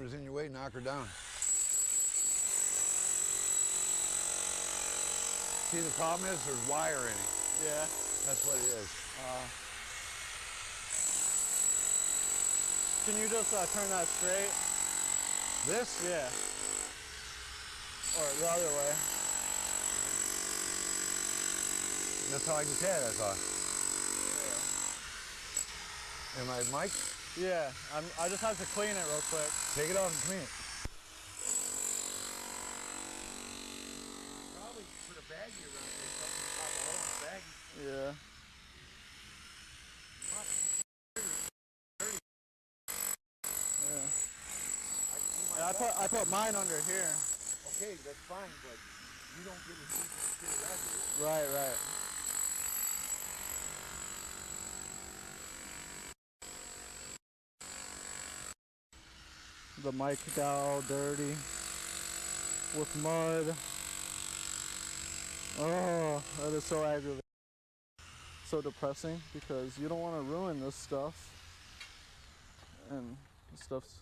whatever's in your way, knock her down. See, the problem is there's wire in it. Yeah. That's what it is. Can you just turn that straight? This? Yeah. Or the other way. That's how I just had it, I thought. Yeah. Am I mic? Yeah. I just have to clean it real quick. Take it off and clean it. Probably put a baggie around there, something to pop a hole in the baggie. Yeah. Yeah, I put mine under here. Okay, that's fine, but you don't get as deep as the residue. Right, right. The mic got all dirty with mud. Oh, that is so aggravating. So depressing because you don't want to ruin this stuff. And this stuff's...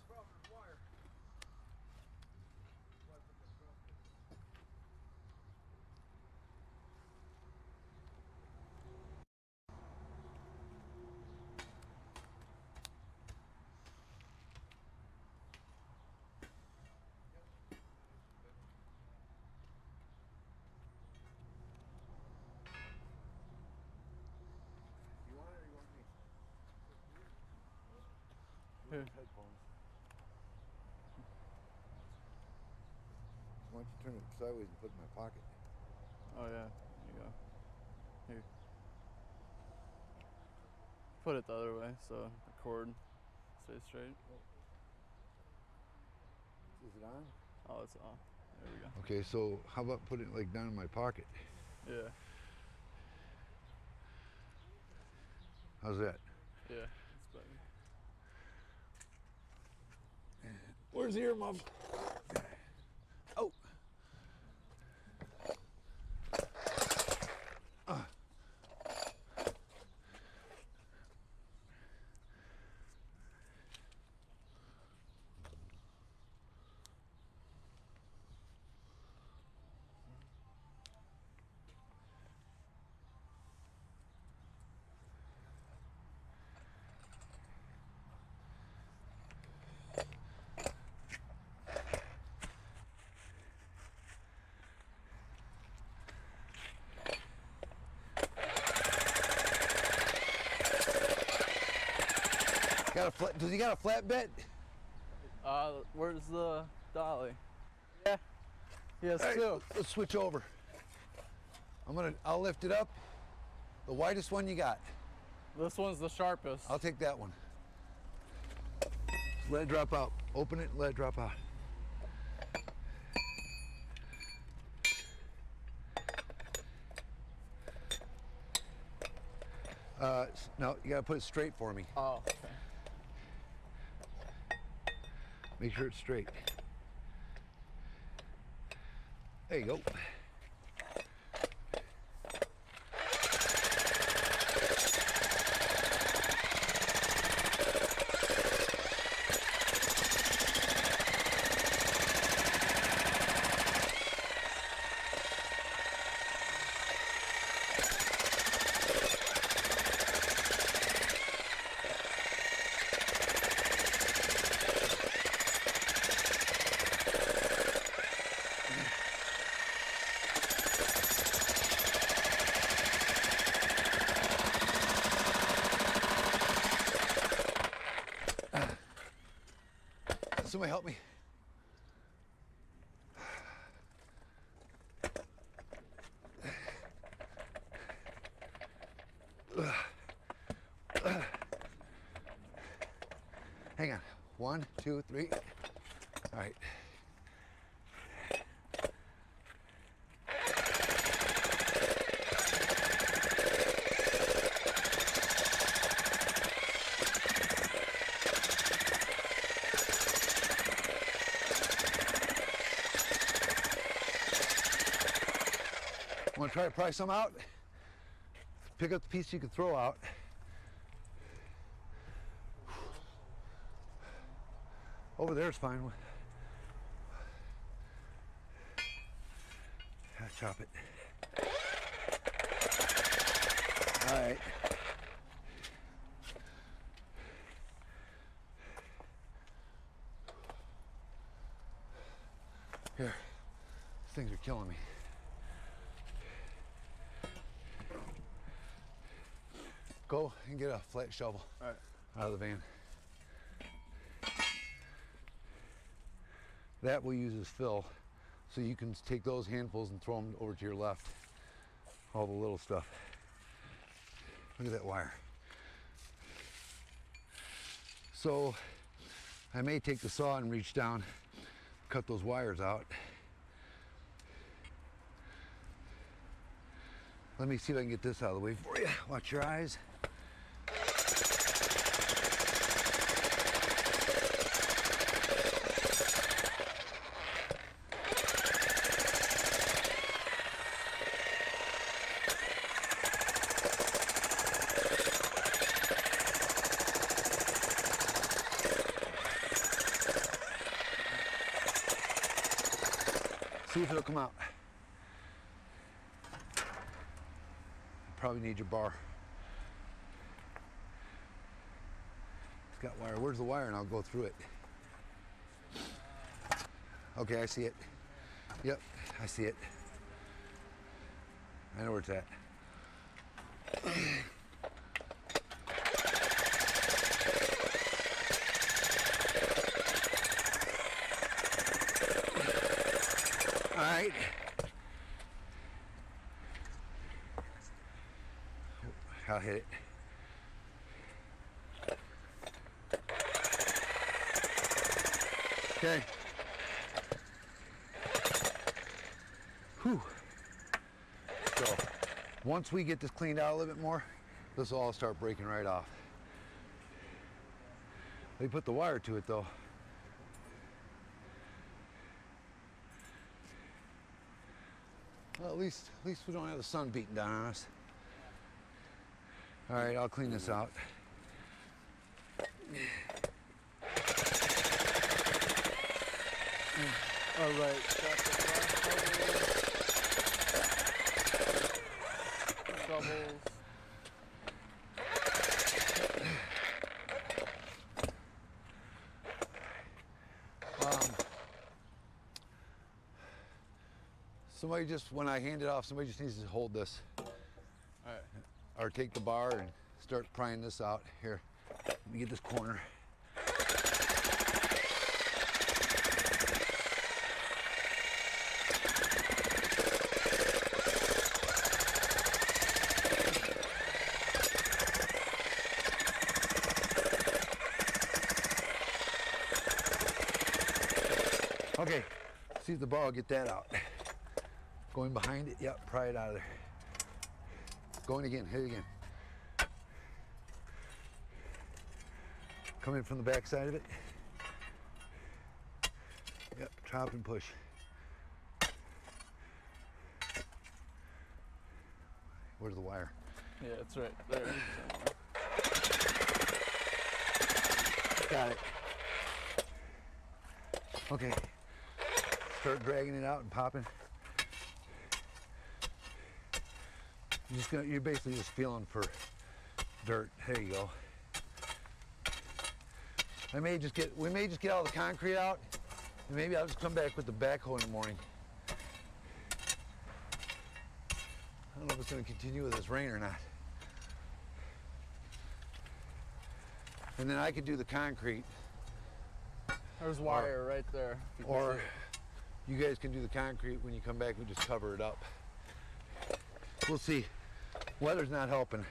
Here. Headphones. Why don't you turn it sideways and put it in my pocket? Oh yeah, there you go. Here. Put it the other way so the cord stays straight. Is it on? Oh, it's on. There we go. Okay, so how about putting it like down in my pocket? Yeah. How's that? Yeah, it's better. Where's the earmuff? Oh. Does he got a flatbed? Where's the dolly? Yeah. Yes, All right, too. let's switch over. I'll lift it up. The widest one you got. This one's the sharpest. I'll take that one. Let it drop out. Open it and let it drop out. No, you gotta put it straight for me. Oh, okay. Make sure it's straight. There you go. Somebody help me. Hang on. 1, 2, 3. All right. Want to try to pry some out? Pick up the piece you can throw out. Over there's fine. I'll chop it. All right. Here, these things are killing me. Go and get a flat shovel out of the van. That we'll use as fill, so you can take those handfuls and throw them over to your left. All the little stuff. Look at that wire. So I may take the saw and reach down, cut those wires out. Let me see if I can get this out of the way for you. Watch your eyes. See if it'll come out. Probably need your bar. It's got wire. Where's the wire? And I'll go through it. Okay, I see it. Yep, I see it. I know where it's at. All right. I'll hit it. Okay. Whew. So once we get this cleaned out a little bit more, this will all start breaking right off. They put the wire to it though. Well, at least we don't have the sun beating down on us. All right, I'll clean this out. All right, got the shovels. Somebody just, when I hand it off, somebody just needs to hold this. All right. Or take the bar and start prying this out. Here, let me get this corner. Okay, see if the bar will get that out. Going behind it, yep, pry it out of there. Going again, hit it again. Come in from the back side of it. Yep, chop and push. Where's the wire? Yeah, it's right there somewhere. Got it. Okay, start dragging it out and popping. You're basically just feeling for dirt. There you go. We may just get all the concrete out, and maybe I'll just come back with the backhoe in the morning. I don't know if it's going to continue with this rain or not. And then I could do the concrete. There's wire right there. Or you guys can do the concrete when you come back. We just cover it up. We'll see. Weather's not helping.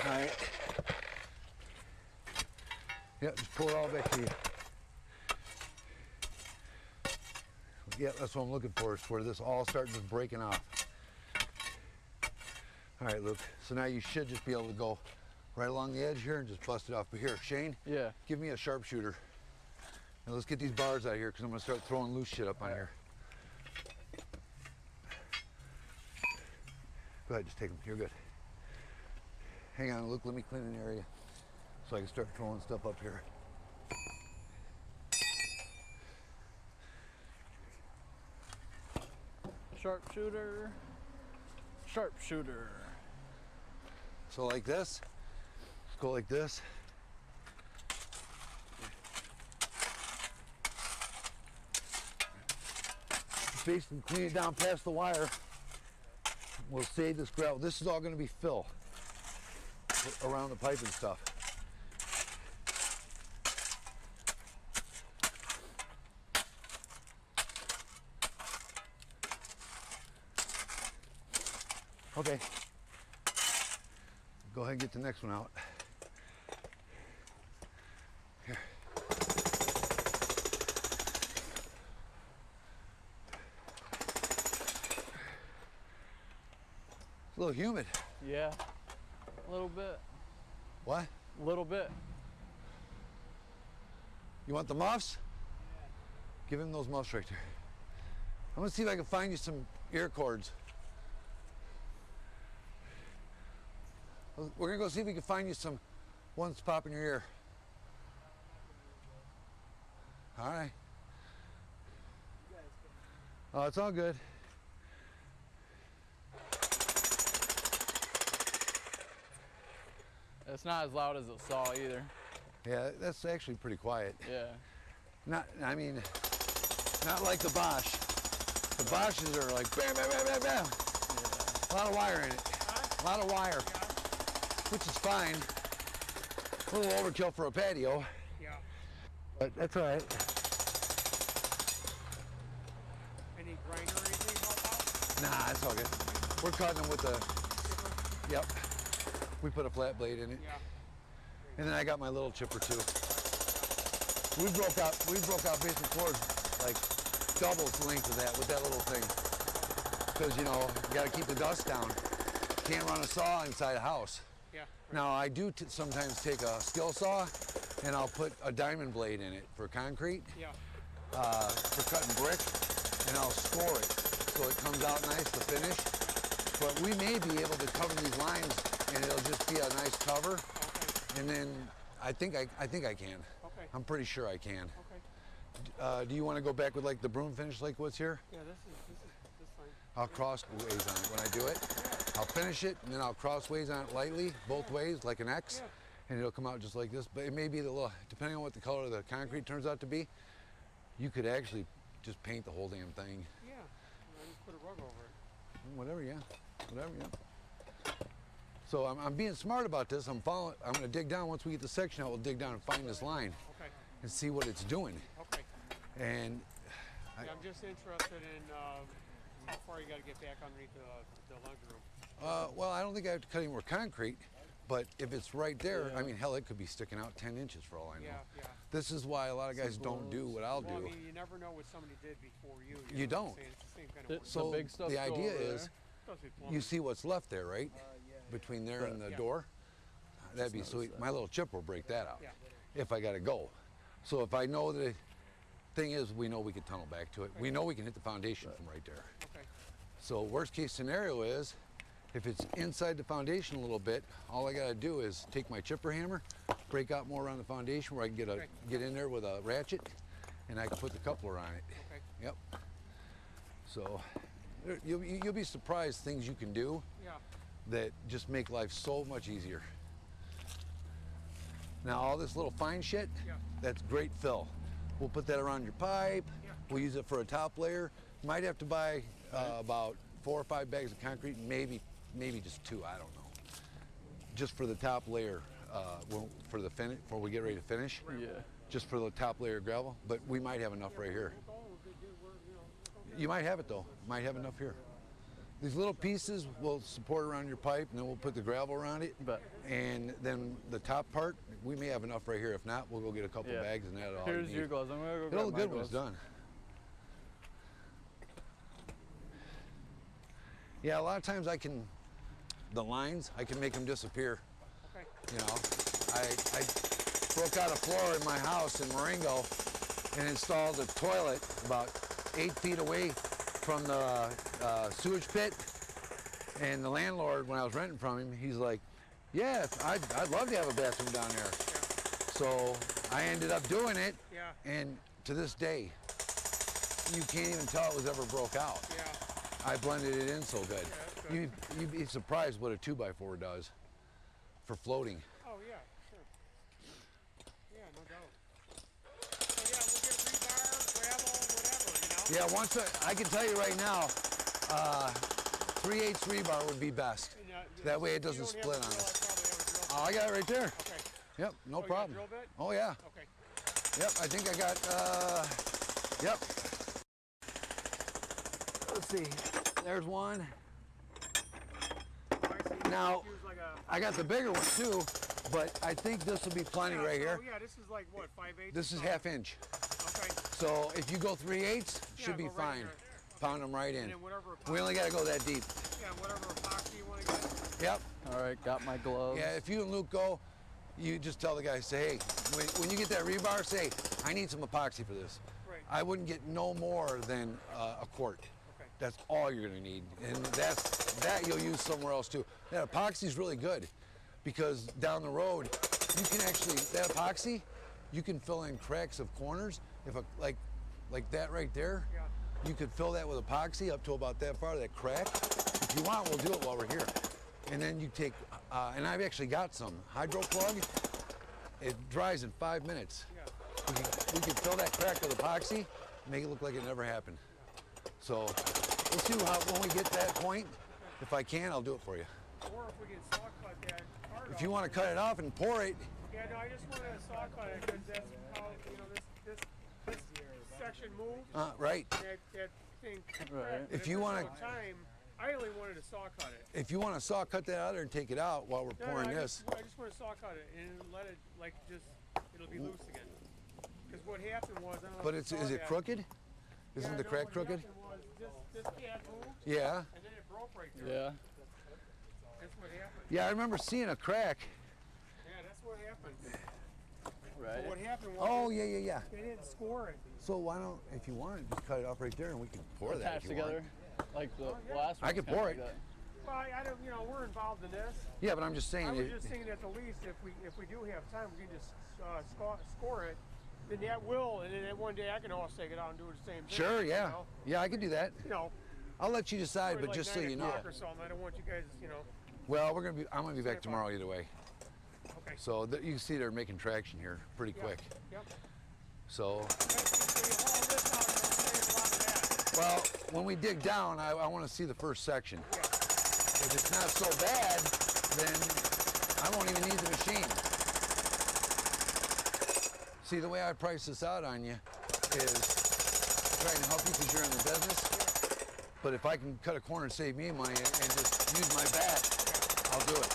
All right. Yep, just pull it all back to you. Yeah, that's what I'm looking for, is where this all starts just breaking off. All right, Luke. So now you should just be able to go right along the edge here and just bust it off. But here, Shane, yeah, give me a sharpshooter. And let's get these bars out of here because I'm going to start throwing loose shit up on here. Go ahead, just take them. You're good. Hang on, Luke. Let me clean an area so I can start throwing stuff up here. Sharpshooter. Sharpshooter. So like this, let's go like this. Basically clean it down past the wire. We'll save this gravel. This is all going to be fill around the pipe and stuff. Okay. Go ahead and get the next one out. Here. It's a little humid. Yeah, a little bit. What? A little bit. You want the muffs? Yeah. Give him those muffs right there. I'm gonna see if I can find you some ear cords. We're gonna go see if we can find you some ones to pop in your ear. All right. Oh, it's all good. It's not as loud as a saw either. Yeah, that's actually pretty quiet. Yeah. I mean, not like the Bosch. The Bosches are like bam, bam, bam, bam, bam. Yeah. A lot of wire in it. A lot of wire, which is fine. A little overkill for a patio. Yeah. But that's all right. Any grinder or anything help out? Nah, it's all good. We're cutting them with the, yep. We put a flat blade in it. Yeah. And then I got my little chipper too. We broke out basic cords like double the length of that with that little thing. Because, you know, you gotta keep the dust down. Can't run a saw inside a house. Yeah. Now I do sometimes take a skill saw and I'll put a diamond blade in it for concrete, Yeah. for cutting brick, and I'll score it so it comes out nice to finish. But we may be able to cover these lines and it'll just be a nice cover. Okay. And then I think I can. Okay. I'm pretty sure I can. Okay. Do you want to go back with like the broom finish like what's here? Yeah, this fine. I'll crossways on it when I do it. I'll finish it and then I'll crossways on it lightly, both ways, like an X, and it'll come out just like this. But it may be the little, depending on what the color of the concrete turns out to be, you could actually just paint the whole damn thing. Yeah. I just put a rug over it. Whatever, yeah. Whatever, yeah. So I'm being smart about this. I'm going to dig down. Once we get the section out, we'll dig down and find this line Okay. and see what it's doing. Okay. And Yeah, I'm just interested in how far you got to get back underneath the lug room. well, I don't think I have to cut any more concrete, but if it's right there, I mean, hell, it could be sticking out 10 inches for all I know. Yeah, yeah. This is why a lot of guys don't do what I'll Well, I do. mean, you never know what somebody did before you. You know what I'm don't. saying? It's the same kind of work. So big stuff the go idea over is, there. Especially you plumbers. see what's left there, right? Between there and the door. That'd be sweet. My little chip will break that out Yeah. if I got to go. So if I know the thing is, we know we can tunnel back to it. We know we can hit the foundation from right there. Okay. So worst case scenario is, if it's inside the foundation a little bit, all I got to do is take my chipper hammer, break out more around the foundation where I can get in there with a ratchet, and I can put the coupler on it. Okay. Yep. So you'll be surprised things you can do Yeah. that just make life so much easier. Now all this little fine shit, that's great fill. We'll put that around your pipe. We'll use it for a top layer. Might have to buy about 4 or 5 bags of concrete, maybe just 2, I don't know. Just for the top layer, for the finish, before we get ready to finish. Yeah. Just for the top layer of gravel, but we might have enough right here. You might have it though, might have enough here. These little pieces will support around your pipe, and then we'll put the gravel around it. But And then the top part, we may have enough right here. If not, we'll go get a couple bags and that'll all here's you your need. gloves. I'm gonna go It'll grab look my good when it's gloves. done. Yeah, a lot of times the lines, I can make them disappear. Okay. You know, I broke out a floor in my house in Marengo and installed a toilet about 8 feet away from the sewage pit. And the landlord, when I was renting from him, he's like, yeah, I'd love to have a bathroom down there. So I ended up doing it, Yeah. and to this day, you can't even tell it was ever broke out. Yeah. I blended it in so good. Yeah, that's good. You'd be surprised what a 2x4 does for floating. Oh yeah, sure. Yeah, no doubt. So yeah, we'll get rebar, gravel, whatever, you know. Yeah, once I can tell you right now, 3/8 rebar would be best. And, That way it you doesn't don't have split a on drill, us. I probably have a drill. Oh, I got it right there. Okay. Yep, no Oh, you got a problem. drill bit? Oh yeah. Okay. Yep, I think I got, yep. Let's see, there's one. I see. Now, Use like a, I got the bigger one too, but I think this will be plenty yeah, right here. Oh yeah, this is like what, 5/8? This is 1/2 inch. Okay. So if you go 3/8, should Yeah, be go right fine. here. Pound them right in. And then whatever We only got to go that deep. Yeah, whatever epoxy you want to get. Yep. All right, got my gloves. Yeah, if you and Luke go, you just tell the guy, say, hey, when you get that rebar, say, I need some epoxy for this. Right. I wouldn't get no more than a quart. Okay. That's all you're gonna need. And that you'll use somewhere else too. That epoxy's really good because down the road, you can actually, that epoxy, you can fill in cracks of corners. If like that right there, Yeah. you could fill that with epoxy up to about that far, that crack. If you want, we'll do it while we're here. And then you take, and I've actually got some hydro plug. It dries in 5 minutes. Yeah. We can fill that crack with epoxy, make it look like it never happened. So we'll see when we get to that point. If I can, I'll do it for you. Or if we can saw cut that part If you off. want to cut it off and pour it, Yeah, no, I just want to saw cut it because that's how, you know, this section moves. right. That thing cracked. Right. And If you there's wanna- no time, I only wanted to saw cut it. If you want to saw cut that out there and take it out while we're No, pouring I this. Just want to saw cut it and let it like just, it'll be loose again. Because what happened was, I don't know But if you is saw it that. crooked? Yeah, Isn't no, the crack what crooked? happened was this pad moved Yeah. and then it broke right there. Yeah. That's what happened. Yeah, I remember seeing a crack. Yeah, that's what happened. Right. What happened was Oh, yeah. they didn't score it. So why don't, if you want, just cut it off right there and we can pour that Attached if you together, want. like the yeah. last one. I could pour it. Well, I don't, you know, we're involved in this. Yeah, but I'm just saying. I was it- just thinking at the least, if we do have time, we can just score it. Then that will, and then one day I can also take it out and do the same thing. Sure, yeah. You know, Yeah, I can do that. you know I'll let you decide, probably but like just so 9 you know. o'clock or something. I don't want you guys, you know. Well, I'm gonna be back tomorrow either way. Okay. So you can see they're making traction here pretty Yeah, quick. Yep. So, So you haul this out, and it'll save a lot of that. well, when we dig down, I want to see the first section. Yeah. If it's not so bad, then I won't even need the machine. See, the way I price this out on you is trying to help you because you're in the business. But if I can cut a corner and save me money and just use my back, I'll do it.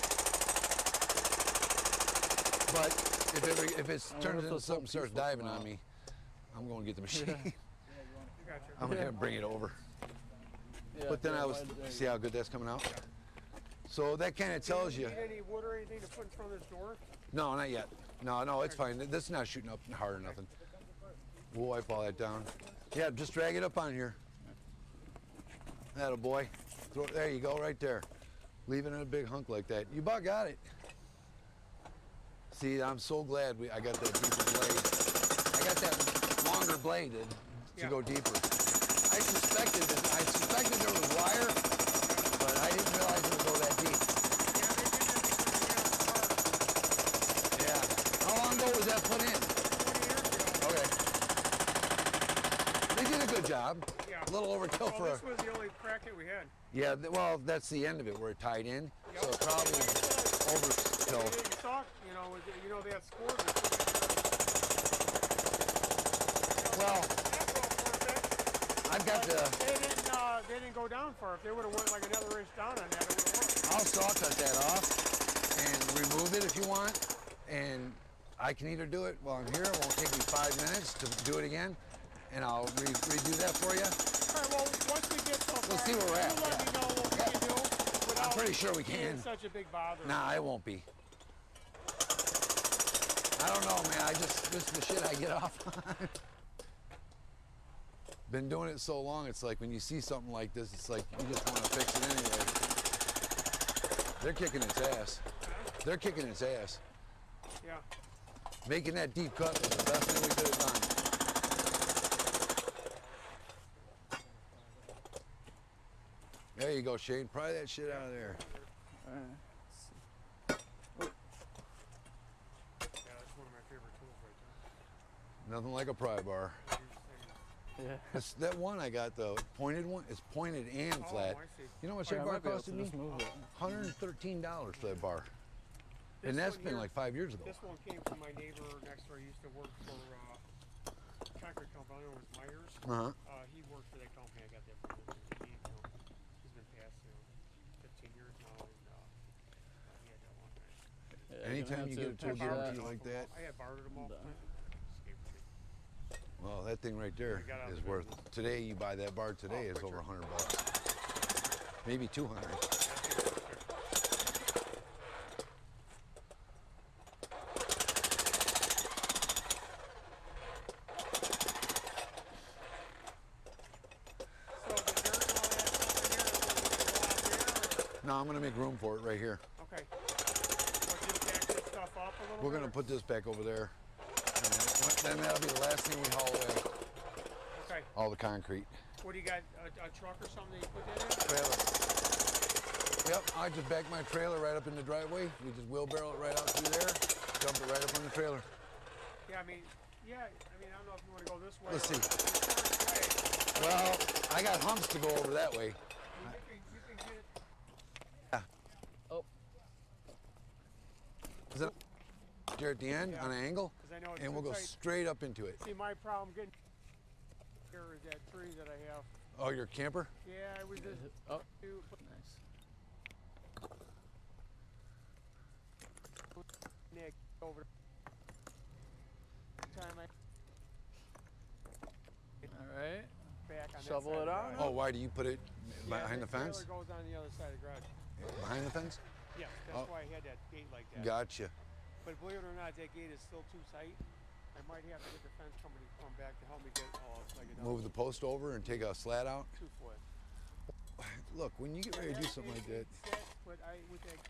But if it's I turns wonder if into those something little starts pieces will diving come on out. me, I'm going to get the machine. Gotcha. I'm going to bring it over. Yeah, But then yeah, I was, why- see how good that's coming out? So that kind of tells you. Need any wood or anything to put in front of this door? No, not yet. No, it's fine. This is not shooting up hard or nothing. We'll wipe all that down. Yeah, just drag it up on here. That'll boy. There you go, right there. Leave it in a big hunk like that. You about got it. See, I'm so glad I got that deeper blade. I got that longer blade to go deeper. I suspected there was wire, but I didn't realize it would go that deep. Yeah, they did that because Yeah. How long ago was that put in? 20 years ago. Okay. They did a good job. Yeah. A little overkill Well, for a. this was the only crack that we had. Yeah, well, that's the end of it where it tied in. So it probably overkill. You talk, you know that score. Well, I've got the. They didn't go down far. If they would have went like another inch down on that, it would have worked. I'll saw cut that off and remove it if you want. And I can either do it while I'm here. It won't take me 5 minutes to do it again. And I'll redo that for you. All right, well, once we get so far, We'll see where we're at, you let me know what we can do without pretty sure we being can. such a big bother. Nah, it won't be. I don't know, man. This is the shit I get off on. Been doing it so long, it's like when you see something like this, it's like you just want to fix it anyway. They're kicking its ass. They're kicking its ass. Yeah. Making that deep cut was the best thing we could have done. There you go, Shane. Pry that shit out of there. All right. Yeah, that's one of my favorite tools right there. Nothing like a pry bar. Yeah. That one I got, the pointed one, it's pointed and flat. I see. You know what Oh, that yeah, I bar might be able costed to me? just move it. $113 for that bar. This And that's one been here- like 5 years ago. This one came from my neighbor next door. He used to work for concrete company. I know it was Myers. Uh-huh. He worked for that company. I got that from him. He's been past 15 years now, and he had that one thing. Yeah, Anytime you get a tool guarantee like that, I had borrowed them all. Done. Escaped from me. well, that thing right there I got out is of the worth, today you buy that bar today is over $100. Maybe 200. So the dirt and all that stuff in here, is going to go out there? No, I'm gonna make room for it right here. Okay. So just back this stuff up a little We're bit? gonna put this back over there. And then that'll be the last thing we haul away, Okay. all the concrete. What do you got? A truck or something that you put that in? Trailer. Yep, I just back my trailer right up in the driveway. We just wheelbarrow it right out through there, dump it right up on the trailer. Yeah, I mean, I don't know if you want to go this way. Let's or see. this way. Well, I got humps to go over that way. You can get it. Yeah. Oh. Is that here at the end Yeah. on an angle? 'Cause I know it's And we'll too go tight. straight up into it. See, my problem getting here is that tree that I have. Oh, your camper? Yeah, I was just Oh, to nice. Nick over time I All right. back on Shovel that side it of out? the Oh, garage. why do you put it behind the fence? The trailer goes on the other side of the garage. Behind the fence? Yes, that's Oh. why I had that gate like that. Gotcha. But believe it or not, that gate is still too tight. I might have to get the fence company to come back to help me get like another Move the post over and take a slat out. 2 foot. Look, when you get ready to do something like that, It set, but with that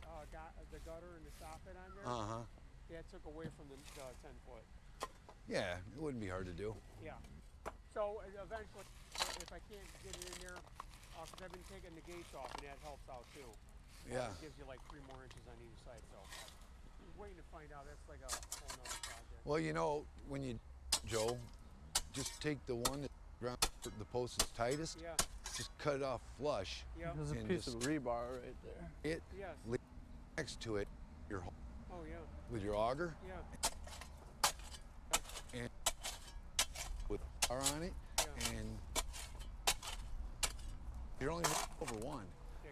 the gutter and the soffit on there, uh-huh. that took away from the 10 foot. Yeah, it wouldn't be hard to do. Yeah. So eventually, if I can't get it in there, because I've been taking the gates off, and that helps out too. Yeah. It gives you like 3 more inches on either side. So I'm waiting to find out. That's like a whole nother project. Well, you know, when you, Joe, just take the one that the post is tightest, Yeah. just cut it off flush. Yeah. There's a And piece just- of rebar right there. It Yes. next to it, your Oh yeah. with your auger Yeah. and with bar on it, Yeah. and you're only over one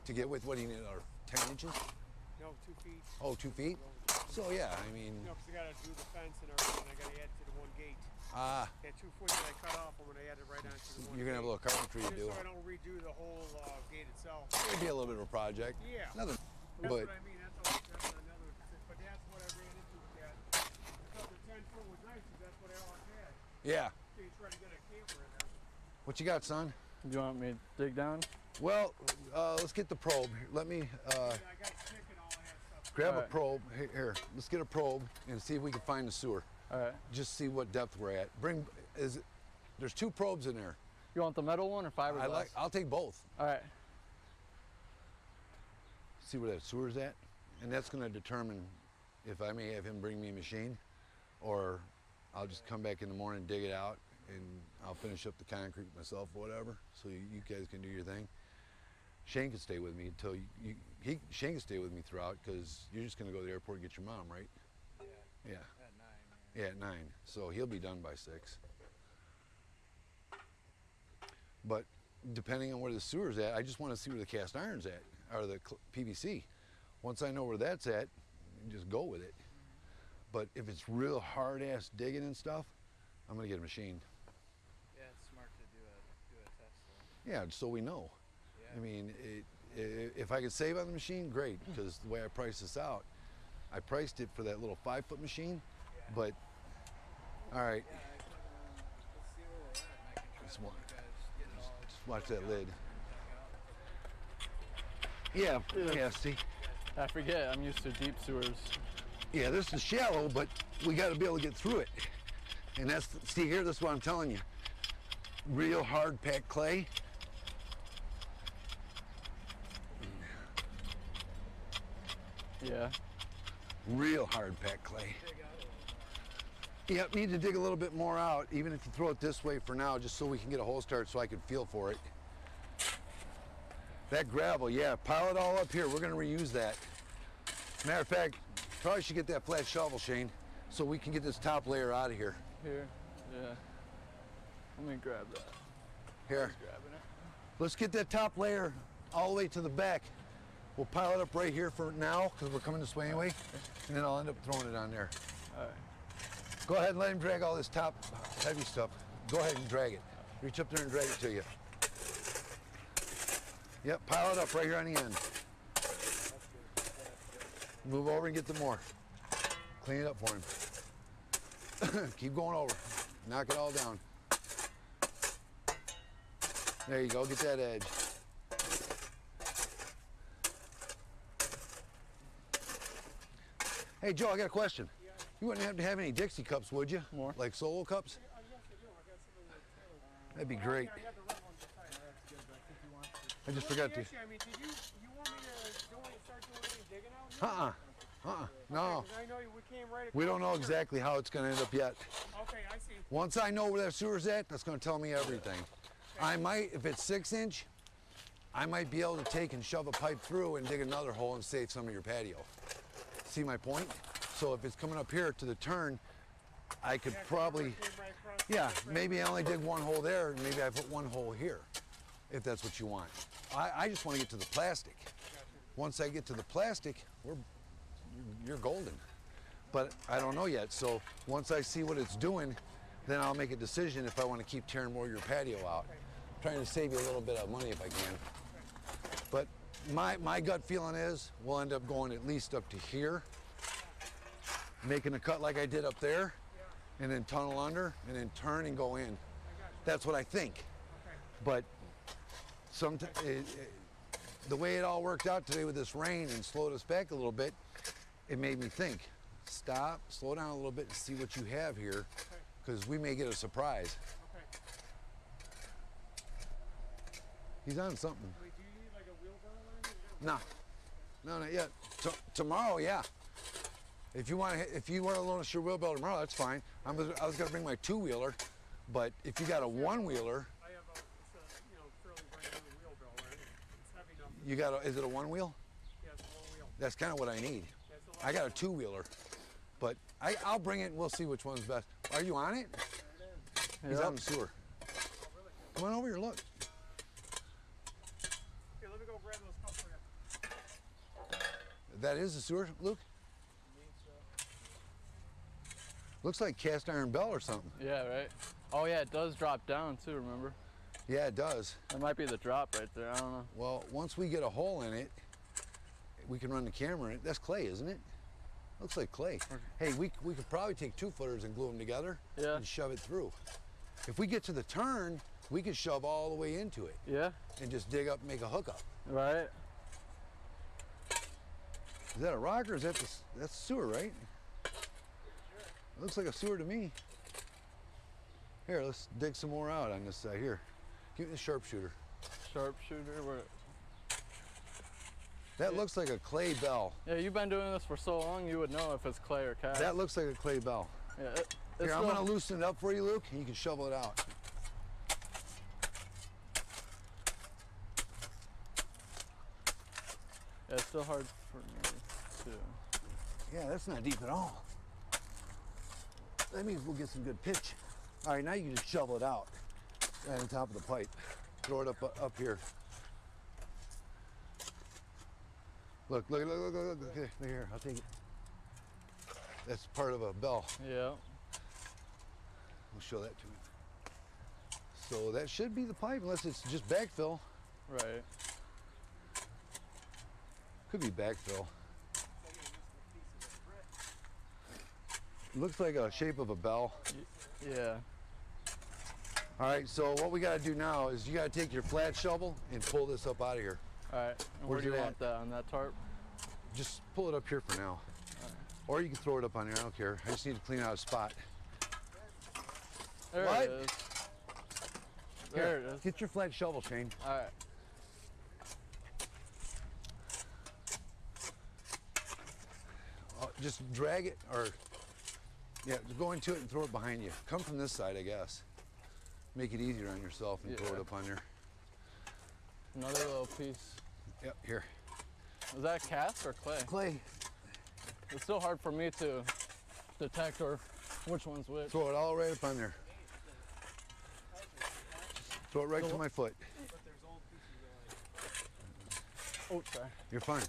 to get with what do you need, or 10 inches? No, 2 feet. Oh, 2 feet. So yeah, I mean, No, because I got to do the fence and everything. I got to add to the one gate. That 2 foot that I cut off, I'm going to add it right onto the one. you're gonna have a little carpentry to Just do. so I don't redo the whole gate itself. It'd be a little bit of a project. Yeah. Nothing, That's but what I mean. That's another. But that's what I ran into with that. I thought the 10 foot was nice because that's what I always had. yeah. So you try to get a camper in there. What you got, son? Do you want me to dig down? Well, let's get the probe. Let me And I got stick and all that stuff. grab a Alright. probe. Here, let's get a probe and see if we can find the sewer. All right. Just see what depth we're at. There's 2 probes in there. You want the metal one or fiberglass? I'll take both. All right. See where that sewer's at, and that's going to determine if I may have him bring me a machine, or I'll just come back in the morning, dig it out, and I'll finish up the concrete myself, or whatever. So you guys can do your thing. Shane can stay with me until Shane can stay with me throughout, because you're just going to go to the airport and get your mom, right? Yeah. At 9. Yeah, at 9. So he'll be done by 6. But depending on where the sewer's at, I just want to see where the cast iron's at, or the PVC. Once I know where that's at, just go with it. But if it's real hard-ass digging and stuff, I'm going to get a machine. Yeah, it's smart to do a test. Though. Yeah, so we know. Yeah. I mean, if I could save on the machine, great, because the way I priced this out, I priced it for that little 5-foot machine, but, all right, Yeah, let's see where we're at, and I can try Just to wa- help you guys get it all. just watch that lid. dug out. Yeah, Yeah. Cassie. I forget. I'm used to deep sewers. Yeah, this is shallow, but we got to be able to get through it. And that's, see here, this is what I'm telling you. Real hard packed clay. Yeah. Real hard packed clay. Yep, need to dig a little bit more out, even if you throw it this way for now, just so we can get a hole start so I can feel for it. That gravel, yeah, pile it all up here. We're gonna reuse that. Matter of fact, probably should get that flat shovel, Shane, so we can get this top layer out of here. Here, yeah. Let me grab that. Here, Grabbing it. let's get that top layer all the way to the back. We'll pile it up right here for now, because we're coming this way anyway, and then I'll end up throwing it on there. All right. Go ahead and let him drag all this top heavy stuff. Go ahead and drag it. Reach up there and drag it to you. Yep, pile it up right here on the end. Move over and get the more. Clean it up for him. Keep going over. Knock it all down. There you go, get that edge. Hey Joe, I got a question. Yeah. You wouldn't have to have any Dixie cups, would you? More. Like solo cups? Yes, I do. I got some of the That'd be great. I got the red ones beside. That's good, but I think you want to. I just forgot to. I mean, did you want me to start doing any digging out here? No. 'Cause I know we came right We don't know across the river. exactly how it's gonna end up yet. Okay, I see. Once I know where that sewer's at, that's gonna tell me everything. I might, if it's 6-inch, I might be able to take and shove a pipe through and dig another hole and save some of your patio. See my point? So if it's coming up here to the turn, I could probably, yeah, maybe I only dig one hole there, and maybe I put one hole here, if that's what you want. I just want to get to the plastic. Once I get to the plastic, you're golden. But I don't know yet, so once I see what it's doing, then I'll make a decision if I want to keep tearing more of your patio out. I'm trying to save you a little bit of money if I can. But my gut feeling is we'll end up going at least up to here, making a cut like I did up there, and then tunnel under, and then turn and go in. That's what I think. But the way it all worked out today with this rain and slowed us back a little bit, it made me think, stop, slow down a little bit and see what you have here, because we may get a surprise. He's on something. Wait, do you need like a wheelbarrow line? No, not yet. Tomorrow, yeah. If you want to loan us your wheelbarrow tomorrow, that's fine. I was gonna bring my 2-wheeler, but if you got a 1-wheeler, I have a fairly brand new wheelbarrow. Right? It's heavy enough. you got is it a 1-wheel? Yeah, it's a long wheel. That's kind of what I need. That's a lot. I got a 2-wheeler, but I'll bring it and we'll see which one's best. Are you on it? He's out in the sewer. Come on over here, look. Here, let me go grab those cups for you. That is the sewer, Luke? Looks like cast iron bell or something. Yeah, right. Oh yeah, it does drop down too, remember? Yeah, it does. That might be the drop right there, I don't know. Well, once we get a hole in it, we can run the camera in it. That's clay, isn't it? Looks like clay. Hey, we could probably take 2-footers and glue them together and shove it through. If we get to the turn, we could shove all the way into it. Yeah. And just dig up and make a hookup. Right. Is that a rock or is that that's sewer, right? It looks like a sewer to me. Here, let's dig some more out on this side. Here, give me the sharpshooter. Sharpshooter, where? That looks like a clay bell. Yeah, you've been doing this for so long, you would know if it's clay or cast. That looks like a clay bell. Yeah, Here, I'm gonna loosen it up for you, Luke, and you can shovel it out. Yeah, it's still hard for me too. Yeah, that's not deep at all. That means we'll get some good pitch. All right, now you can just shovel it out right on top of the pipe. Throw it up here. Look, here, I'll take it. That's part of a bell. Yeah. We'll show that to him. So that should be the pipe, unless it's just backfill. Right. Could be backfill. Looks like a shape of a bell. Yeah. All right, so what we gotta do now is you gotta take your flat shovel and pull this up out of here. All right. And where Where's do you it want at? that? On that tarp? Just pull it up here for now. Or you can throw it up on there, I don't care. I just need to clean out a spot. There What? it is. There it is. Get your flat shovel, Shane. All right. Just drag it, or yeah, just go into it and throw it behind you. Come from this side, I guess. Make it easier on yourself and throw it up on there. Another little piece. Yep, here. Is that cast or clay? Clay. It's still hard for me to detect or which one's which. Throw it all right up on there. Throw it right to my foot. Oh, sorry. You're fine.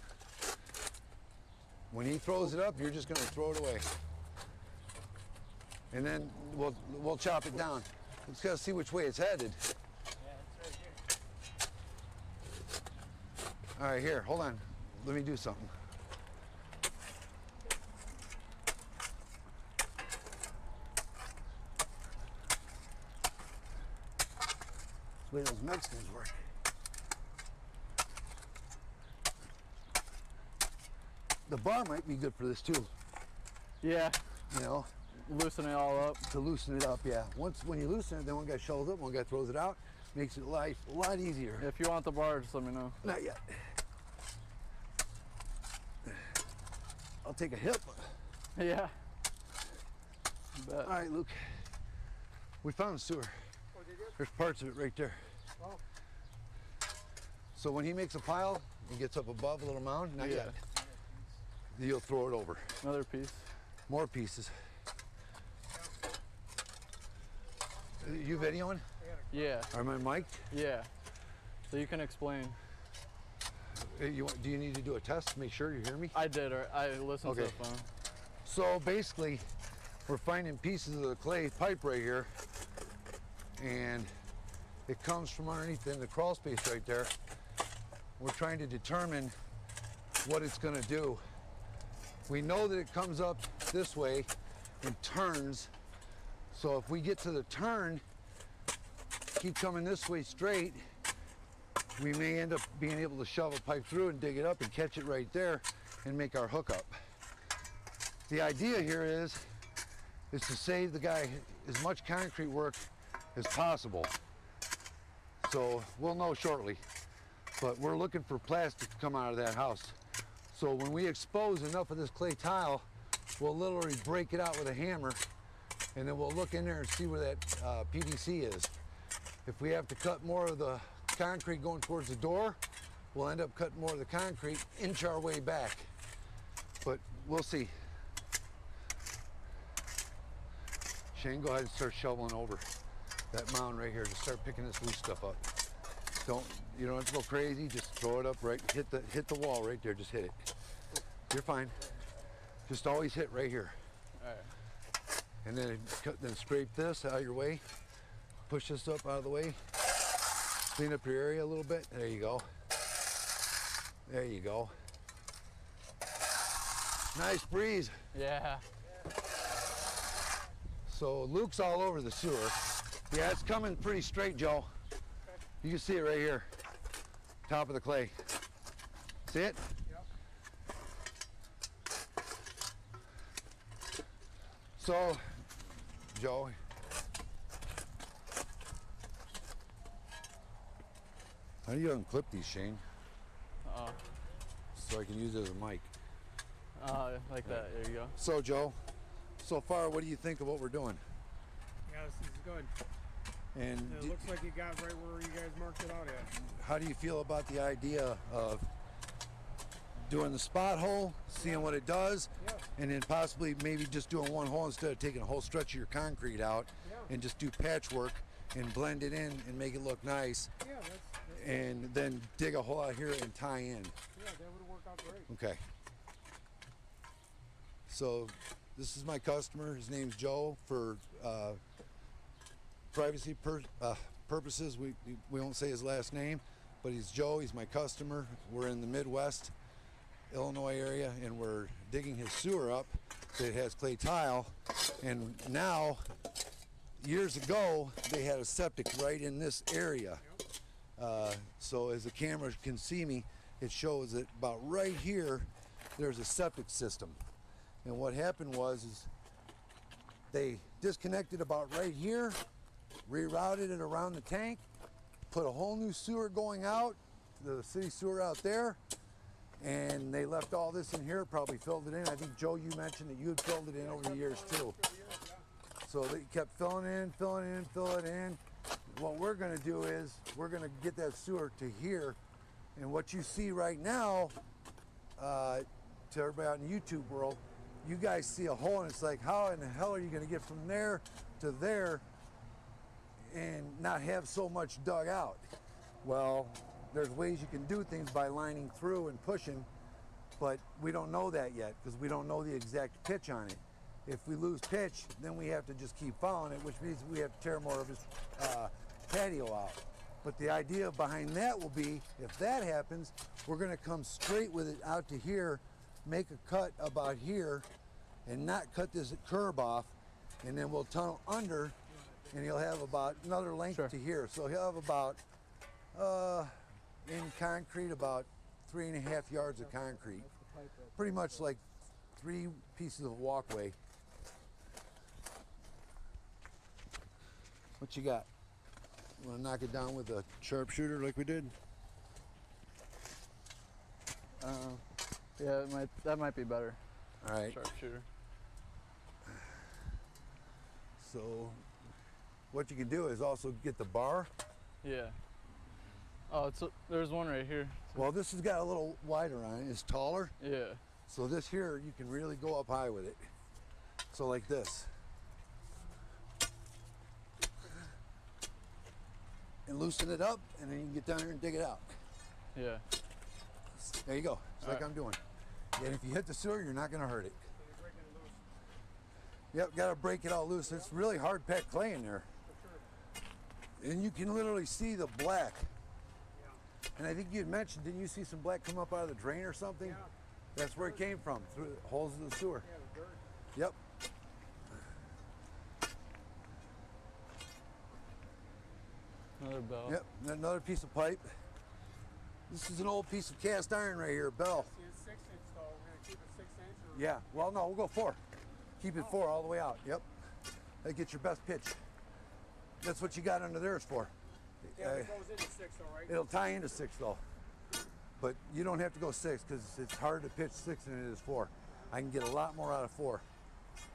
When he throws it up, you're just gonna throw it away. And then we'll chop it down. Just gotta see which way it's headed. All right, here, hold on. Let me do something. That's the way those Mexicans work. The bar might be good for this too. Yeah. You know, Loosen it all up. to loosen it up, yeah. When you loosen it, then one guy shovels it, one guy throws it out. Makes it life a lot easier. If you want the bar, just let me know. Not yet. I'll take a hip. Yeah. Bet. All right, Luke. We found the sewer. Oh, did you? There's parts of it right there. Oh. So when he makes a pile and gets up above a little mound, not Yeah. yet. You'll throw it over. Another piece. More pieces. You videoing? Yeah. Am I mic'd? Yeah. So you can explain. Do you need to do a test to make sure you hear me? I did, or I listened to Okay. the phone. So basically, we're finding pieces of the clay pipe right here, and it comes from underneath in the crawl space right there. We're trying to determine what it's going to do. We know that it comes up this way and turns. So if we get to the turn, keep coming this way straight, we may end up being able to shove a pipe through and dig it up and catch it right there and make our hookup. The idea here is to save the guy as much concrete work as possible. So we'll know shortly, but we're looking for plastic to come out of that house. So when we expose enough of this clay tile, we'll literally break it out with a hammer, and then we'll look in there and see where that PVC is. If we have to cut more of the concrete going towards the door, we'll end up cutting more of the concrete, inch our way back. But we'll see. Shane, go ahead and start shoveling over that mound right here. Just start picking this loose stuff up. You don't have to go crazy, just throw it up right, hit the wall right there, just hit it. You're fine. Just always hit right here. All right. And then scrape this out of your way. Push this up out of the way. Clean up your area a little bit. There you go. There you go. Nice breeze. Yeah. So Luke's all over the sewer. Yeah, it's coming pretty straight, Joe. You can see it right here. Top of the clay. See it? Yep. So, Joe, how do you unclip these, Shane? So I can use it as a mic. Like that. There you go. So, Joe, so far, what do you think of what we're doing? Yeah, this is good. And It looks like you got right where you guys marked it out at. how do you feel about the idea of doing the spot hole, seeing what it does, Yeah. and then possibly maybe just doing one hole instead of taking a whole stretch of your concrete out, Yeah. and just do patchwork and blend it in and make it look nice, Yeah, and then dig a hole out here and tie in. that would work out great. Okay. So this is my customer. His name's Joe. For privacy purposes, we won't say his last name, but he's Joe. He's my customer. We're in the Midwest Illinois area, and we're digging his sewer up that has clay tile. And now, years ago, they had a septic right in this area. So as the camera can see me, it shows that about right here, there's a septic system. And what happened was is they disconnected about right here, rerouted it around the tank, put a whole new sewer going out, the city sewer out there, and they left all this in here, probably filled it in. I think, Joe, you mentioned that you had filled it in over the years too. So they kept filling in, filling in, filling in. What we're gonna do is, we're gonna get that sewer to here, and what you see right now, to everybody out in the YouTube world, you guys see a hole and it's like, how in the hell are you gonna get from there to there and not have so much dug out? Well, there's ways you can do things by lining through and pushing, but we don't know that yet because we don't know the exact pitch on it. If we lose pitch, then we have to just keep following it, which means we have to tear more of his patio out. But the idea behind that will be, if that happens, we're gonna come straight with it out to here, make a cut about here, and not cut this curb off, and then we'll tunnel under, and he'll have about another length to here. So he'll have about, in concrete, about 3.5 yards of concrete. Pretty much like 3 pieces of walkway. What you got? You wanna knock it down with a sharpshooter like we did? Yeah, that might be better. All right. Sharpshooter. So what you can do is also get the bar. Yeah. Oh, there's one right here. Well, this has got a little wider on it. It's taller. Yeah. So this here, you can really go up high with it. So like this. And loosen it up, and then you can get down here and dig it out. Yeah. There you go. It's like right. I'm doing. And if you hit the sewer, you're not gonna hurt it. Yep, gotta break it all loose. It's really hard packed clay in there. And you can literally see the black. And I think you had mentioned, didn't you see some black come up out of the drain or something? Yeah. That's where it came from, through the holes of the sewer. Yeah, the dirt. Yep. Another bell. Yep, and another piece of pipe. This is an old piece of cast iron right here, bell. See, it's 6 inch though. We're gonna keep it 6 inch. Or... Yeah, well, no, we'll go 4. Keep it 4 all the way out. Yep. That gets your best pitch. That's what you got under there is for. Yeah, it goes into 6 though, right? It'll tie into 6 though. But you don't have to go 6 because it's harder to pitch 6 than it is 4. I can get a lot more out of 4.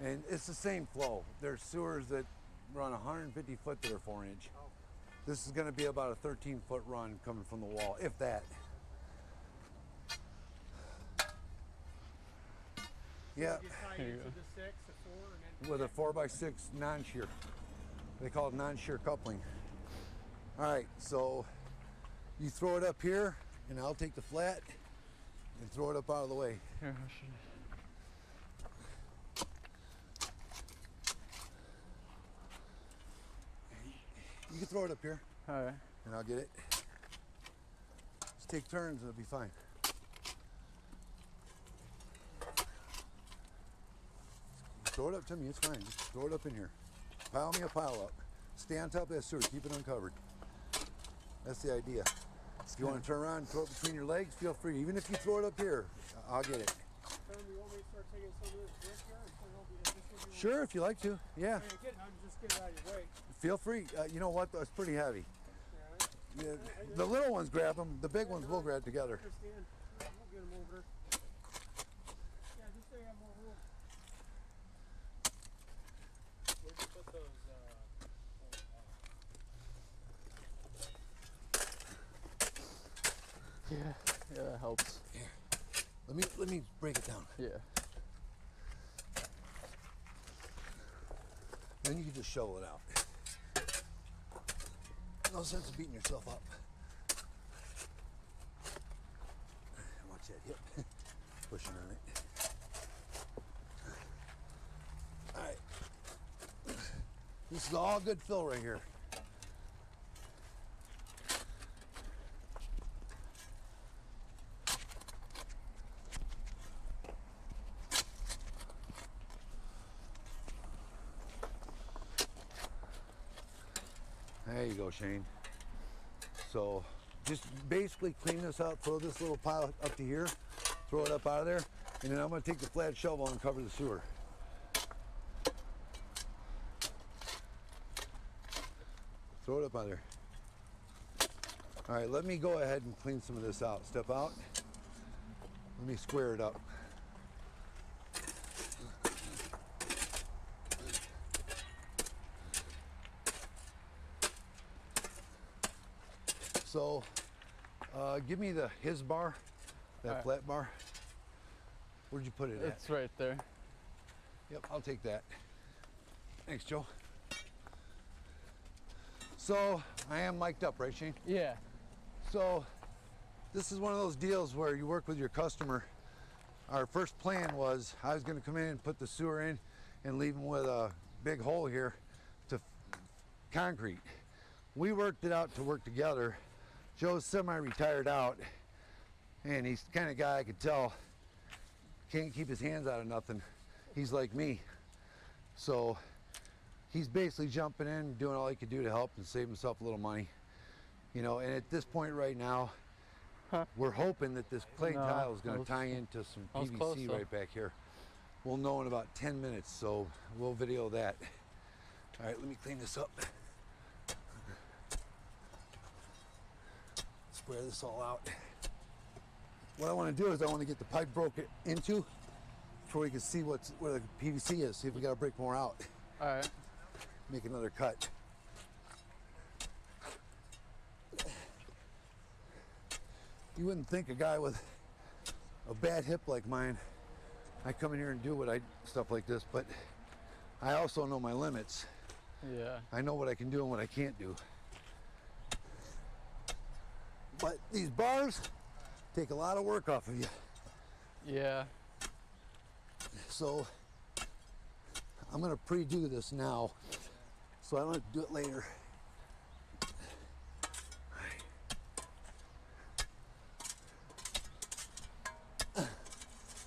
And it's the same flow. There's sewers that run 150 foot that are 4 inch. Oh. This is going to be about a 13-foot run coming from the wall, if that. Yeah. You tie into the 6, the 4, and then... With a 4x6 non-shear. They call it non-shear coupling. All right, so you throw it up here, and I'll take the flat and throw it up out of the way. Here, I should... You can throw it up here, All right. and I'll get it. Just take turns, and it'll be fine. Throw it up to me, it's fine. Just throw it up in here. Pile me a pile up. Stay on top of that sewer, keep it uncovered. That's the idea. If you want to turn around and throw it between your legs, feel free. Even if you throw it up here, I'll get it. Tom, you want me to start taking some of this brick here and put it over this? Sure, if you like to. Yeah, I'm just get it out of your way. feel free. You know what? It's pretty heavy. Yeah, Yeah, the little ones grab them. The big ones we'll grab together. I understand. We'll get them over. Yeah, just so you have more room. Where'd you put those, Yeah, that helps. Here. Let me break it down. Yeah. Then you can just shovel it out. No sense of beating yourself up. Watch that hip. Pushing on it. All right. This is all good fill right here. There you go, Shane. So just basically clean this out, throw this little pile up to here, throw it up out of there, And then I'm gonna take the flat shovel and cover the sewer. Throw it up on there. All right, let me go ahead and clean some of this out. Step out. Let me square it up. So, give me his bar, that right. flat bar. Where'd you put it at? It's right there. Yep, I'll take that. Thanks, Joe. So, I am mic'd up, right, Shane? Yeah. So, this is one of those deals where you work with your customer. Our first plan was I was going to come in and put the sewer in and leave him with a big hole here to concrete. We worked it out to work together. Joe's semi-retired out, and he's the kind of guy I could tell can't keep his hands out of nothing. He's like me. So he's basically jumping in, doing all he could do to help and save himself a little money. You know, and at this point right now, we're hoping that this clay tile is going to tie into some PVC right back here. We'll know in about 10 minutes, so we'll video that. All right, let me clean this up. Square this all out. What I want to do is I want to get the pipe broken into before we can see where the PVC is, see if we got to break more out. All right. Make another cut. You wouldn't think a guy with a bad hip like mine, I come in here and do stuff like this, but I also know my limits. Yeah. I know what I can do and what I can't do. But these bars take a lot of work off of you. Yeah. So I'm gonna pre-do this now, so I don't have to do it later.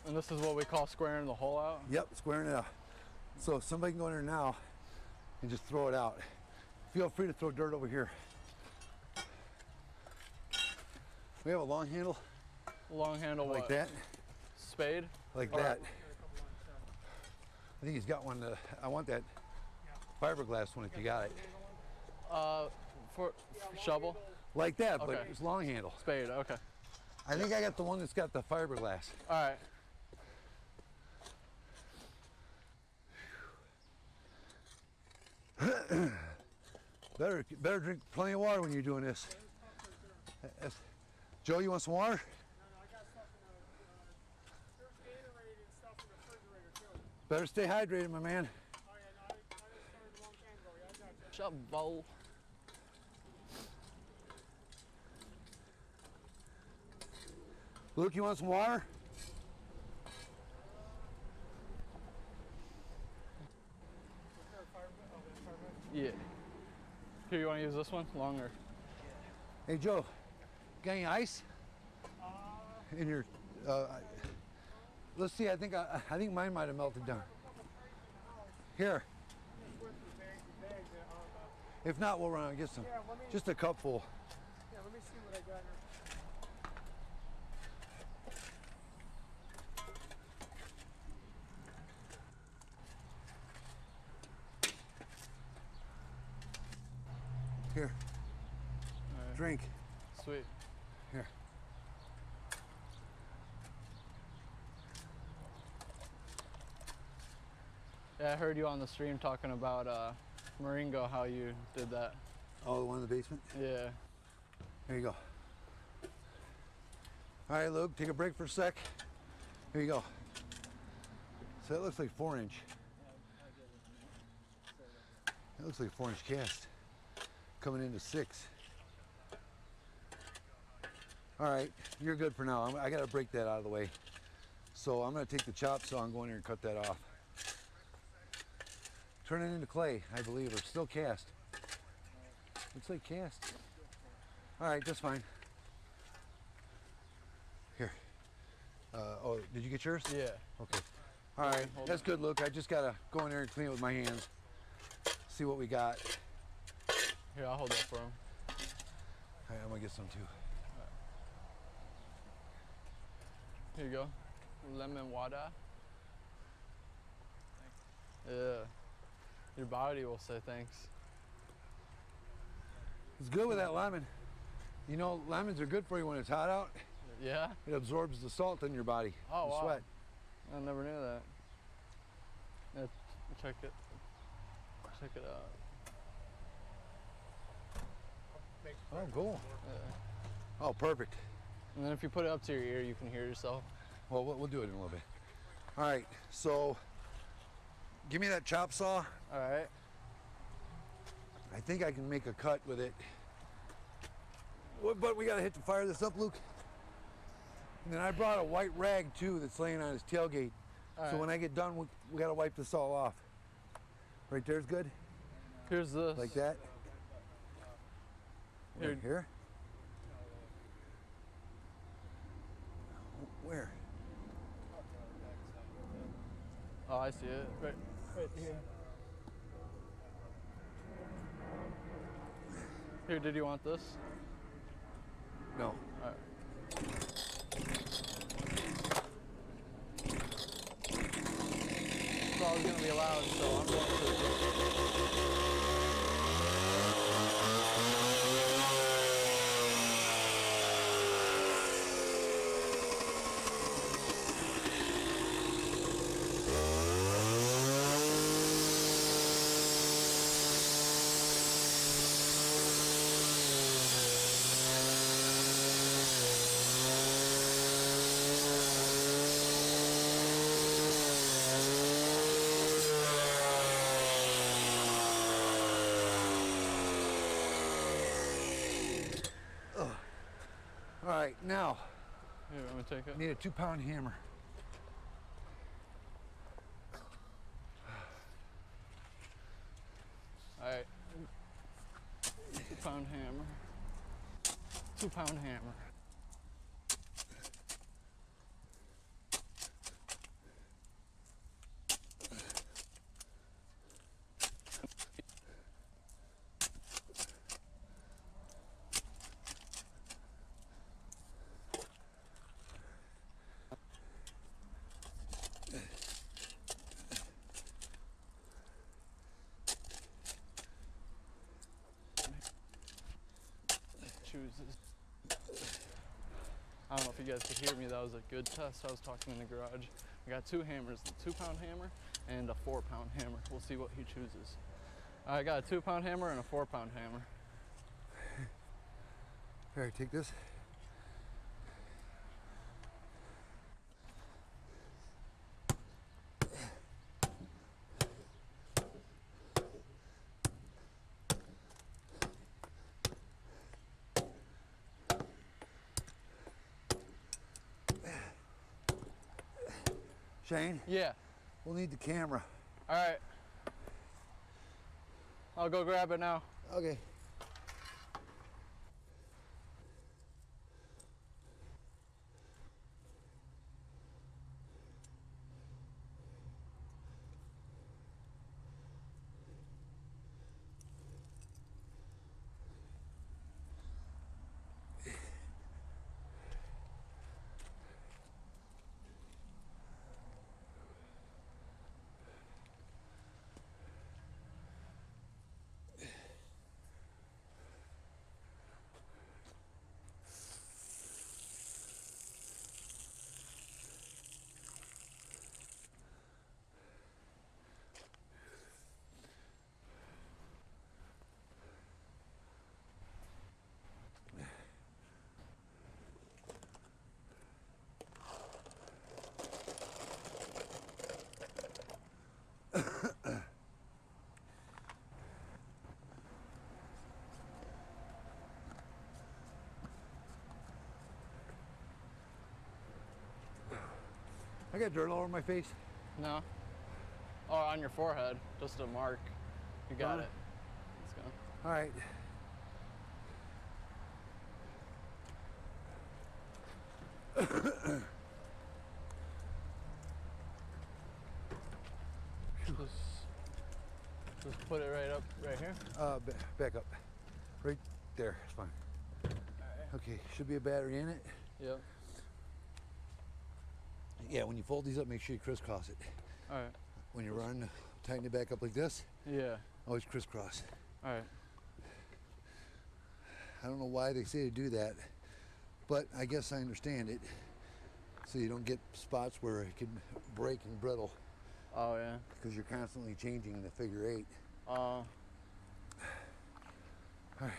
And this is what we call squaring the hole out? Yep, squaring it out. So if somebody can go in there now and just throw it out. Feel free to throw dirt over here. We have a long handle. Long handle Like what? that. Spade? Like All that. right. I think he's got one. I want that fiberglass one if you got it. For shovel? Like that, but Okay. it's long handle. Spade, okay. I think I got the one that's got the fiberglass. All right. Better drink plenty of water when you're doing this. Joe, you want some water? No, I got stuff in there's Gatorade and stuff in the refrigerator too. Better stay hydrated, my man. Oh yeah, no, I just started a long time ago. Yeah, I got you. Shovel. Luke, you want some water? Yeah. Here, you want to use this one? Longer. Hey, Joe, got any ice in your? Let's see. I think mine might have melted down. Here. If not, we'll run out and get some. Yeah, let me, Just a cup full. yeah, let me see what I got here. Here. All right. Drink. Sweet. Here. Yeah, I heard you on the stream talking about Moringo, how you did that. Oh, the one in the basement? Yeah. Here you go. All right, Luke, take a break for a sec. Here you go. So that looks like 4-inch. That looks like 4-inch cast. Coming into 6. All right, you're good for now. I gotta break that out of the way. So I'm gonna take the chop saw and go in here and cut that off. Turn it into clay, I believe, or still cast. Looks like cast. All right, that's fine. Here. Oh, did you get yours? Yeah. Okay. All right, Hold that's good, Luke. I just gotta go in there and clean it with my hands. See what we got. Here, I'll hold that for him. All right, I'm gonna get some too. Here you go. lemon water. Yeah. Your body will say thanks. It's good with that lemon. You know, lemons are good for you when it's hot out. Yeah? It absorbs the salt in your body, Oh, the wow. sweat. I never knew that. Yeah, check it. Check it out. Oh, cool. Yeah. Oh, perfect. And then if you put it up to your ear, you can hear yourself. Well, we'll do it in a little bit. All right, so give me that chop saw. All right. I think I can make a cut with it. But we gotta hit to fire this up, Luke. And then I brought a white rag too that's laying on his tailgate. All So right. when I get done, we gotta wipe this all off. Right there's good? Here's this. Like that? Here. Here? Where? Oh, I see it. Right here. Here, did you want this? No. All right. It's always gonna be loud, so I'm going to. All right, now, Here, I'm gonna take it. I need a 2-pound hammer. All right. 2-pound hammer. 2-pound hammer. Chooses. I don't know if you guys could hear me. That was a good test. I was talking in the garage. I got 2 hammers, the 2-pound hammer and a 4-pound hammer. We'll see what he chooses. I got a 2-pound hammer and a 4-pound hammer. All right, take this. Shane, Yeah. we'll need the camera. All right. I'll go grab it now. Okay. I got dirt all over my face. No. Oh, on your forehead. Just a mark. You got Huh? it. Let's go. All right. Just put it right up, right here. Back up. Right there, it's fine. Okay, should be a battery in it. Yep. Yeah, when you fold these up, make sure you crisscross it. All right. When you run, tighten it back up like this. Yeah. Always crisscross. All right. I don't know why they say to do that, but I guess I understand it. So you don't get spots where it can break and brittle Oh yeah. because you're constantly changing the figure 8. Uh. All right.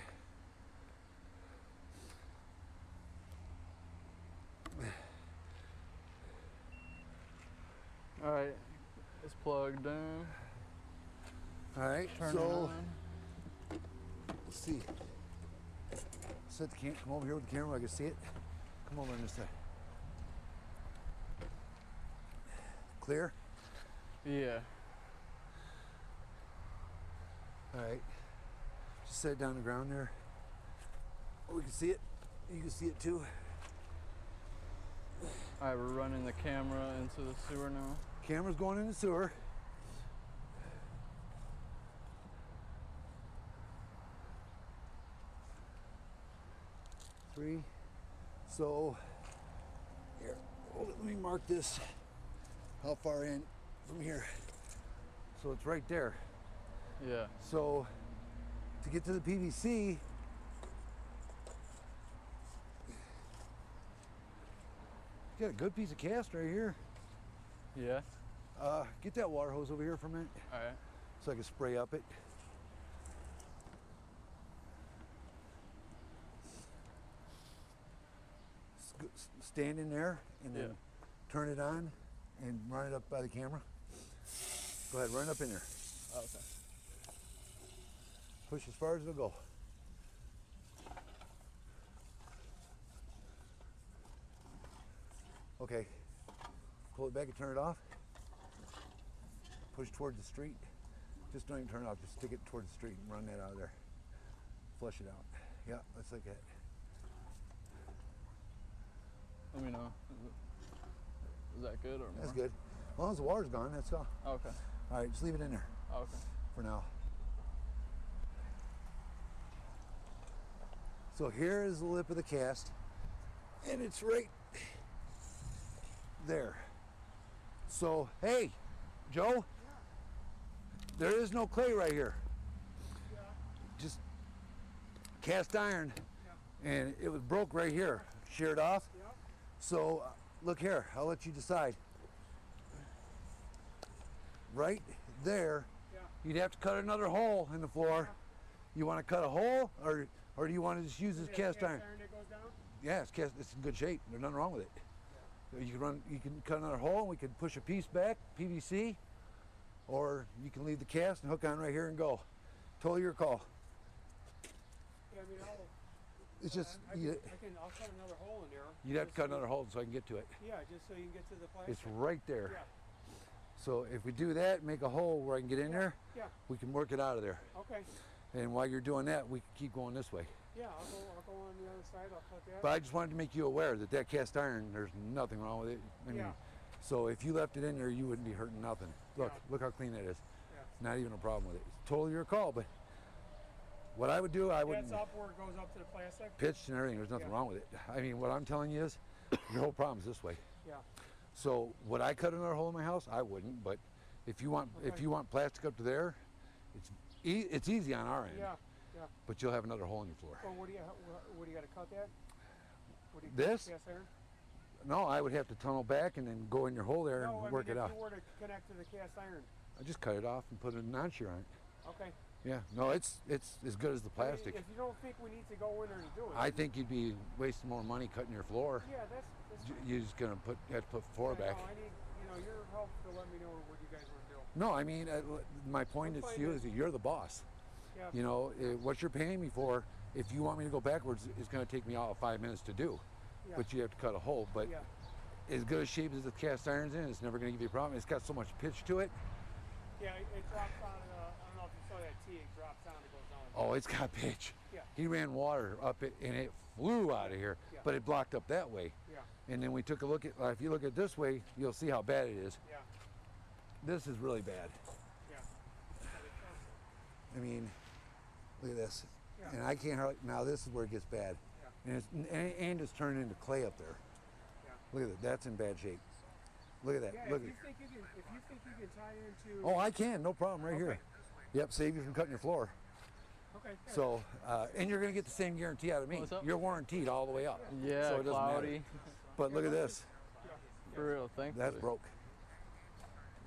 All right. It's plugged in. All right, Turn it so on. let's see. Set the come over here with the camera. I can see it. Come over on this side. Clear. Yeah. All right. Just set it down the ground there. Oh, we can see it. You can see it too. All right, we're running the camera into the sewer now. Camera's going in the sewer. Three. So here, hold it, let me mark this. How far in from here? So it's right there. Yeah. So to get to the PVC, got a good piece of cast right here. Yeah. Get that water hose over here for a minute All right. so I can spray up it. Stand in there and then turn it on and run it up by the camera. Go ahead, run it up in there. Okay. Push as far as it'll go. Okay, pull it back and turn it off. Push towards the street. Just don't even turn it off, just stick it towards the street and run that out of there. Flush it out. Yeah, that's like that. Let me know. Is that good or more? That's good. As long as the water's gone, that's all. Okay. All right, just leave it in there Okay. for now. So here is the lip of the cast, and it's right there. So, hey, Joe, there is no clay right here. Just cast iron, and it was broke right here, sheared off. So, look here, I'll let you decide. Right there, you'd have to cut another hole in the floor. You want to cut a hole, or do you want to just use this cast iron? That goes down? Yeah, it's in good shape. There's nothing wrong with it. You can cut another hole, and we can push a piece back, PVC, or you can leave the cast and hook on right here and go. Totally your call. Yeah, I mean, It's just I'll cut another hole in there. you'd have to cut another hole so I can get to it. Yeah, just so you can get to the plastic. It's right there. Yeah. So if we do that, make a hole where I can get in there, Yeah. we can work it out of there. Okay. And while you're doing that, we can keep going this way. Yeah, I'll go on the other side. I'll cut that. But I just wanted to make you aware that that cast iron, there's nothing wrong with it. I mean, Yeah. so if you left it in there, you wouldn't be hurting nothing. Look, Yeah. look how clean that is. Yeah. Not even a problem with it. It's totally your call, but what I would do, I wouldn't That's up where it goes up to the plastic? pitch and everything. There's nothing Yeah. wrong with it. I mean, what I'm telling you is, your whole problem's this way. Yeah. So would I cut another hole in my house? I wouldn't. But if you want, if Okay. you want plastic up to there, it's easy on our end. Yeah. Yeah. But you'll have another hole in your floor. So what do you got to cut that? What do you This? Cast iron? No, I would have to tunnel back and then go in your hole there No, and I work mean, it if out. you were to connect to the cast iron. I just cut it off and put a non-shear on it. Okay. Yeah, no, it's as good as the I mean, plastic. if you don't think we need to go in there to do it. I think you'd be wasting more money cutting your floor. Yeah, that's fine. You're just gonna have to put floor back. No, I need, your help to let me know what you guys want to do. No, I mean, my point is to you is that you're the boss. Yeah. You know, what you're paying me for, if you want me to go backwards, it's going to take me all 5 minutes to do. Yeah. But you have to cut a hole. But Yeah. as good a shape as the cast iron's in, it's never going to give you a problem. It's got so much pitch to it. Yeah, it drops on. I don't know if you saw that T. It drops down. It goes down. Oh, it's got pitch. Yeah. He ran water up it, and it flew out of here. Yeah. But it blocked up that way. Yeah. And then we took a look at, if you look at this way, you'll see how bad it is. Yeah. This is really bad. Yeah. I mean, look at this. Yeah. And I can't hardly, now this is where it gets bad. Yeah. And it's turning into clay up there. Yeah. Look at it, that's in bad shape. Look at that. Yeah, Look if at you think you can tie into. Oh, I can. No problem. Right here. Okay. Yep. Save you from cutting your floor. Okay. Yeah. So, and you're going to get the same guarantee out of me. What's up? You're warranted all the way up. Yeah, So it doesn't cloudy. matter. But look at this. For real, thankfully. That's broke.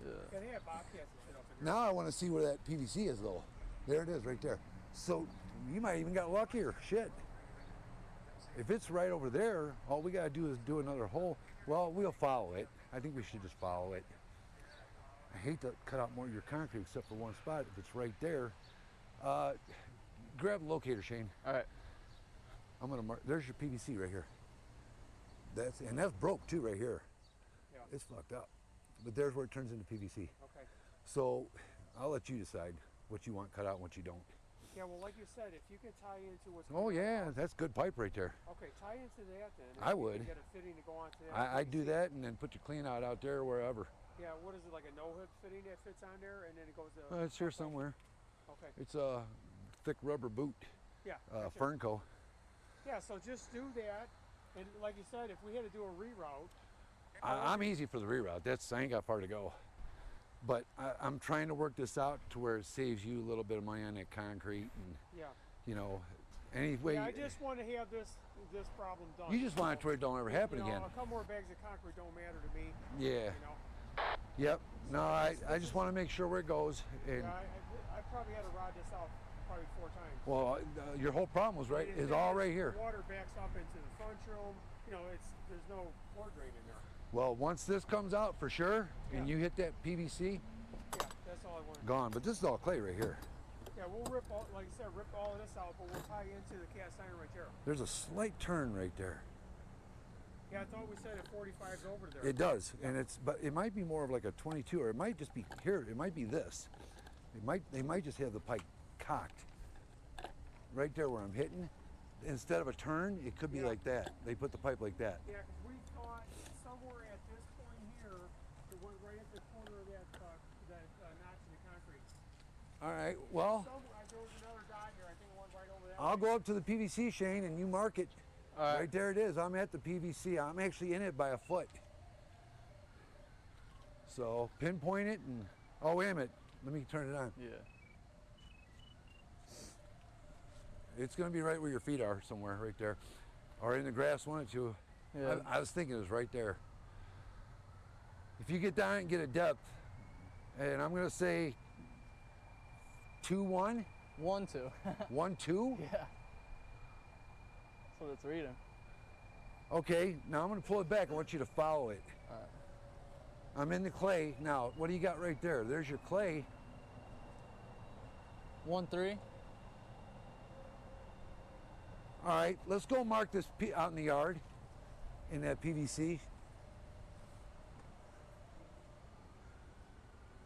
Yeah. Yeah, they have bobcats and shit up in here. Now I want to see where that PVC is, though. There it is, right there. So you might even got luckier. Shit. If it's right over there, all we got to do is do another hole. Well, we'll follow it. I think we should just follow it. I hate to cut out more of your concrete except for one spot. If it's right there, grab the locator, Shane. All right. I'm gonna mark. There's your PVC right here. That's broke too, right here. Yeah. It's fucked up. But there's where it turns into PVC. Okay. So I'll let you decide what you want cut out and what you don't. Yeah, well, like you said, if you can tie into what's. Oh going yeah, on- that's good pipe right there. Okay, tie into that then. I If you would. can get a fitting to go onto that. I do that and then put your clean out there or wherever. Yeah, what is it, like a no-hook fitting that fits on there, and then it goes to. It's here somewhere. Okay. It's a thick rubber boot, Yeah. Gotcha. Fernco. Yeah, so just do that, and like you said, if we had to do a reroute. I'm easy for the reroute. I ain't got far to go. But I'm trying to work this out to where it saves you a little bit of money on that concrete and, Yeah. you know, anyway. Yeah, I just want to have this problem done. You just want it to where it don't ever happen you know, again. A couple more bags of concrete don't matter to me. Yeah. You know. Yep. No, I just want to make sure where it goes. And Yeah, I probably had to rod this out probably 4 times. well, your whole problem was right. Is all right here. The water backs up into the front room. You know, there's no floor drain in there. Well, once this comes out for sure, and Yeah. you hit that PVC, Yeah, that's all I wanted. gone. But this is all clay right here. Yeah, we'll rip all, like I said, rip all of this out, but we'll tie into the cast iron right there. There's a slight turn right there. Yeah, I thought we said at 45's over there. It does, and but it might be more of like a 22, or it might just be here. It might be this. They might just have the pipe cocked right there where I'm hitting. Instead of a turn, it could be Yeah. like that. They put the pipe like that. Yeah, because we thought somewhere at this point here, it went right at the corner of that notch in the concrete. All right. Well, There was another dot here. I think it went right over that. I'll go up to the PVC, Shane, and you mark it. All right. Right there it is. I'm at the PVC. I'm actually in it by a foot. So pinpoint it and, oh, wait a minute. Let me turn it on. Yeah. It's going to be right where your feet are somewhere, right there. Or in the grass, one or two. Yeah. I was thinking it was right there. If you get down and get a depth, and I'm going to say 2-1, 1-2. 1-2. Yeah. That's what it's reading. Okay, now I'm going to pull it back. I want you to follow it. All right. I'm in the clay. Now, what do you got right there? There's your clay. 1-3. All right, let's go mark this out in the yard in that PVC.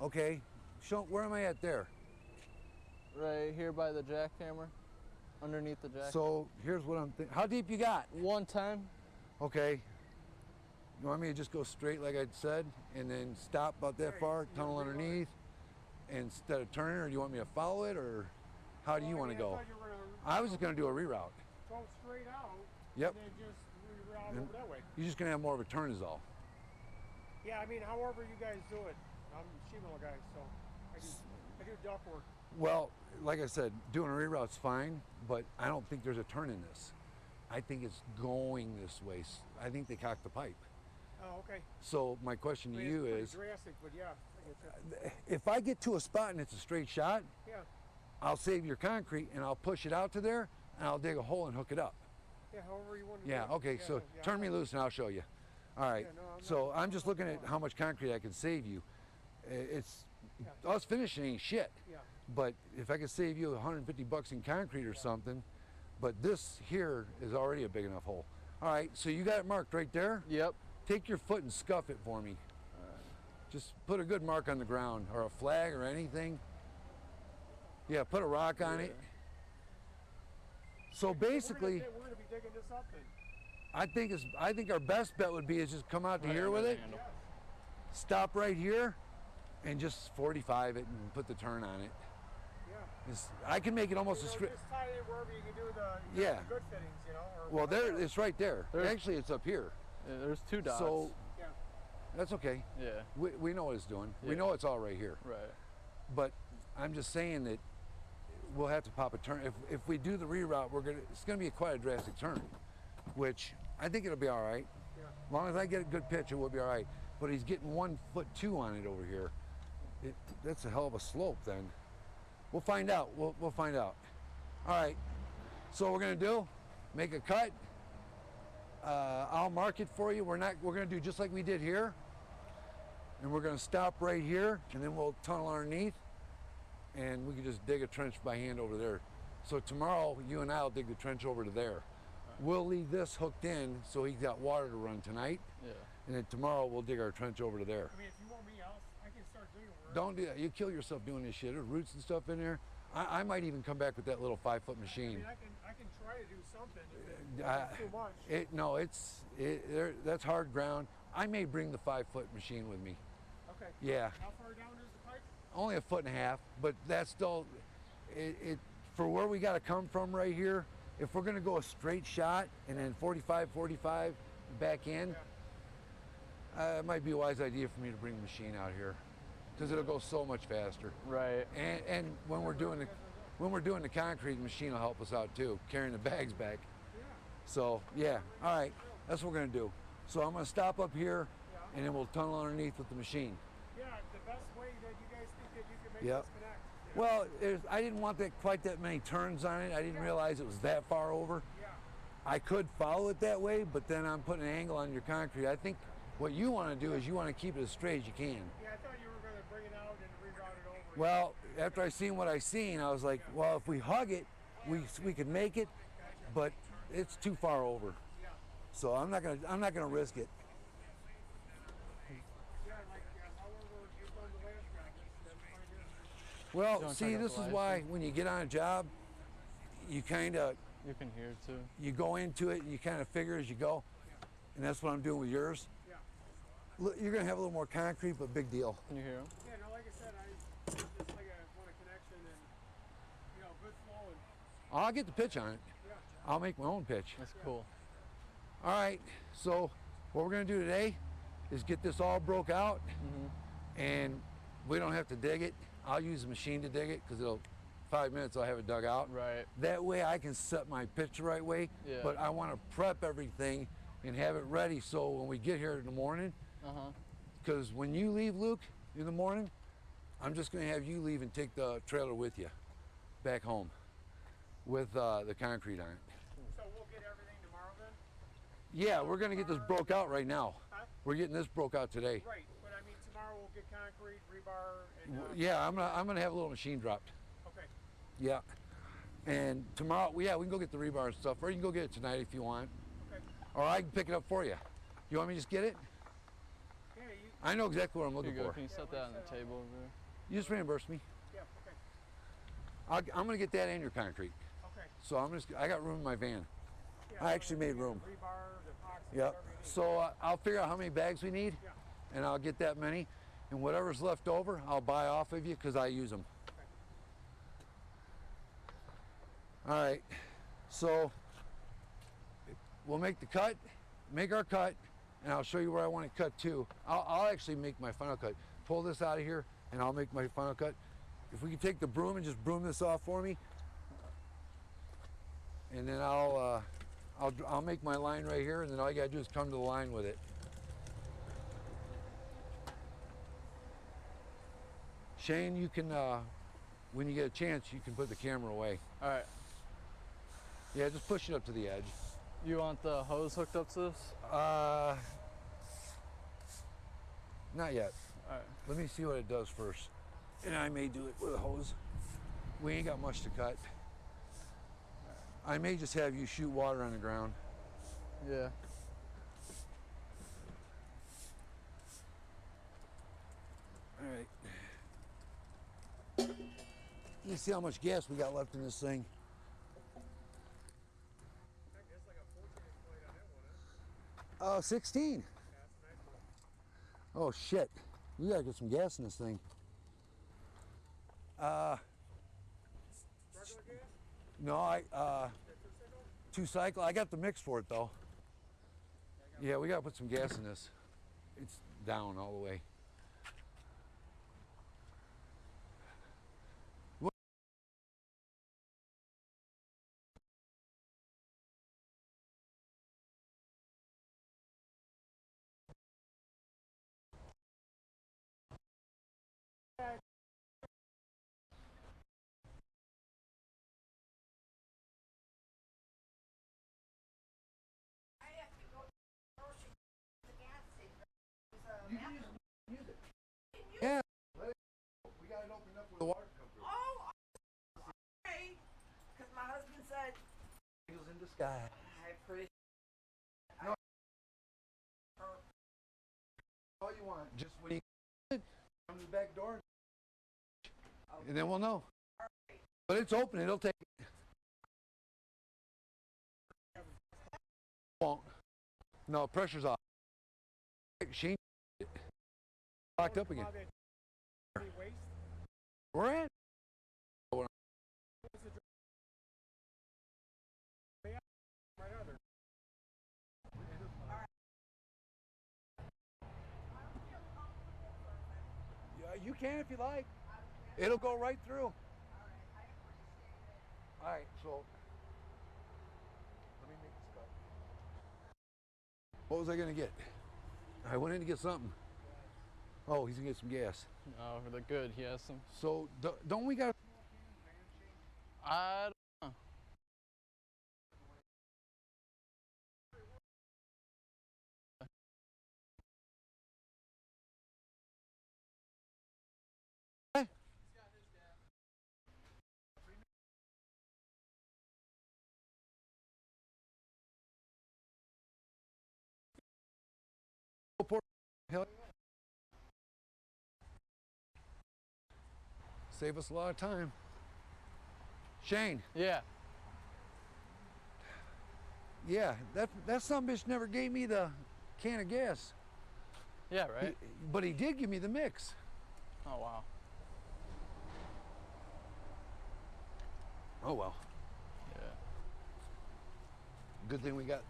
Okay, where am I at there? Right here by the jackhammer, underneath the jack. So here's what I'm thinking. How deep you got? 110. Okay. You want me to just go straight like I said and then stop about that far, tunnel underneath, instead of turning, or do you want me to follow it, or how do you want to go? I was just going to do a reroute. Go straight out. Yep. And then just reroute over that way. You're just going to have more of a turn is all. Yeah, I mean, however you guys do it. I'm a sheet metal guy, so I do duct work. Well, like I said, doing a reroute's fine, but I don't think there's a turn in this. I think it's going this way. I think they cocked the pipe. Oh, okay. So my question to I mean, you it's is, pretty drastic, but yeah, I get you. if I get to a spot and it's a straight shot, Yeah, I'll save your concrete and I'll push it out to there and I'll dig a hole and hook it up. yeah, however you want to Yeah, do it. okay, so yeah, turn me loose and I'll show you. All right, Yeah, no, I'm so not- I'm just looking at how much concrete I can save you. It's, Yeah. us finishing ain't shit, Yeah, but if I could save you 150 bucks in concrete or something, but this here is already a big enough hole. All right, so you got it marked right there? Yep. Take your foot and scuff it for me. Just put a good mark on the ground, or a flag or anything. Yeah, put a rock on it. So basically, we're gonna be digging this up then. I think our best bet would be is just come out to Right here under with the it, handle. stop right here, and just 45 it and put the turn on it. Yeah. I can make it almost a You know, straight. just tie it wherever you can do Yeah. the good fittings, you know. Or Well, there whatever. it's right there. There's- Actually, it's up here. Yeah, there's 2 dots. So Yeah. That's okay. Yeah. We know what it's doing. We Yeah. know it's all right here. Right. But I'm just saying that we'll have to pop a turn. If we do the reroute, it's gonna be quite a drastic turn, which I think it'll be all right. Yeah. As long as I get a good pitch, it will be all right. But he's getting 1'2" on it over here. That's a hell of a slope then. We'll find out. We'll find out. All right. So what we're gonna do, make a cut. I'll mark it for you. We're gonna do just like we did here. And we're gonna stop right here, and then we'll tunnel underneath, and we can just dig a trench by hand over there. So tomorrow, you and I'll dig the trench over to there. We'll leave this hooked in so he's got water to run tonight, Yeah. and then tomorrow we'll dig our trench over to there. I mean, if you want me, I can start digging. Don't do that. You kill yourself doing this shit. There's roots and stuff in there. I might even come back with that little 5-foot I machine. mean, I can try to do something. If it's too much. That's hard ground. I may bring the 5-foot machine with me. Okay. Yeah. How far down is the pipe? Only 1.5 feet, but that's still, for where we got to come from right here, if we're going to go a straight shot and then 45 back in, it might be a wise idea for me to bring the machine out here because it'll go so much faster. Right. And when we're doing the concrete, the machine will help us out too, carrying the bags back. So yeah, all right, that's what we're going to do. So I'm going to stop up here, and then we'll tunnel underneath with the machine. Yeah, the best way that you guys think that you can make Yep. this connect. Well, I didn't want quite that many turns on it. I didn't realize it was that far over. Yeah. I could follow it that way, but then I'm putting an angle on your concrete. I think what you want to do is you want to keep it as straight as you can. Yeah, I thought you were going to bring it out and reroute it over. Well, after I seen what I seen, I was like, well, if we hug it, we could make it, but it's too far over. Yeah. So I'm not gonna risk it. Yeah, however you've done the last job, that's fine here. Well, wanna see, check out this the is live why thing? when you get on a job, you kind of You can hear too. you go into it and you kind of figure as you go, and that's what I'm doing with yours. Yeah. Look, you're gonna have a little more concrete, but big deal. Can you hear him? Yeah, no, like I said, I just like I want a connection and, good flow and, I'll get the pitch on it. yeah. I'll make my own pitch. That's cool. All right, so what we're gonna do today is get this all broke out, and we don't have to dig it. I'll use the machine to dig it because 5 minutes I'll have it dug out. Right. That way I can set my pitch the right way, Yeah. but I want to prep everything and have it ready so when we get here in the morning, because when you leave, Luke, in the morning, I'm just gonna have you leave and take the trailer with you back home with the concrete on it. So we'll get everything tomorrow then? Yeah, we're gonna get this broke out right now. Huh? We're getting this broke out today. Right, but I mean, tomorrow we'll get concrete, rebar, and, Yeah, I'm gonna have a little machine dropped. okay. Yeah, and tomorrow, we can go get the rebar and stuff, or you can go get it tonight if you want, Okay. or I can pick it up for you. You want me to just get it? Yeah, you, I know exactly what I'm Here looking you go. for. Can you set that on the table over there? You just reimburse me. yeah, okay. I'm gonna get that and your concrete. Okay. So I got room in my van. Yeah, I actually made room. Rebar, the epoxy, Yep. whatever you need. So I'll figure out how many bags we need, Yeah. and I'll get that many. And whatever's left over, I'll buy off of you because I use them. All right. So we'll make the cut, make our cut, and I'll show you where I want it cut to. I'll actually make my final cut. Pull this out of here, and I'll make my final cut. If we can take the broom and just broom this off for me, and then I'll make my line right here, and then all you gotta do is come to the line with it. Shane, you can, when you get a chance, you can put the camera away. All right. Yeah, just push it up to the edge. You want the hose hooked up to this? Not yet. All right. Let me see what it does first. And I may do it with a hose. We ain't got much to cut. I may just have you shoot water on the ground. Yeah. All right. Let me see how much gas we got left in this thing. That's like a 14-inch blade on that one, huh? 16. Yeah, that's a nice one. Oh shit. We gotta get some gas in this thing. Regular gas? No, Two-cycle? 2-cycle. I got the mix for it though. Yeah, we gotta put some gas in this. It's down all the way. Yeah. We got it opened up where the water comes through. Oh, okay. Because my husband said, Angels in disguise. I appreciate No. All you want. Just when you come to the back door, and then we'll know. But it's open. It'll take. Won't. No, pressure's off. She locked up again. Waste? We're in. Right under. Yeah, you can if you like. It'll go right through. All right, so let me make this cut. What was I gonna get? I went in to get something. Oh, he's gonna get some gas. Oh, for the good, he has some. So don't we got? I don't know. Hell yeah. Save us a lot of time. Shane. Yeah. Yeah, that son bitch never gave me the can of gas. Yeah, right? But he did give me the mix. Oh, wow. Oh well. Yeah. Good thing we got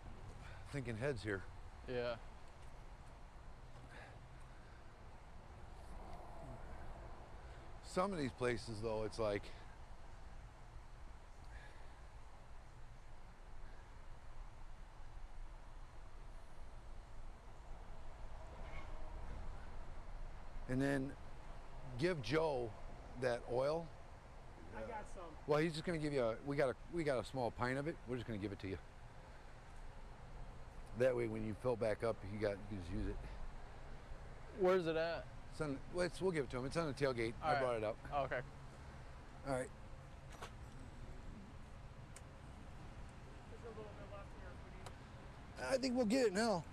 thinking heads here. Yeah. Some of these places though, it's like and then give Joe that oil. I got some. Well, he's just gonna give you a. We got a small pint of it. We're just gonna give it to you. That way, when you fill back up, you can just use it. Where's it at? It's on, we'll give it to him. It's on the tailgate. All I right. brought it up. Oh, okay. All right. There's a little bit left here if we need. I think we'll get it now.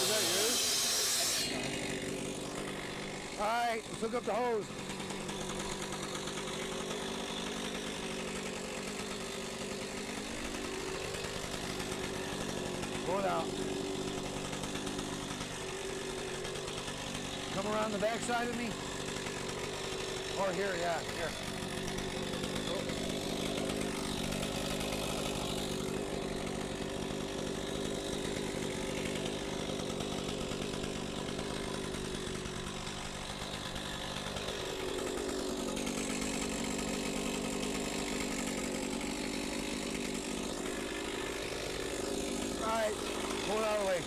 Is that yours? All right, let's hook up the hose. Pull it out. Come around the back side of me. Or here, yeah, here. All right, pull it out of the way.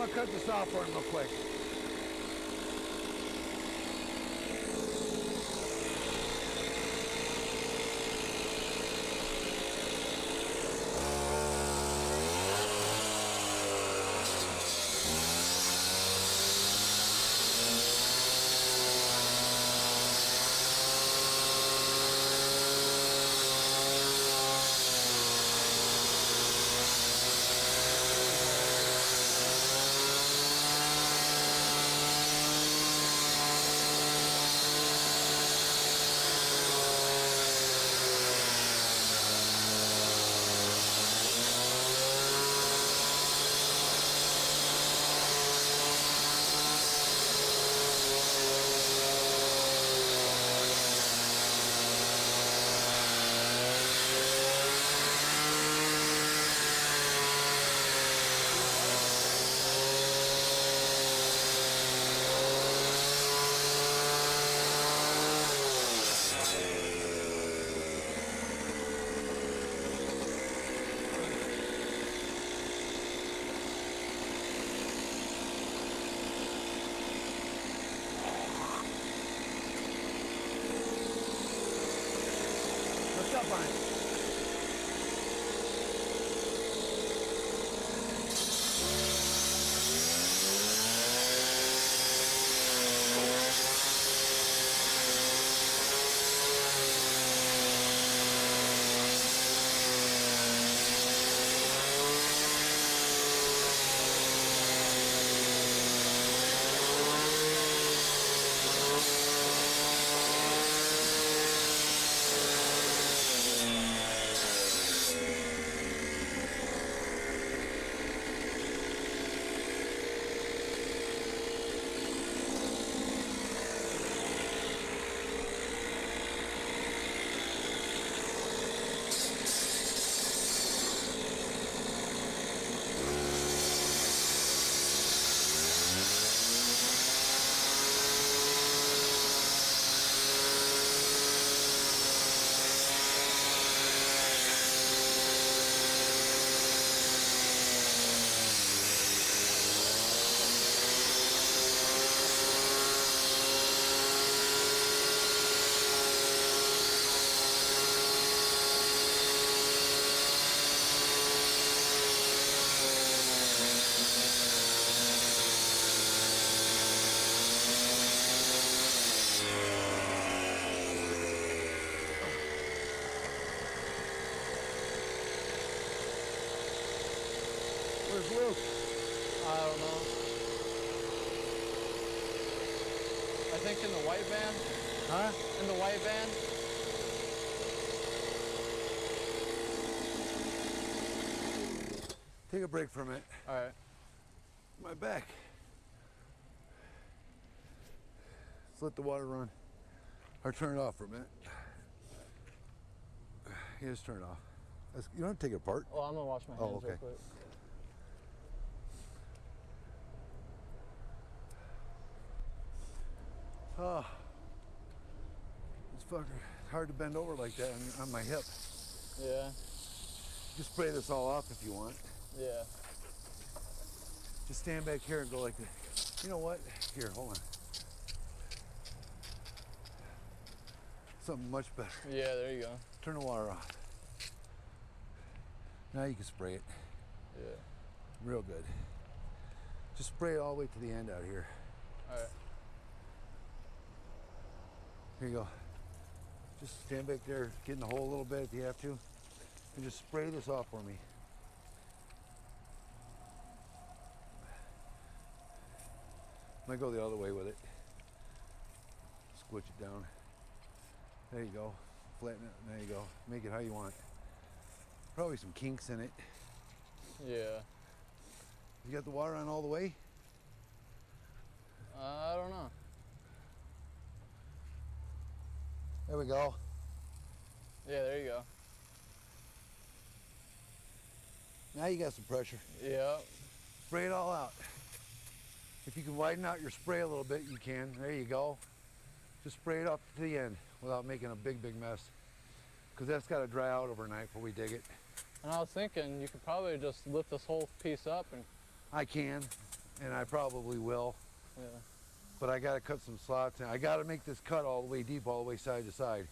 gonna cut this off for him real quick. What's up, Brian? Where's Luke? I don't know. I think in the white van. Huh? In the white van. Take a break for a minute. All right. My back. Let's let the water run. Or turn it off for a minute. Yeah, just turn it off. You don't have to take it apart. Well, I'm gonna wash my hands real okay. quick. Oh, it's fucking hard to bend over like that on my hip. Yeah. Just spray this all off if you want. Yeah. Just stand back here and go like this. You know what? Here, hold on. Something much better. Yeah, there you go. Turn the water off. Now you can spray it. Yeah. Real good. Just spray it all the way to the end out here. All right. Here you go. Just stand back there, get in the hole a little bit if you have to, and just spray this off for me. Might go the other way with it. Squish it down. There you go. Flatten it. There you go. Make it how you want. Probably some kinks in it. Yeah. You got the water on all the way? I don't know. There we go. Yeah, there you go. Now you got some pressure. Yeah. Spray it all out. If you can widen out your spray a little bit, you can. There you go. Just spray it up to the end without making a big mess. Because that's got to dry out overnight before we dig it. And I was thinking you could probably just lift this whole piece up and... I can. and I probably will. Yeah. But I gotta cut some slots in. I gotta make this cut all the way deep, all the way side to side.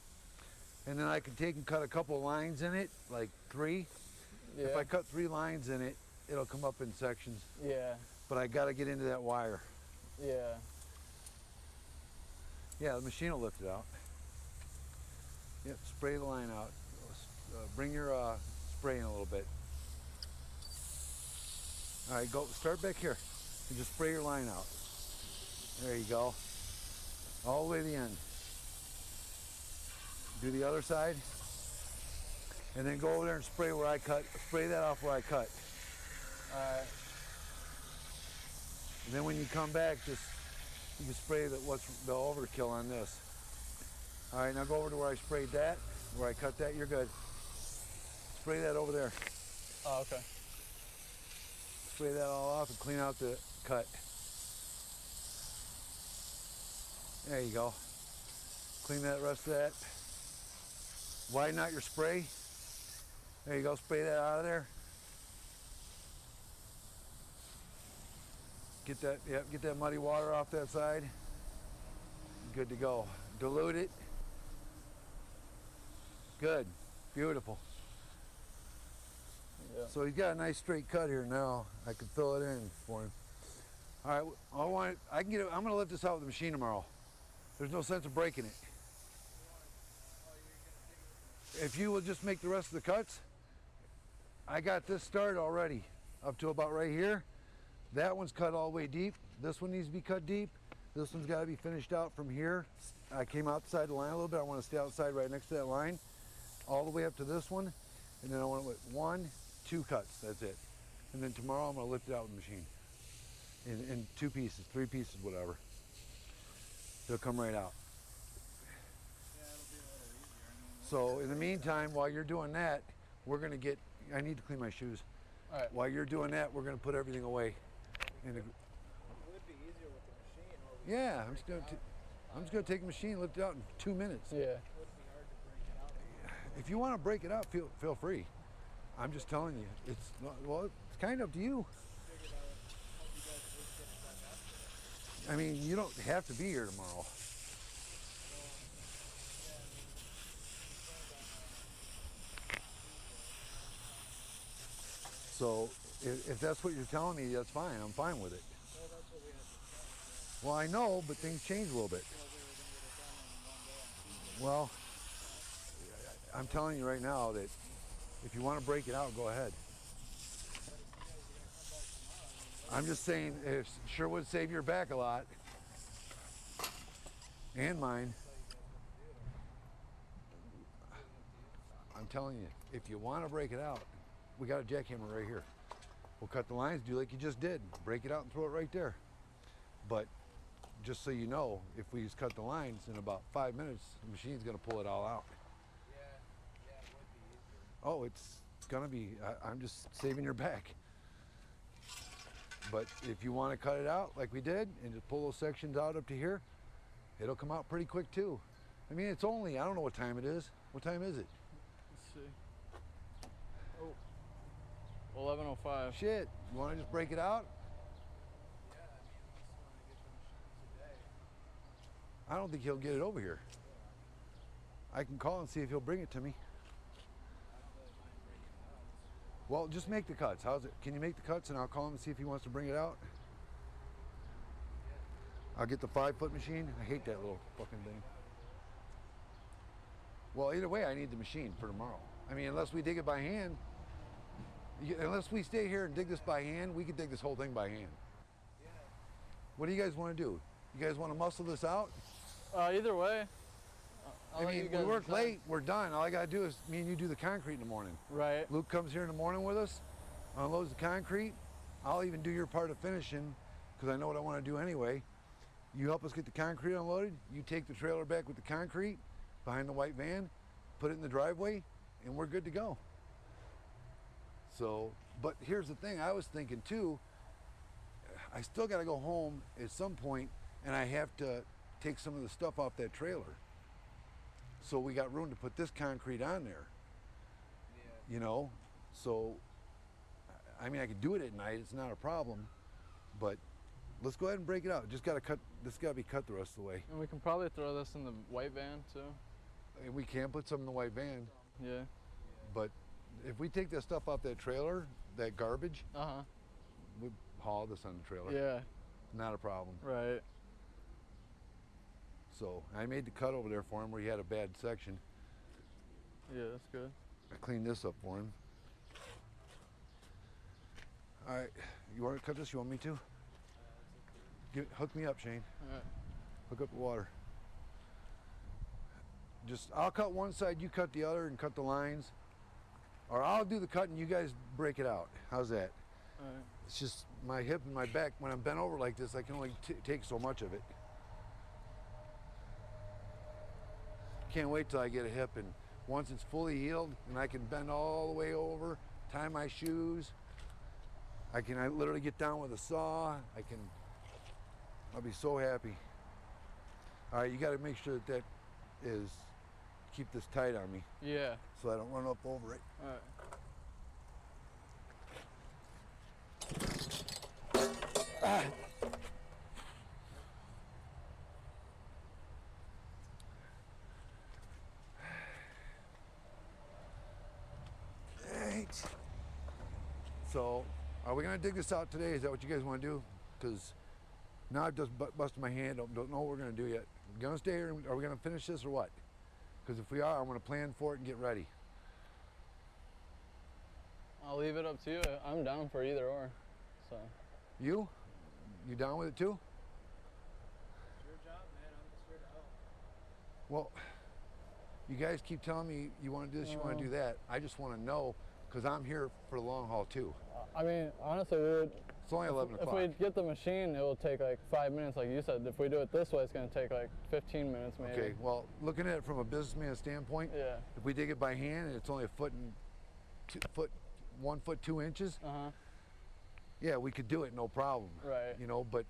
And then I can take and cut a couple of lines in it, like 3. Yeah. If I cut 3 lines in it, it'll come up in sections. Yeah. But I gotta get into that wire. Yeah. Yeah, the machine will lift it out. Yep, spray the line out. Bring your spray in a little bit. All right, go start back here and just spray your line out. There you go. All the way to the end. Do the other side. And then go over there and spray where I cut. Spray that off where I cut. All right. And then when you come back, you can spray what's the overkill on this. All right, now go over to where I sprayed that, where I cut that. You're good. Spray that over there. Oh, okay. Spray that all off and clean out the cut. There you go. Clean that rest of that. Widen out your spray. There you go. Spray that out of there. Get that muddy water off that side. Good to go. Dilute it. Good. Beautiful. Yeah. So he's got a nice straight cut here now. I can fill it in for him. All right, I'm gonna lift this out with the machine tomorrow. There's no sense of breaking it. If you will just make the rest of the cuts, I got this started already up to about right here. That one's cut all the way deep. This one needs to be cut deep. This one's got to be finished out from here. I came outside the line a little bit. I want to stay outside right next to that line, all the way up to this one. And then I want to with 1, 2 cuts. That's it. And then tomorrow I'm going to lift it out with the machine in 2 pieces, 3 pieces, whatever. They'll come right out. Yeah, it'll be a little easier. I mean, So in the meantime, while you're doing that, I need to clean my shoes. All right. While you're doing that, we're going to put everything away. it would be easier with the machine. Where we Yeah, I'm just going to take the machine and lift it out in 2 minutes. Yeah. it would be hard to break it out. If you want to break it out, feel free. I'm just telling you, it's kind of up to you. Figured I would help you guys at least get it done yesterday. I mean, you don't have to be here tomorrow. So if that's what you're telling me, that's fine. I'm fine with it. Well, that's what we had discussed. Well, I know, but things change a little bit. Well, we were going to get it done in 1 day on Tuesday. Well, I'm telling you right now that if you want to break it out, go ahead. I'm just saying, it sure would save your back a lot. And mine. I'm telling you, if you want to break it out, we got a jackhammer right here. We'll cut the lines, do like you just did. Break it out and throw it right there. But just so you know, if we just cut the lines in about 5 minutes, the machine's gonna pull it all out. Yeah, it would be easier. Oh, it's gonna be, I'm just saving your back. But if you wanna cut it out like we did and just pull those sections out up to here, it'll come out pretty quick too. I mean, it's only, I don't know what time it is. What time is it? Let's see. Oh. 11:05. Shit, you wanna just break it out? Yeah, I mean, unless you want to get the machine today. I don't think he'll get it over here. I can call and see if he'll bring it to me. I don't really mind breaking it out. Well, just make the cuts. How's it? Can you make the cuts and I'll call him and see if he wants to bring it out? I'll get the 5-foot machine. I hate that little fucking thing. Well, either way, I need the machine for tomorrow. I mean, unless we dig it by hand, unless we stay here and dig this by hand, we could dig this whole thing by hand. Yeah. What do you guys want to do? You guys want to muscle this out? Either way. I'll I let you mean, guys we work decide. late, we're done. All I got to do is me and you do the concrete in the morning. Right. Luke comes here in the morning with us, unloads the concrete. I'll even do your part of finishing because I know what I want to do anyway. You help us get the concrete unloaded. You take the trailer back with the concrete behind the white van, put it in the driveway, and we're good to go. So, but here's the thing I was thinking too, I still got to go home at some point and I have to take some of the stuff off that trailer. So we got room to put this concrete on there. Yeah. You know, so I mean I could do it at night, it's not a problem, but Let's go ahead and break it out. Just gotta cut. This gotta be cut the rest of the way. And we can probably throw this in the white van too. And we can put some in the white van, Yeah. but if we take that stuff off that trailer, that garbage, Uh-huh. we haul this on the trailer. Yeah. Not a problem. Right. So I made the cut over there for him where he had a bad section. Yeah, that's good. I cleaned this up for him. All right, you want to cut this? You want me to? Hook me up, Shane. All right. Hook up the water. I'll cut one side, you cut the other, and cut the lines. Or I'll do the cutting, you guys break it out. How's that? All right. It's just my hip and my back, when I'm bent over like this, I can only take so much of it. Can't wait till I get a hip, and once it's fully healed and I can bend all the way over, tie my shoes, I literally get down with a saw, I'll be so happy. All right, you gotta make sure that keep this tight on me Yeah. so I don't run up over it. All right. Right. So, are we gonna dig this out today? Is that what you guys want to do? Because now I've just busted my hand. Don't know what we're gonna do yet. We're gonna stay here. Are we gonna finish this or what? Because if we are, I'm gonna plan for it and get ready. I'll leave it up to you. I'm down for either or. So. You down with it too? It's your job, man. I'm just here to help. Well, you guys keep telling me you want to do this, you want to do that. I just want to know because I'm here for the long haul too. I mean, honestly, we would. It's only 11 If o'clock. we get the machine, it will take like 5 minutes, like you said. If we do it this way, it's going to take like 15 minutes maybe. Okay, well, looking at it from a businessman standpoint, Yeah. if we dig it by hand and it's only 1 foot 2 inches, Uh-huh. yeah, we could do it, no problem. Right. You know, but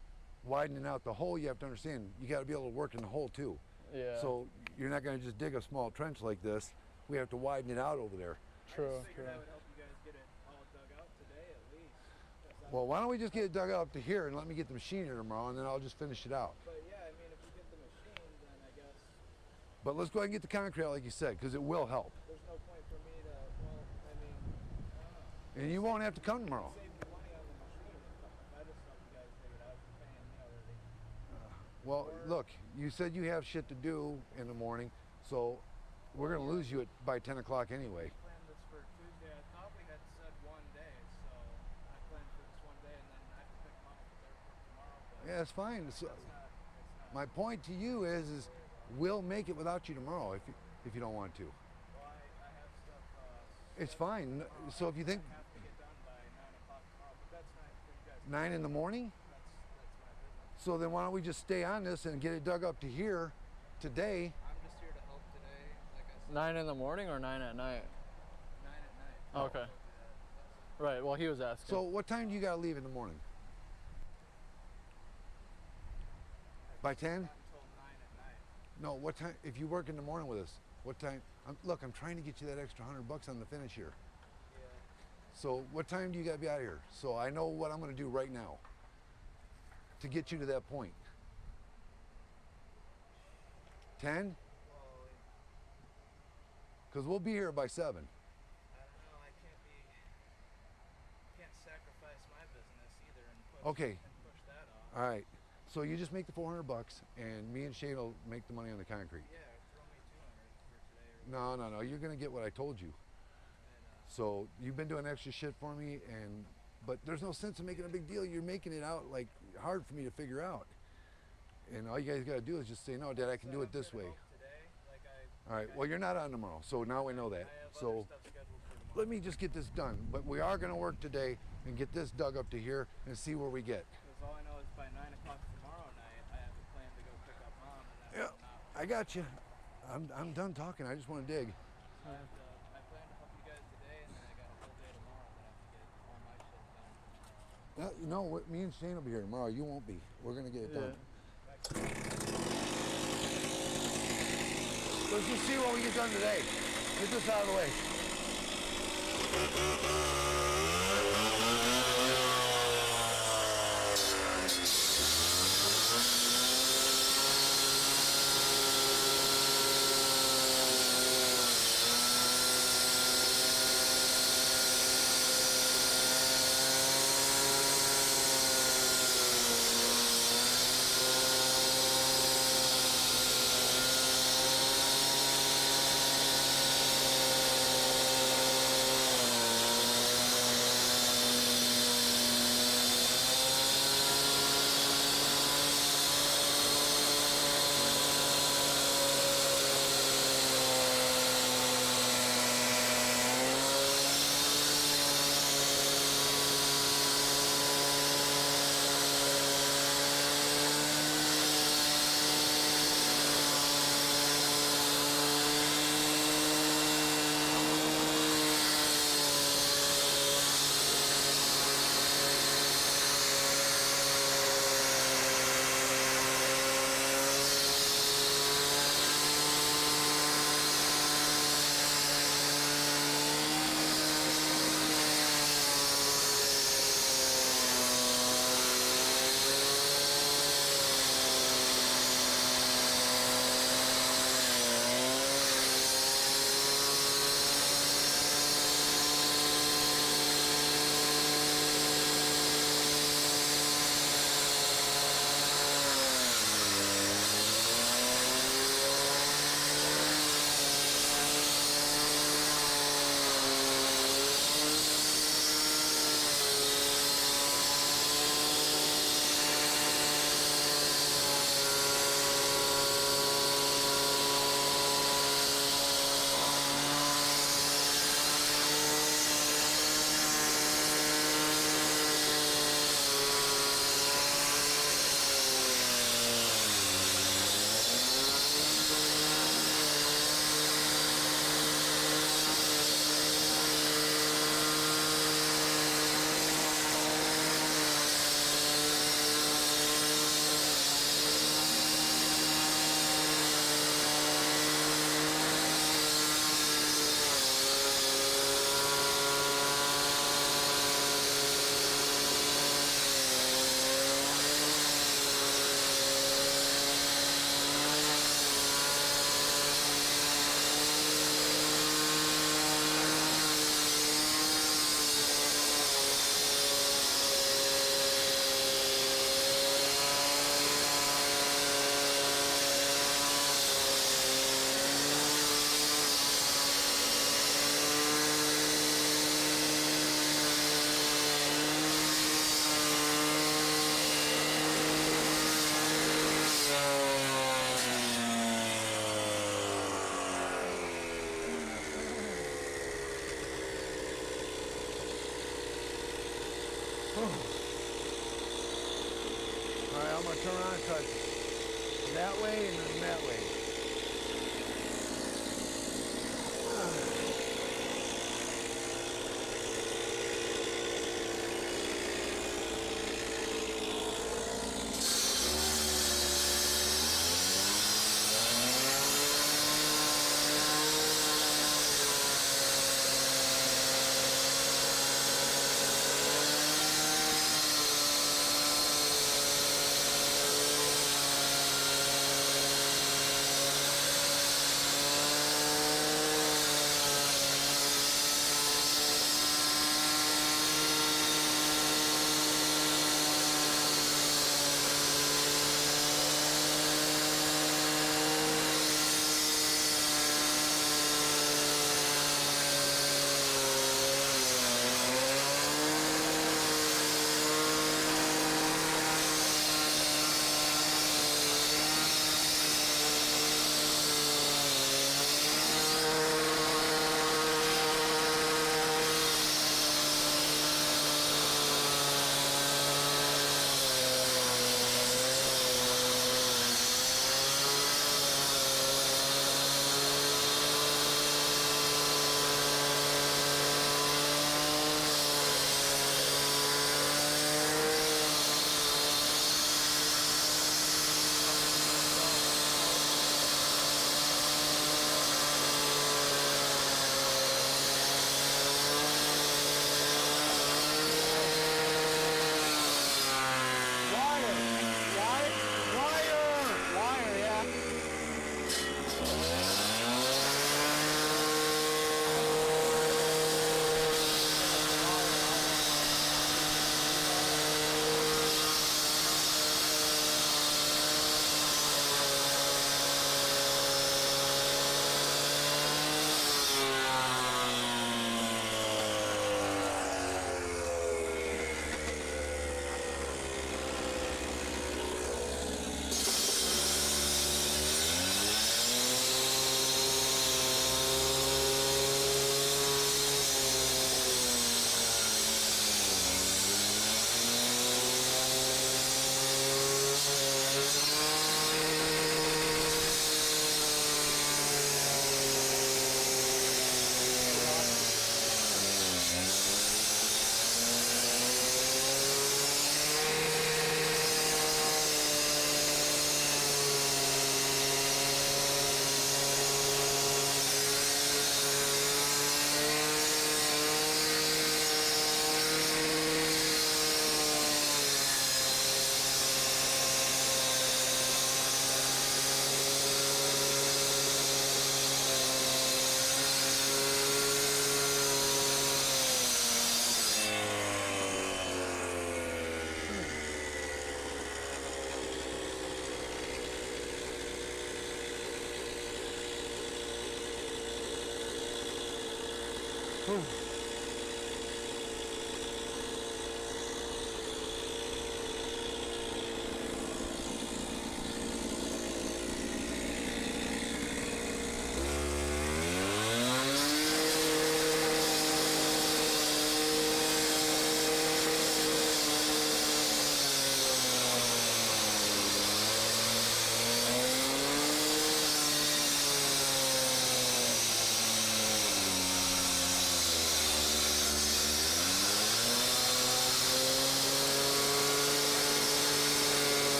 widening out the hole, you have to understand, you got to be able to work in the hole too. Yeah. So you're not going to just dig a small trench like this. We have to widen it out over there. True. I just figured True. I would help you guys get it all dug out today at least. Well, why don't we just get it dug out up to here and let me get the machine here tomorrow, and then I'll just finish it out. But yeah, I mean, if you get the machine, then I guess But let's go ahead and get the concrete out like you said, because it will help. there's no point for me to, well, I mean, I don't know. And you won't have to come tomorrow. Save me money on the machine if I just help you guys dig it out. You're paying me already. Well, look, you said you have shit to do in the morning, so we're going to lose you by 10 o'clock anyway. I planned this for Tuesday. I thought we had said one day, so I planned for this one day, and then I have to pick them up if they're for tomorrow. But Yeah, it's fine. it's not. My point to you is we'll make it without you tomorrow if you don't want to. Well, I have stuff. It's fine. So if you think I have to get done by 9 o'clock tomorrow, but that's fine for you guys. 9 in the morning, That's my business. so then why don't we just stay on this and get it dug up to here today? I'm just here to help today. Like I said, 9 in the morning or 9 at night? 9 at night. Oh, okay. Right. Well, he was asking. So what time do you got to leave in the morning? By 10? Until 9 at night. No, what time? If you work in the morning with us, what time? Look, I'm trying to get you that extra $100 on the finish here. Yeah. So what time do you got to be out of here? So I know what I'm going to do right now to get you to that point. 10? Well, Because we'll be here by 7. I don't know. I can't sacrifice my business either and push, Okay. and push that off. All right. So you just make the $400 and me and Shane will make the money on the concrete. Yeah, throw me 200 for today. No. You're going to get what I told you. So you've been doing extra shit for me, but there's no sense in making a big deal. You're making it out like hard for me to figure out. And all you guys got to do is just say, no, Dad, I can do it this way. Today, like All right. Well, you're not on tomorrow, so now we know that. I have So other stuff scheduled for tomorrow. let me just get this done. But we are going to work today and get this dug up to here and see where we get. Because all I know is by 9 o'clock tomorrow night, I have a plan to go pick up Mom, and Yeah, that's I got you. I'm done talking. I just want to dig. I plan to help you guys today, and then I got a whole day tomorrow that I have to get all my shit done. You know, me and Shane will be here tomorrow. You won't be. We're going to get it done. Let's just see what we get done today. Get this out of the way. right, I'm gonna turn around and cut that way and then that way.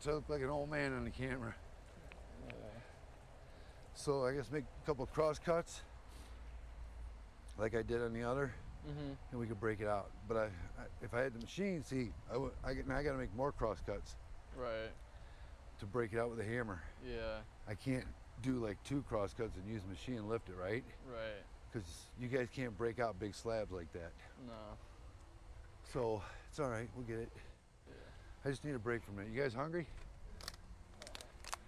so I look like an old man on the camera. So I guess make a couple cross cuts, like I did on the other, and we could break it out. But if I had the machine, see, now I got to make more cross cuts. Right. To break it out with a hammer. Yeah. I can't do like 2 cross cuts and use the machine and lift it, right? Right. Because you guys can't break out big slabs like that. No. So it's all right, we'll get it. Yeah. I just need a break from it. You guys hungry?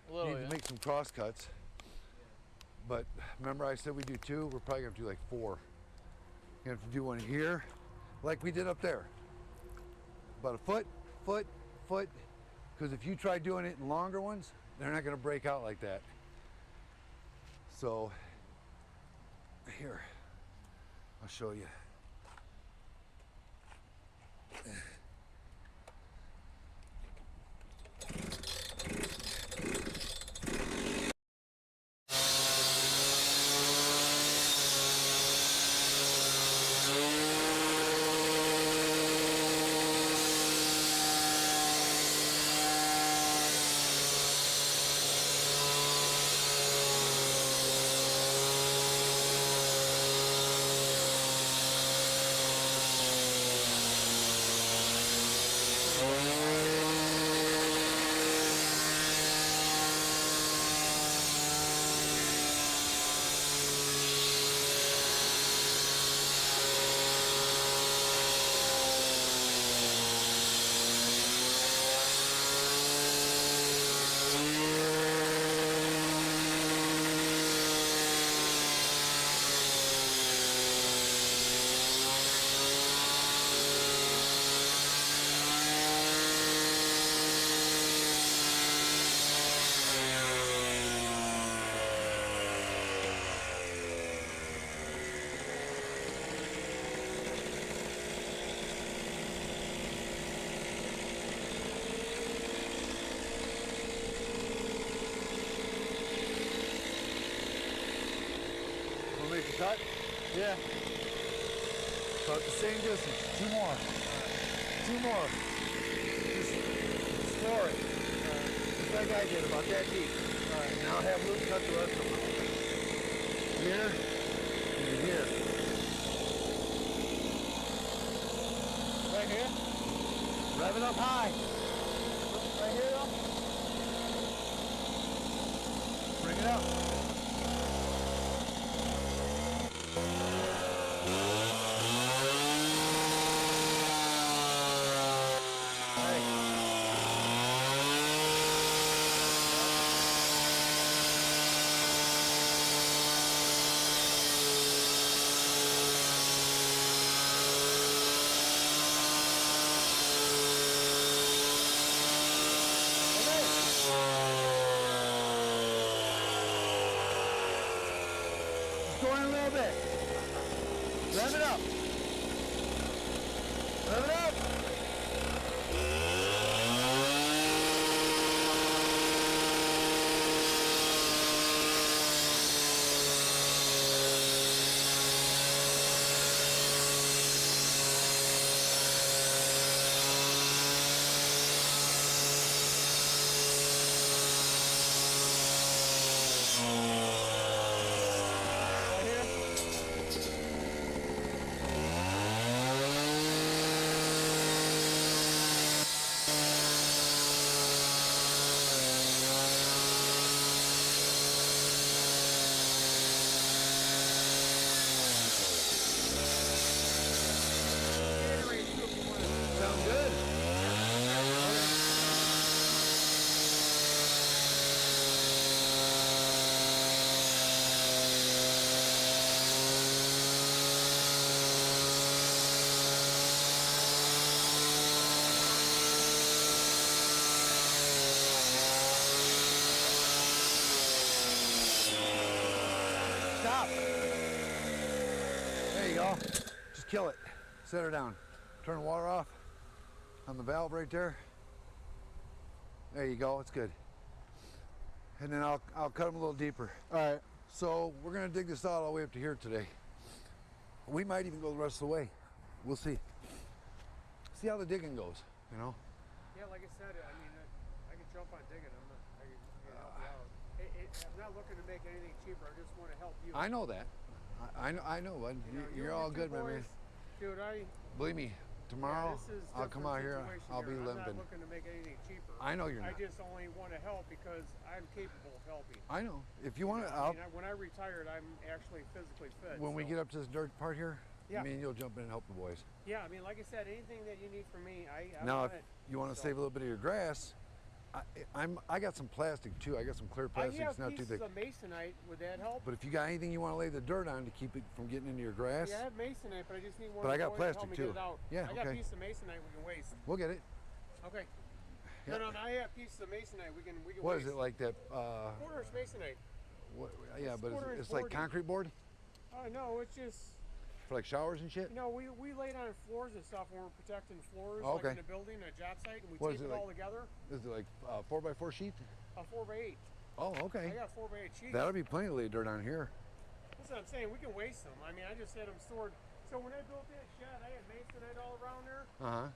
A little, Need to make some cross cuts. But remember I said we do 2? We're probably gonna have to do like 4. You have to do one here, like we did up there. About a foot, foot, foot. Because if you try doing it in longer ones, they're not gonna break out like that. So, here, I'll show you. Cut? Yeah. About the same distance. 2 more. 2 more. Just explore it. Just like I did, about that deep. Alright, now have Luke cut the rest of them. Here and here. Right here? Rev it up high. Right here though? Bring it up. Going a little bit. Rev it up. Rev it up. Sound good? Stop. There you go. Just kill it. Set her down. Turn the water off on the valve right there. There you go. It's good. And then I'll cut them a little deeper. All right. So we're gonna dig this out all the way up to here today. We might even go the rest of the way. We'll see. See how the digging goes, you know? Yeah, like I said, I mean, I can jump on digging. I can help you out. I'm not looking to make anything cheaper. I just want to help you. I know that. I know, bud. You're all good, my man. Dude, Believe me, tomorrow this is I'll come out here. situation I'll be here. I'm limping. not looking to make anything cheaper. I know you're not. I just only want to help because I'm capable of helping. I know. If you want to, When I retired, I'm actually physically fit. when we get up to this dirt part here, Yeah. me and you'll jump in and help the boys. Yeah, I mean, like I said, anything that you need from me, I Now, want if it. you want to So- save a little bit of your grass, I got some plastic too. I got some clear plastic. I have It's not too pieces thick. of masonite. Would that help? But if you got anything you want to lay the dirt on to keep it from getting into your grass, Yeah, I have masonite, but I just need one. But I of the got boys to plastic, help me too. Get it out. Yeah, I got okay. a piece of masonite we can waste. we'll get it. Okay. Yeah. No, I have pieces of masonite we can What waste. is it like that? Quarter-inch masonite. What, yeah, but quarter-inch it's like boarding. concrete board No, it's just. for like showers and shit. You know, we lay it on floors and stuff when we're protecting floors, Oh, like okay. in a building, a job site, and we What tape is it it all like? together. Is it like 4x4 sheet? A 4x8. Oh, I okay. got 4x8 sheets. That'll be plenty to lay dirt on here. That's what I'm saying. We can waste them. I mean, I just had them stored. So when I built that shed, I had masonite all around there. Uh huh.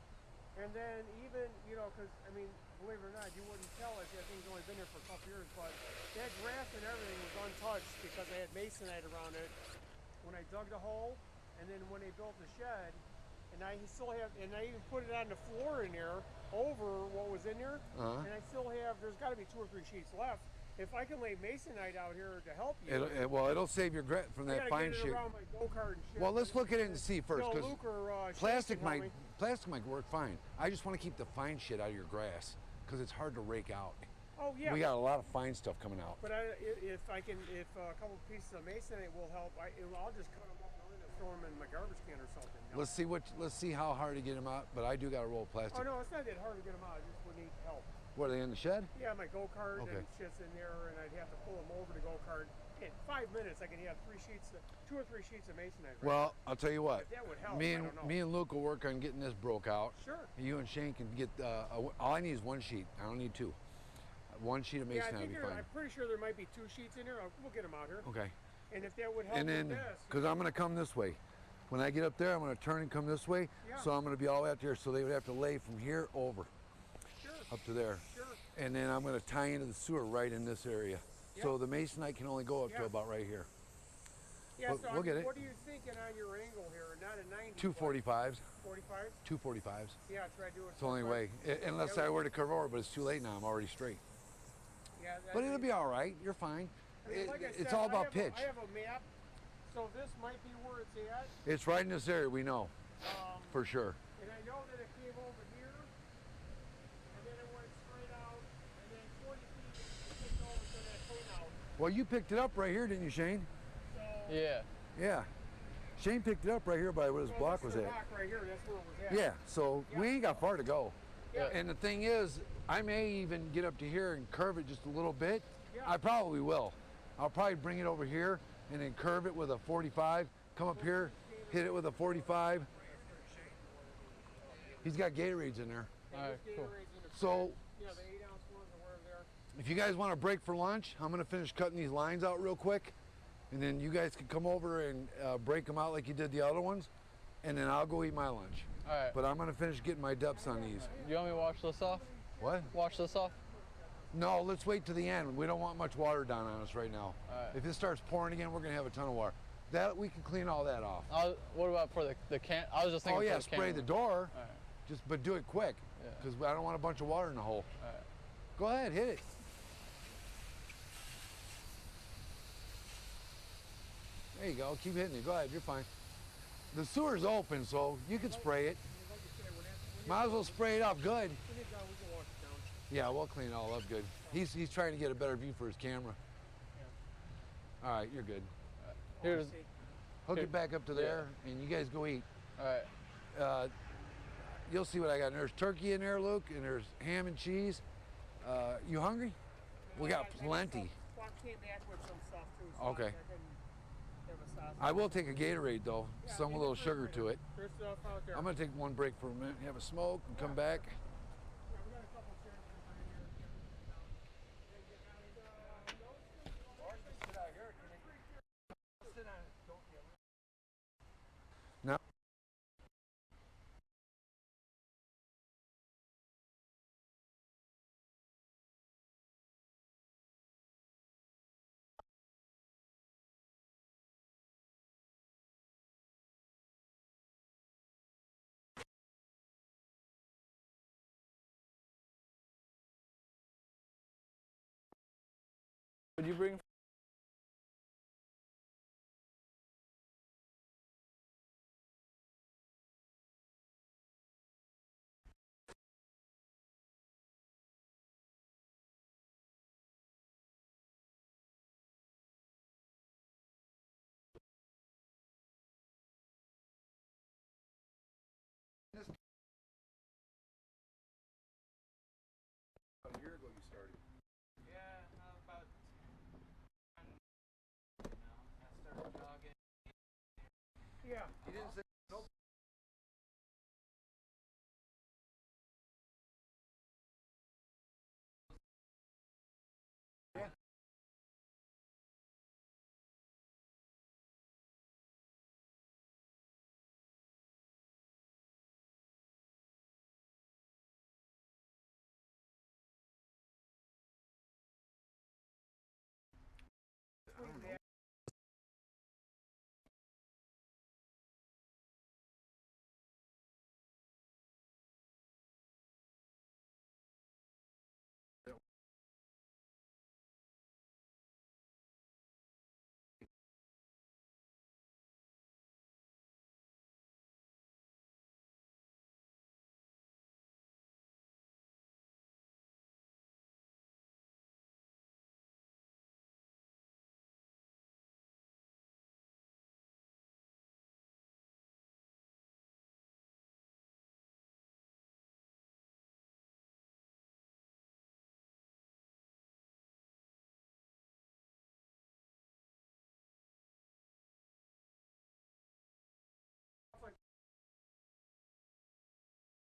And then even, because, I mean, believe it or not, you wouldn't tell it. That thing's only been there for a couple years, but that grass and everything was untouched because I had masonite around it when I dug the hole, and then when they built the shed, and I still have, and I even put it on the floor in there over what was in there, Uh-huh. and I still have, there's got to be 2 or 3 sheets left. If I can lay masonite out here to help you, It'll save your grass from I that gotta fine get it shit. around my go-kart and shit. Well, let's look at it and see first, No, because Luke or plastic Shane can might help me. work fine. I just want to keep the fine shit out of your grass because it's hard to rake out. Oh yeah. We got a lot of fine stuff coming out. But if a couple pieces of masonite will help, I'll just cut them up and throw them in my garbage can or something. No. Let's see how hard to get them out. But I do got a roll of plastic. Oh no, it's not that hard to get them out. I just would need help. What, are they in the shed? Yeah, my go-kart Okay. and shit's in there, and I'd have to pull them over the go-kart. In 5 minutes, I can have 2 or 3 sheets of masonite. Right? Well, I'll tell you what. If that would help. Me I and don't know. me and Luke will work on getting this broke out. Sure. You and Shane can get. All I need is 1 sheet. I don't need 2. 1 sheet of Yeah, masonite will be fine. I'm pretty sure there might be 2 sheets in there. We'll get them out here. Okay. And if that would help And then, with this, because I'm going to come this way. When I get up there, I'm going to turn and come this way. Yeah. So I'm going to be all the way out there. So they would have to lay from here over sure, up to there. sure. And then I'm going to tie into the sewer right in this area. So the masonite can only go up to Yeah. about right here. Yeah, We'll- so we'll get it. what are you thinking on your angle here? Not a 90. 245s. 45? 245s. Yeah, try to do it. It's the only way. Unless I were to curve over, but it's too late now. I'm already straight. Yeah, But it'll be all right. You're fine. I mean, like I It's said, all I about have pitch. I have a map, so this might be where it's at. It's right in this area. We know for sure. And I know that it came over here, and then it went straight out, and then 40 feet it kicked over to that clean out. Well, you picked it up right here, didn't you, Shane? So, Yeah. Yeah. Shane picked it up right here by where his so block this was is at. the rock right here, that's where it was at. Yeah. So we ain't got far to go. Yeah. And the thing is, I may even get up to here and curve it just a little bit. Yeah. I probably will. I'll probably bring it over here and then curve it with a 45. Come up here, hit it with a 45. He's got Gatorades in there. And All right, this cool. Gatorade's in the So fridge. Yeah, the 8-ounce ones are where they're. if you guys want to break for lunch, I'm going to finish cutting these lines out real quick. And then you guys can come over and break them out like you did the other ones. And then I'll go eat my lunch. All right. But I'm going to finish getting my depths on these. You want me to wash this off? What? Wash this off? No, let's wait to the end. We don't want much water down on us right now. All right. If it starts pouring again, we're going to have a ton of water. That we can clean all that off. What about for the can? I was just thinking. Oh yeah, for the spray camera. the door. All right. But do it quick, Yeah. because I don't want a bunch of water in the hole. All right. Go ahead, hit it. There you go. Keep hitting it. Go ahead. You're fine. The sewer's open, so you can spray it. Like you said, Might as well spray it off good. when it's done, we can wash it down. Yeah, we'll clean it all up good. He's trying to get a better view for his camera. All right, you're good. Here's. Hook Here. it back up to there, and you guys go eat. All right. You'll see what I got. There's turkey in there, Luke, and there's ham and cheese. You hungry? We got plenty. Squawk came back with some stuff too. So Okay. I can have a sausage. I will take a Gatorade though, Yeah, some get a little the sugar refrigerator. to it. There's stuff out there. I'm gonna take one break for a minute, have a smoke, and come back. Yeah, we got a couple chairs behind here. Sit out here. Sit on it. Don't get Now, Would you bring? About a year ago you started. Yeah, about I started jogging. Yeah. You didn't say no. Yeah. I don't know.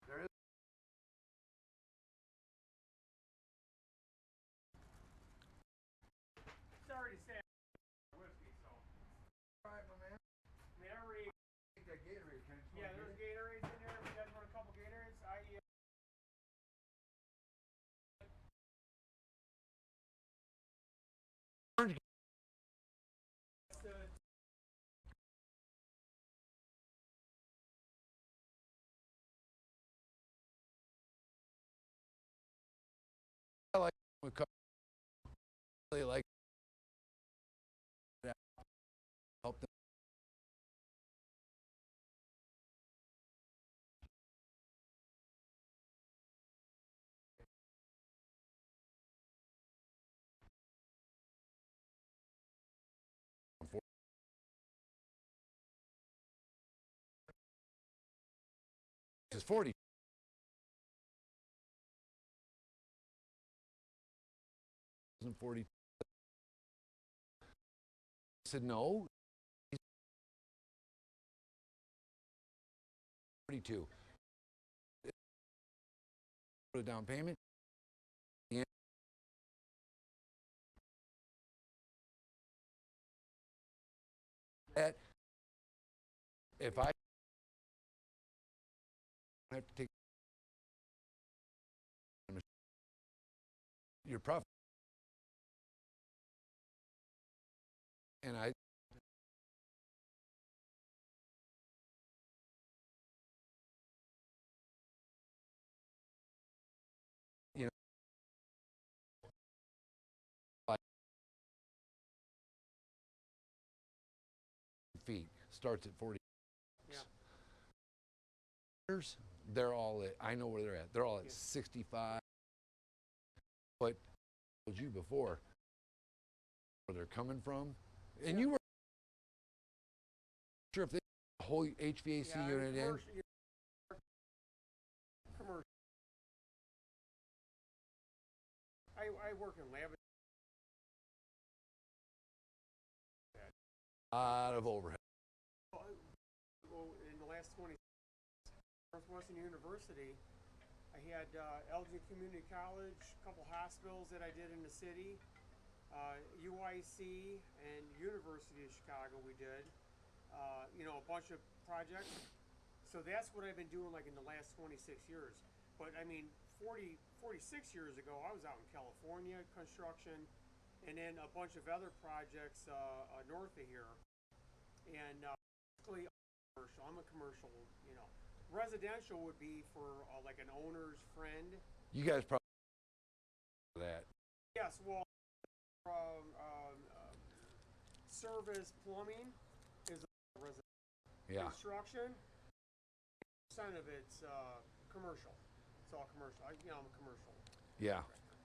There is. It's already sad whiskey, so. All right, my man. I mean, I already. I think that Gatorade kind of. Yeah, there's Gatorades in there. If you guys want a couple Gatorades, Orange. I like with really like that. Help them. Is 40. 40. I said no. 42. Put a down payment. Yeah. That if I have to take your profit, and I you know like feet starts at 40. Yeah. They're all at, I know where they're at. They're all at 65. But I told you before where they're coming from, and you were sure if they the whole HVAC Yeah, unit in. Commercial. I work in lab. Out of overhead. Well, in the last 20 Northwestern University, I had Elgin Community College, a couple hospitals that I did in the city, UIC and University of Chicago we did, you know, a bunch of projects. So that's what I've been doing like in the last 26 years. But I mean, 46 years ago, I was out in California, construction, and then a bunch of other projects north of here. And basically commercial, I'm a commercial, you know. Residential would be for like an owner's friend. You guys probably that. Yes, well, Service plumbing is residential. Yeah. Construction, percent of it's commercial. It's all commercial. I'm a commercial Yeah. contractor.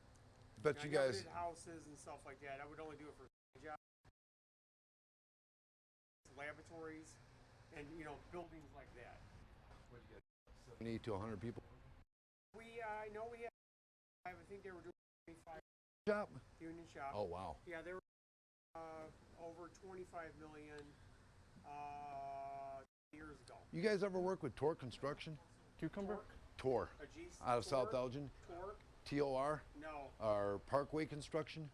Bet you I never guys. did houses and stuff like that. I would only do it for jobs, laboratories, and buildings like that. 70 to 100 people. I know we had. I think they were doing 25 Shop. union shop. Oh wow. Yeah, they were over 25 million years ago. You guys ever work with Tor Construction? Cucumber? Tor. Out of South Elgin. Torque? TOR. No. Or Parkway Construction.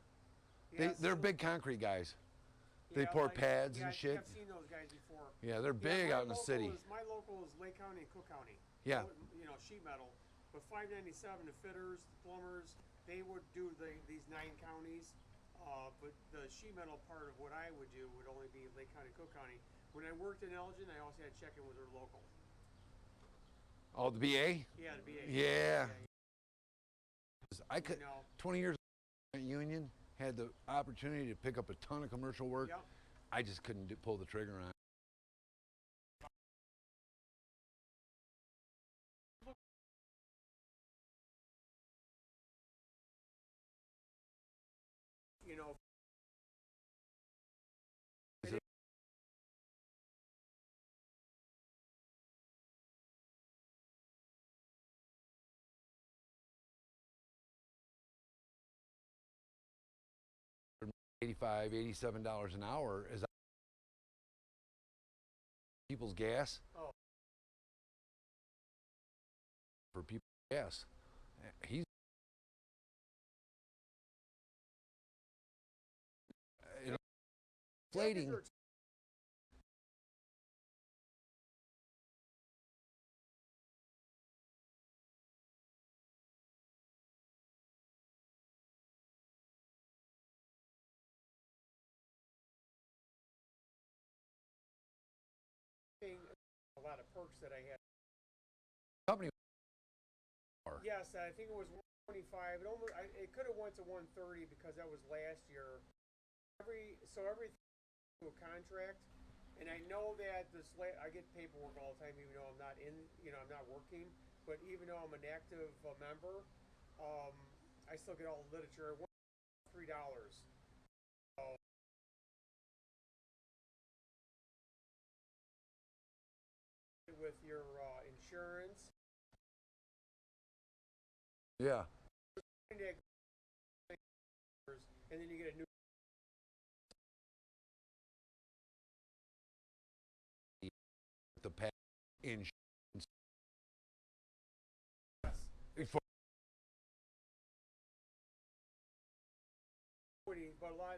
Yeah, They're so- big concrete guys. They yeah, pour like- pads yeah, and I think shit. I've seen those guys before. Yeah, they're Yeah, big my out in the local city. My local is Lake County and Cook County. Yeah. Sheet metal. But 597, the fitters, the plumbers, they would do these 9 counties. But the sheet metal part of what I would do would only be Lake County, Cook County. When I worked in Elgin, I also had to check in with their local. Oh, the BA? Yeah, the BA. Yeah. I could. You know, 20 years at Union, had the opportunity to pick up a ton of commercial work. Yep. I just couldn't pull the trigger on it. you know, $85, $87 an hour is people's gas. Oh. For people's gas. He's inflating. A lot of perks that I had. Company. Yes, I think it was 125. It could have went to 130 because that was last year. Everything to a contract, and I know that I get paperwork all the time, even though I'm not I'm not working. But even though I'm an active member, I still get all the literature. $3. So, with your insurance. Yeah. And then you get a new. The pad insurance. But a lot.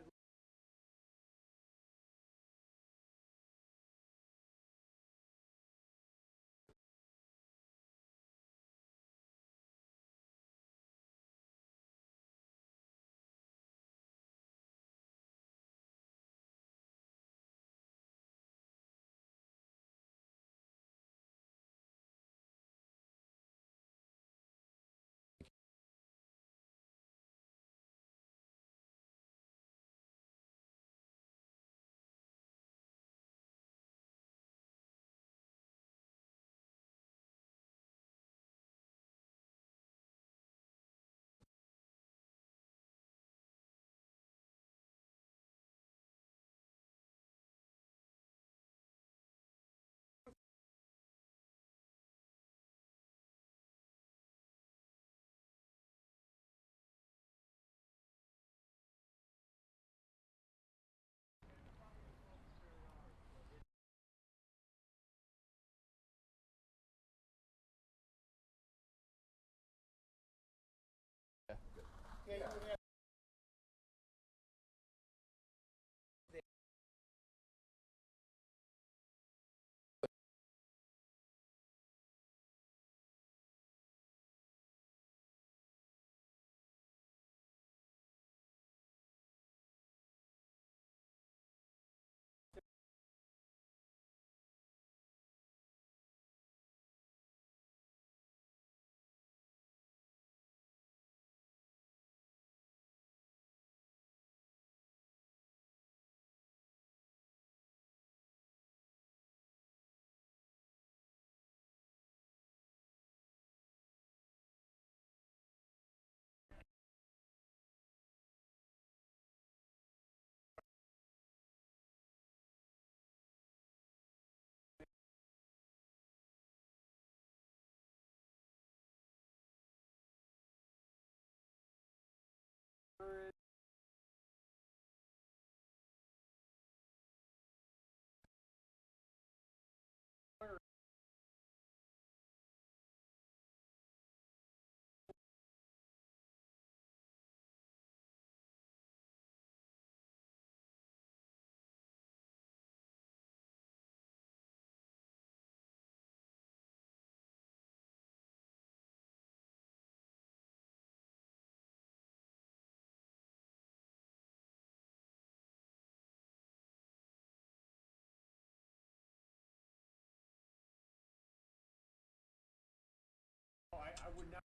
would not.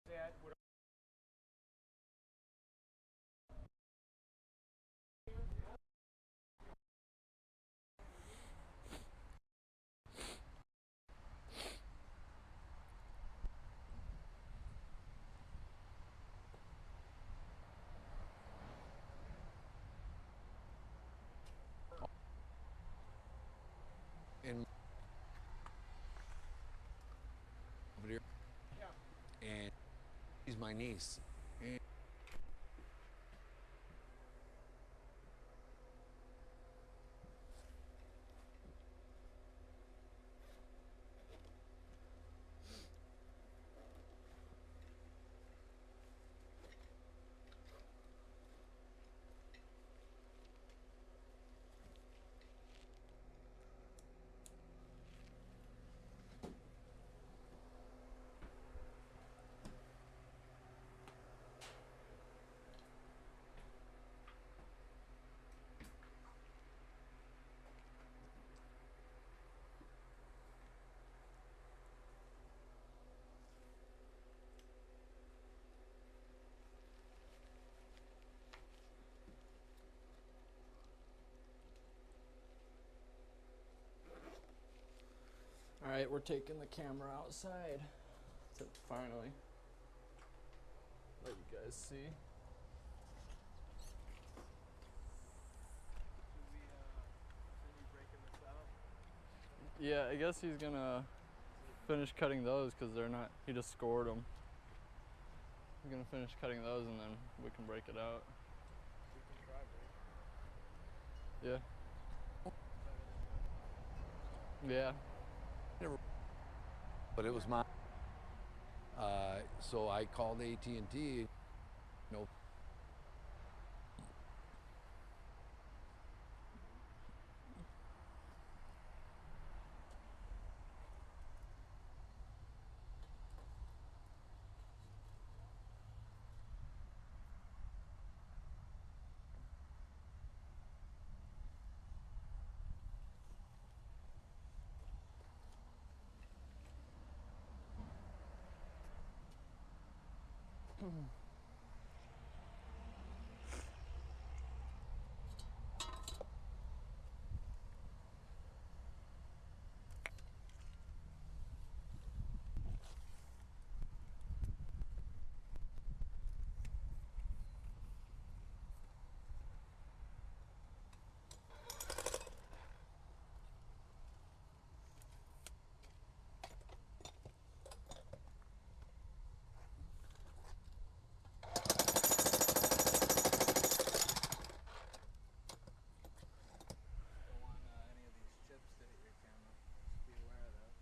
That would in over here, and she's my niece. And All right, we're taking the camera outside to finally let you guys see. Yeah, I guess he's gonna finish cutting those because they're not, he just scored them. He's gonna finish cutting those and then we can break it out. Yeah. Yeah. but it was my. So I called AT&T. No.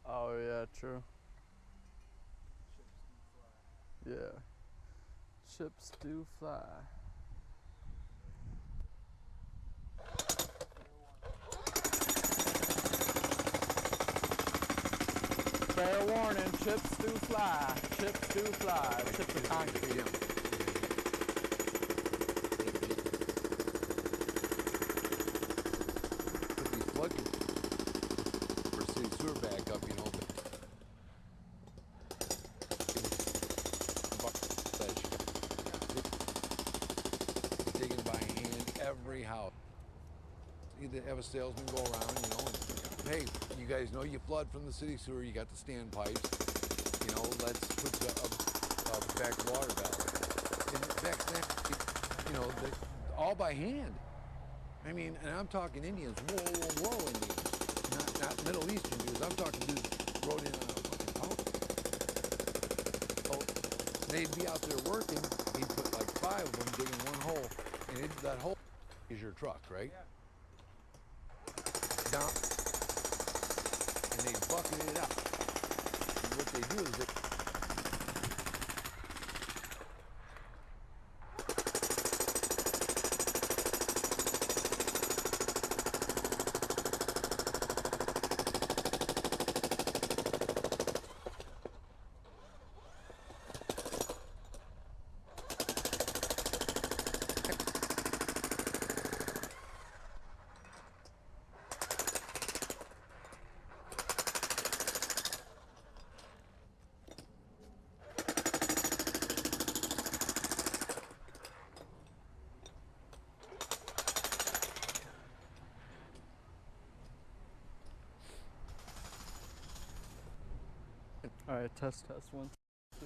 Oh yeah, true. Yeah. Chips do fly. warning, chips do fly, chips do fly, chips of concrete. Jim. Put these flood for city sewer back up, you know. Digging by hand every house. Either have a salesman go around, you know, and, hey, you guys know you flood from the city sewer, you got the standpipes, you know, let's put a back water valve. And back then, you know, all by hand. I mean, and I'm talking Indians, whoa, Indians. Not Middle Eastern dudes, I'm talking dudes rode in on a fucking pump. So they'd be out there working, he'd put like 5 of them digging one hole, and that hole is your truck, right? Yeah. Down, and they bucket it out. And what they do is they All right, test 1, 2.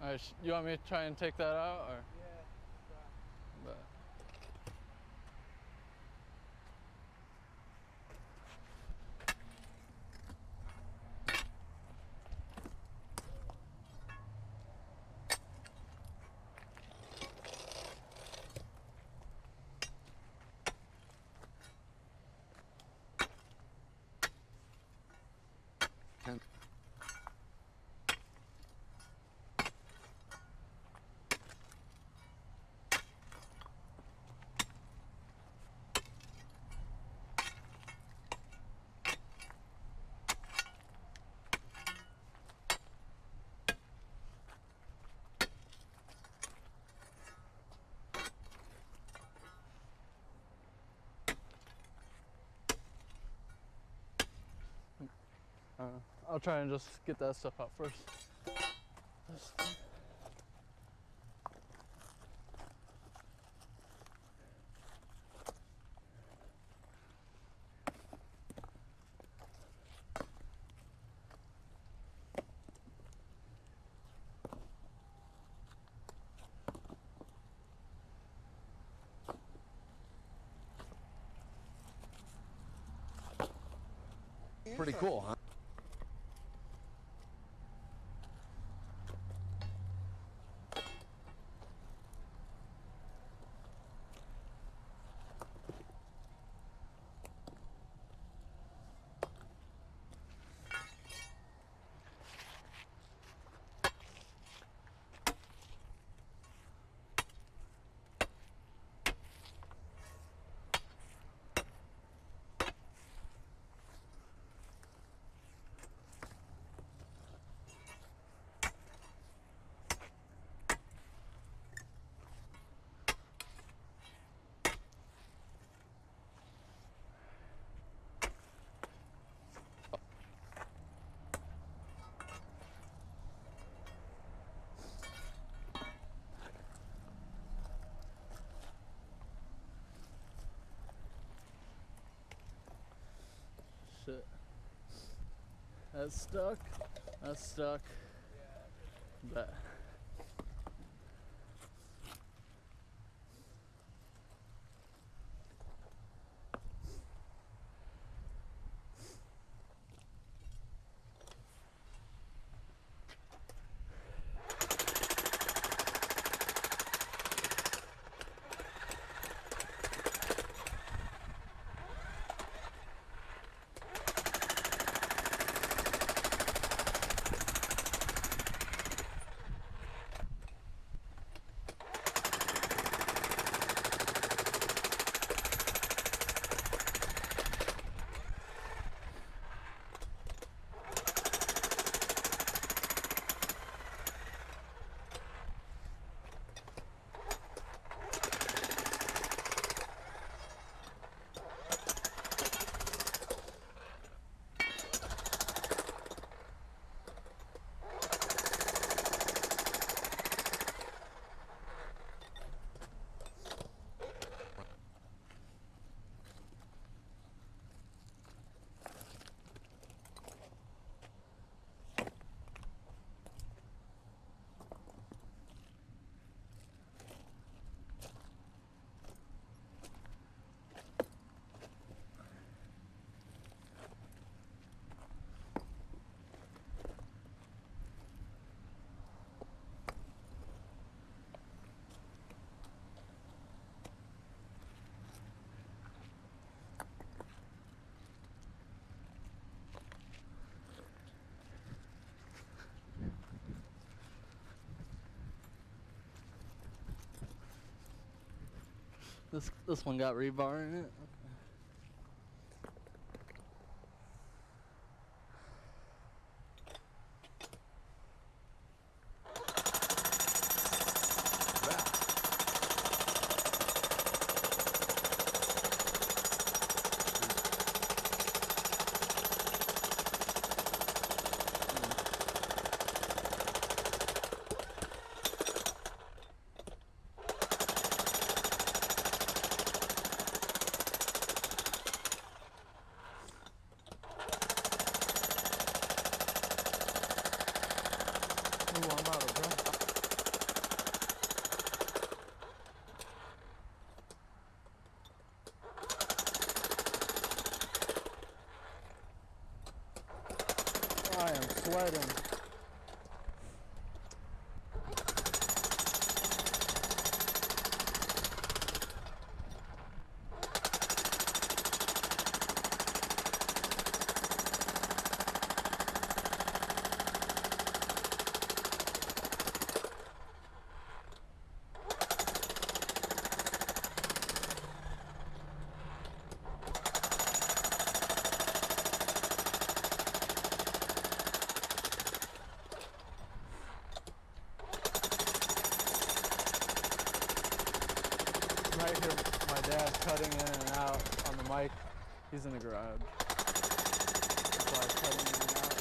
All right, you want me to try and take that out, or? Yeah. I'll try and just get that stuff out first. Pretty cool, huh? Shit. That's stuck. That's stuck. Bet. This one got rebar in it. Ooh, I'm out of breath. I am sweating. Right here, my dad's cutting in and out on the mic. He's in the garage. That's why I'm cutting in and out.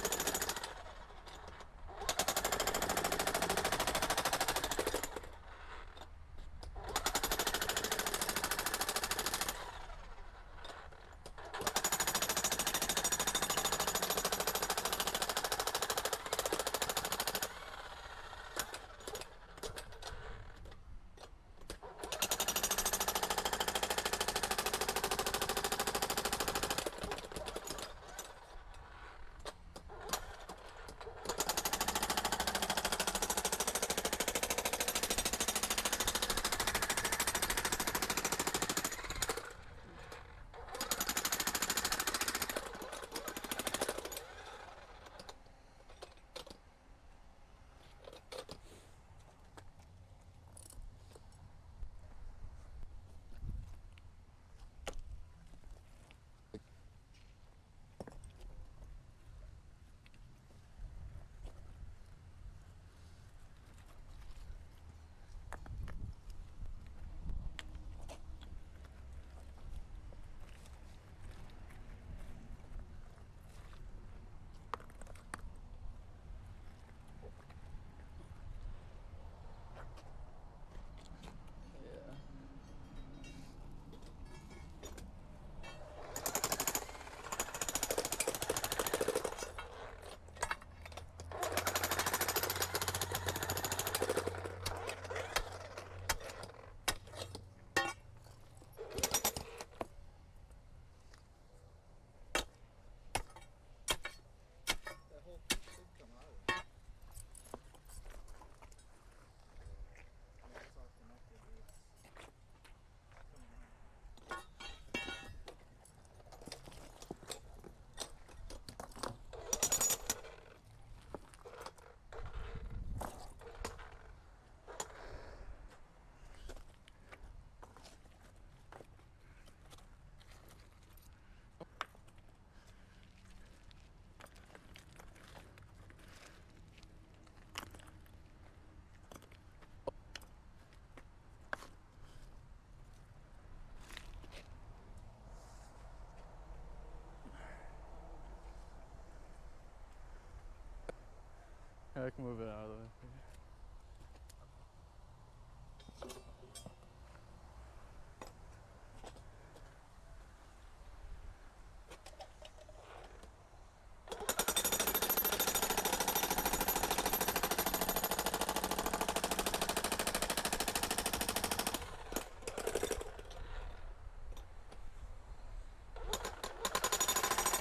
Yeah, I can move it out of the way.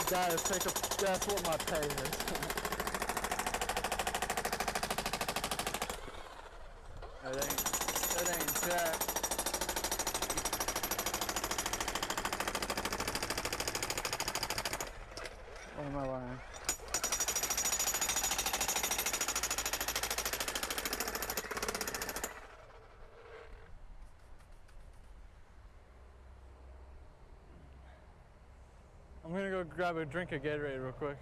Guys, take a guess what my pay is. It ain't jack. What am I lying? I'm gonna go grab a drink of Gatorade real quick.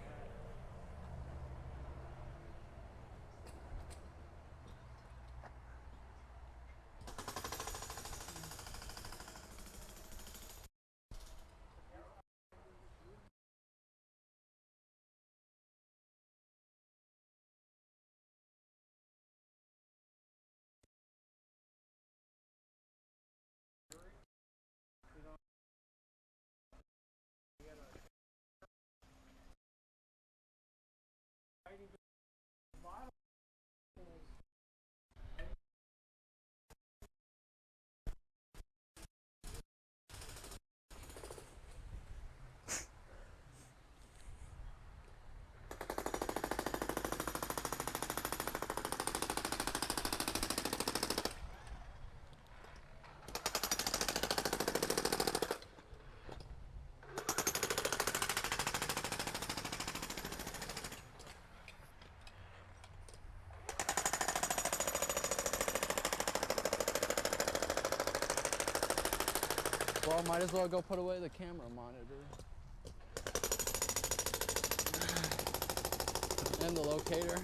Well, might as well go put away the camera monitor. And the locator.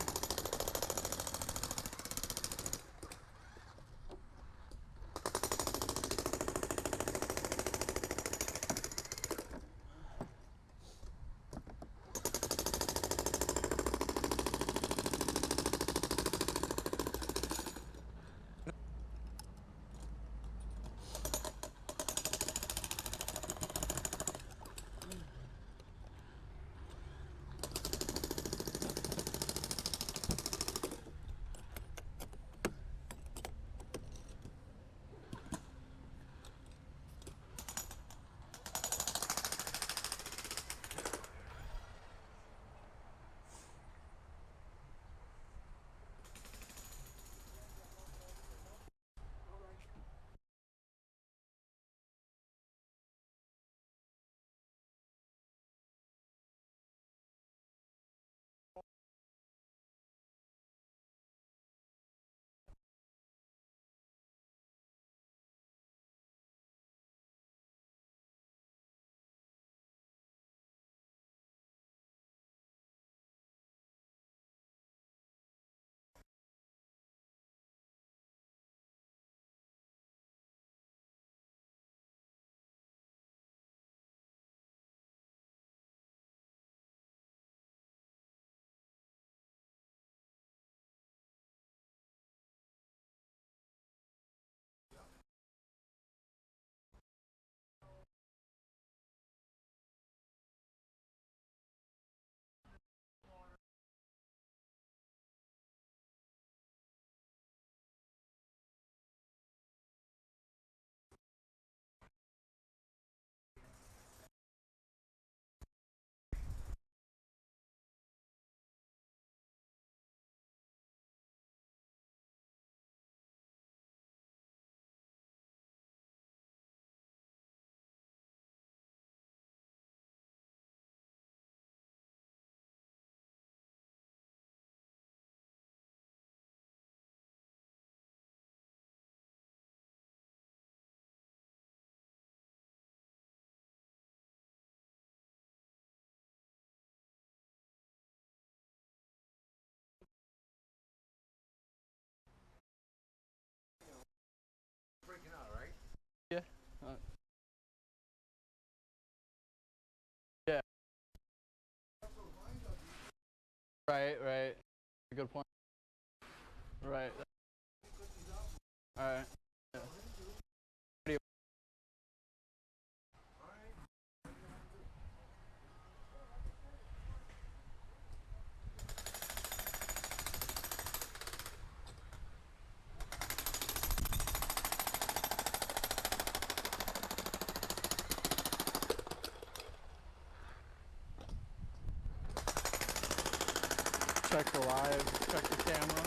Freaking out, right? Yeah. Yeah. Right, right. Good point. Right. All right. Yeah. Check the live, check the camera.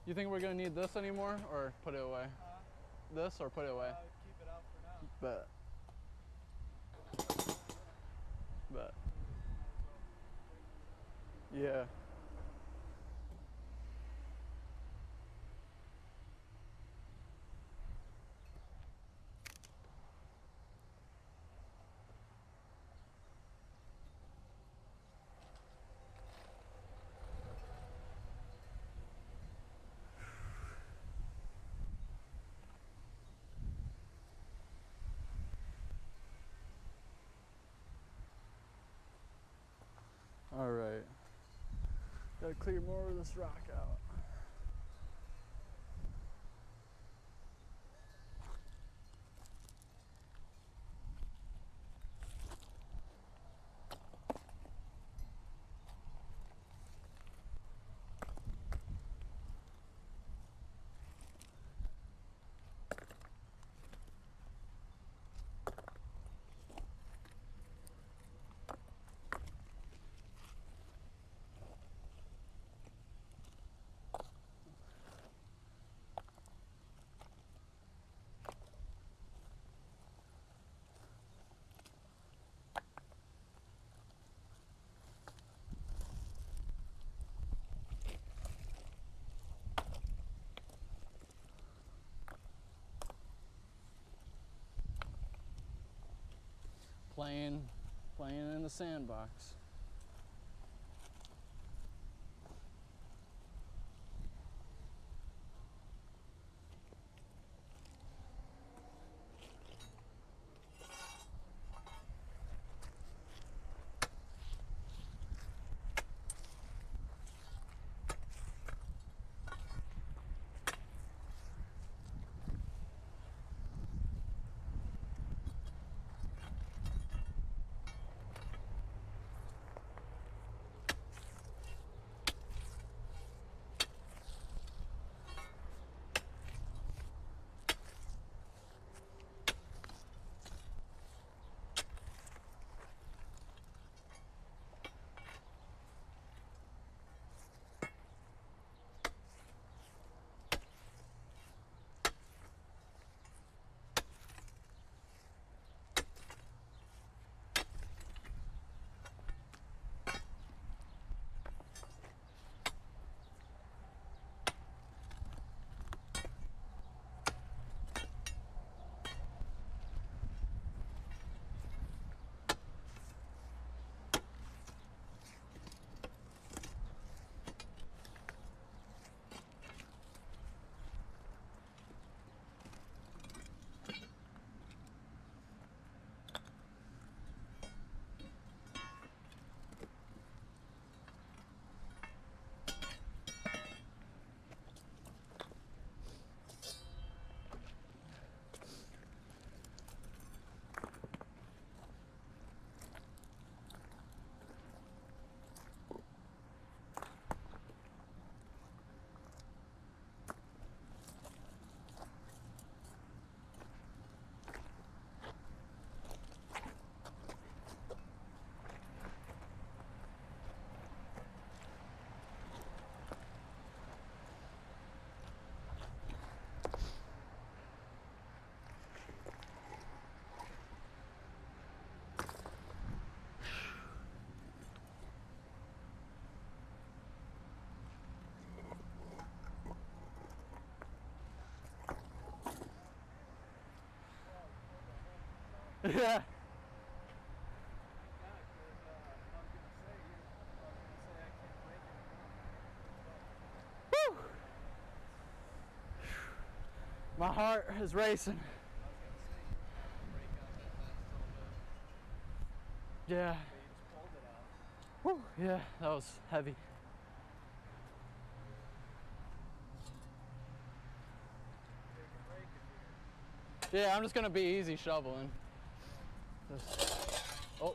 You think we're gonna need this anymore, or put it away? This or put it away? Keep it out for now. Bet. Yeah. All right. Gotta clear more of this rock out. Playing in the sandbox. Yeah. Woo! My heart is racing. Yeah. Whew, yeah, that was heavy. Yeah, I'm just gonna be easy shoveling. Oh.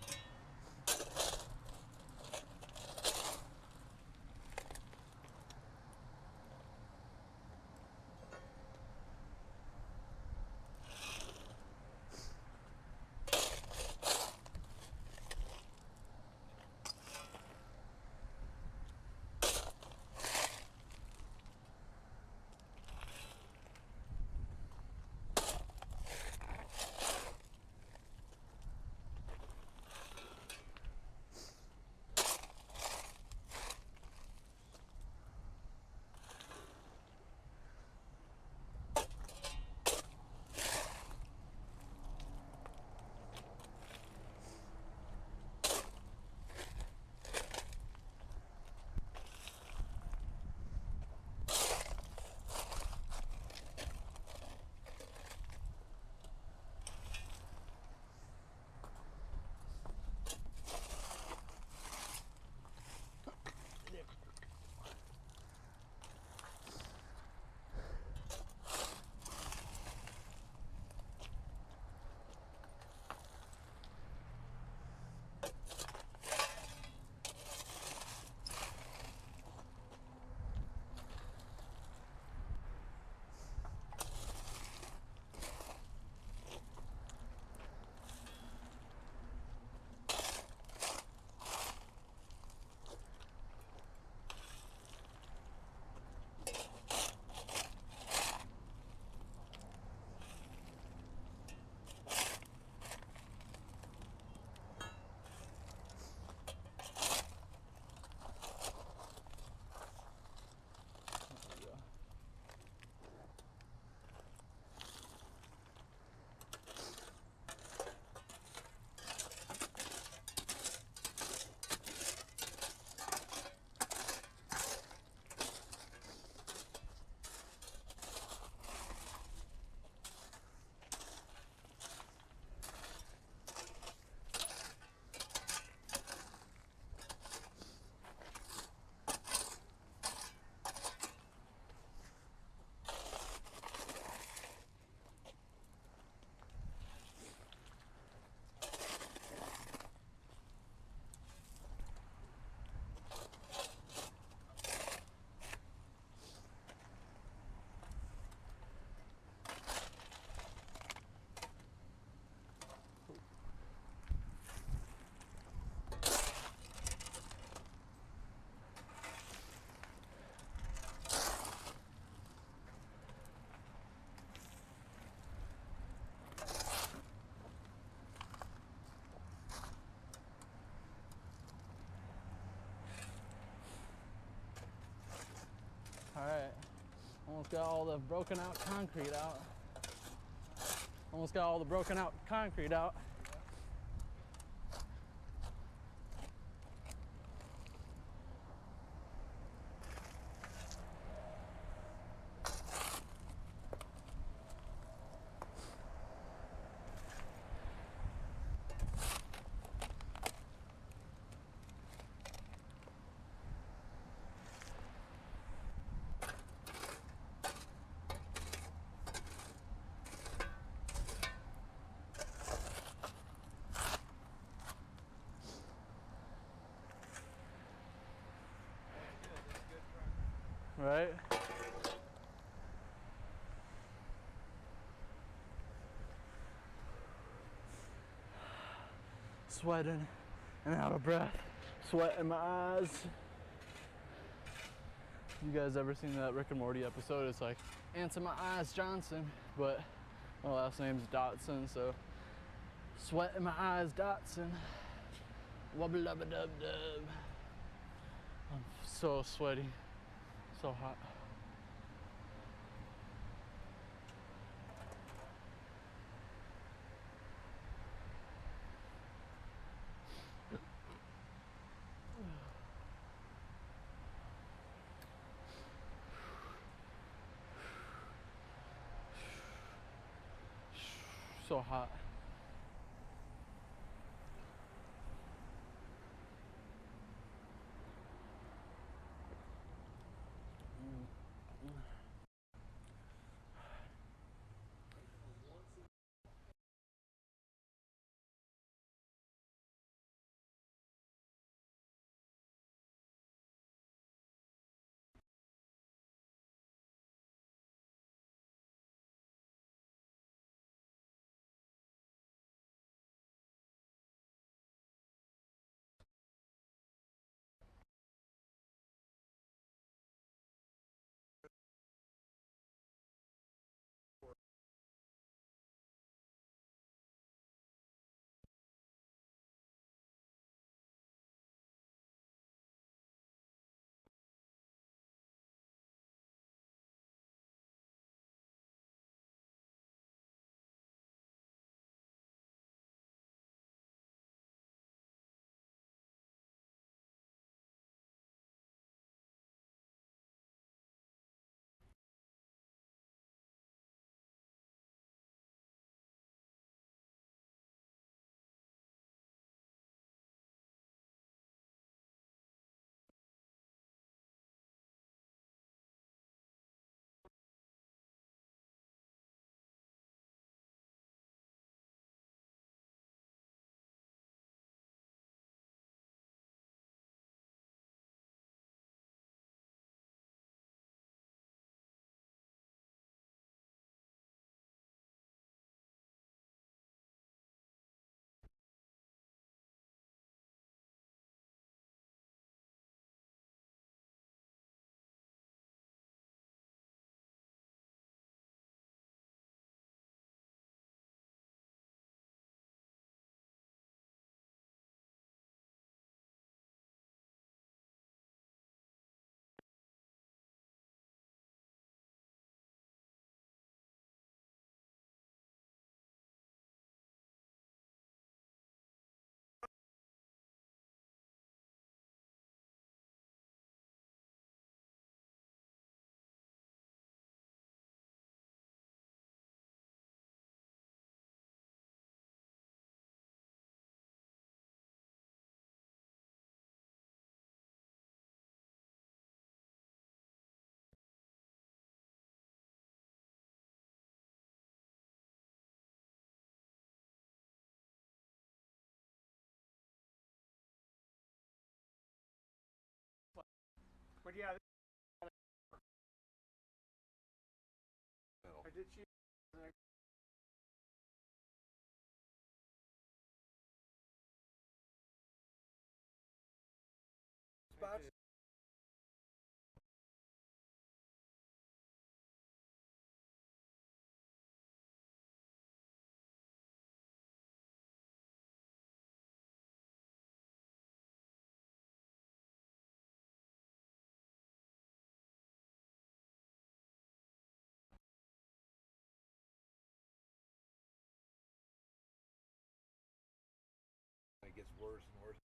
All right, almost got all the broken out concrete out. Almost got all the broken out concrete out. Right? Sweating and out of breath, sweat in my eyes. You guys ever seen that Rick and Morty episode? It's like, Ants in my eyes Johnson, but my last name's Dotson, so sweat in my eyes Dotson. Wubba lubba dub dub. I'm so sweaty, so hot. so hot. But yeah, I did cheat. Spots. It gets worse and worse.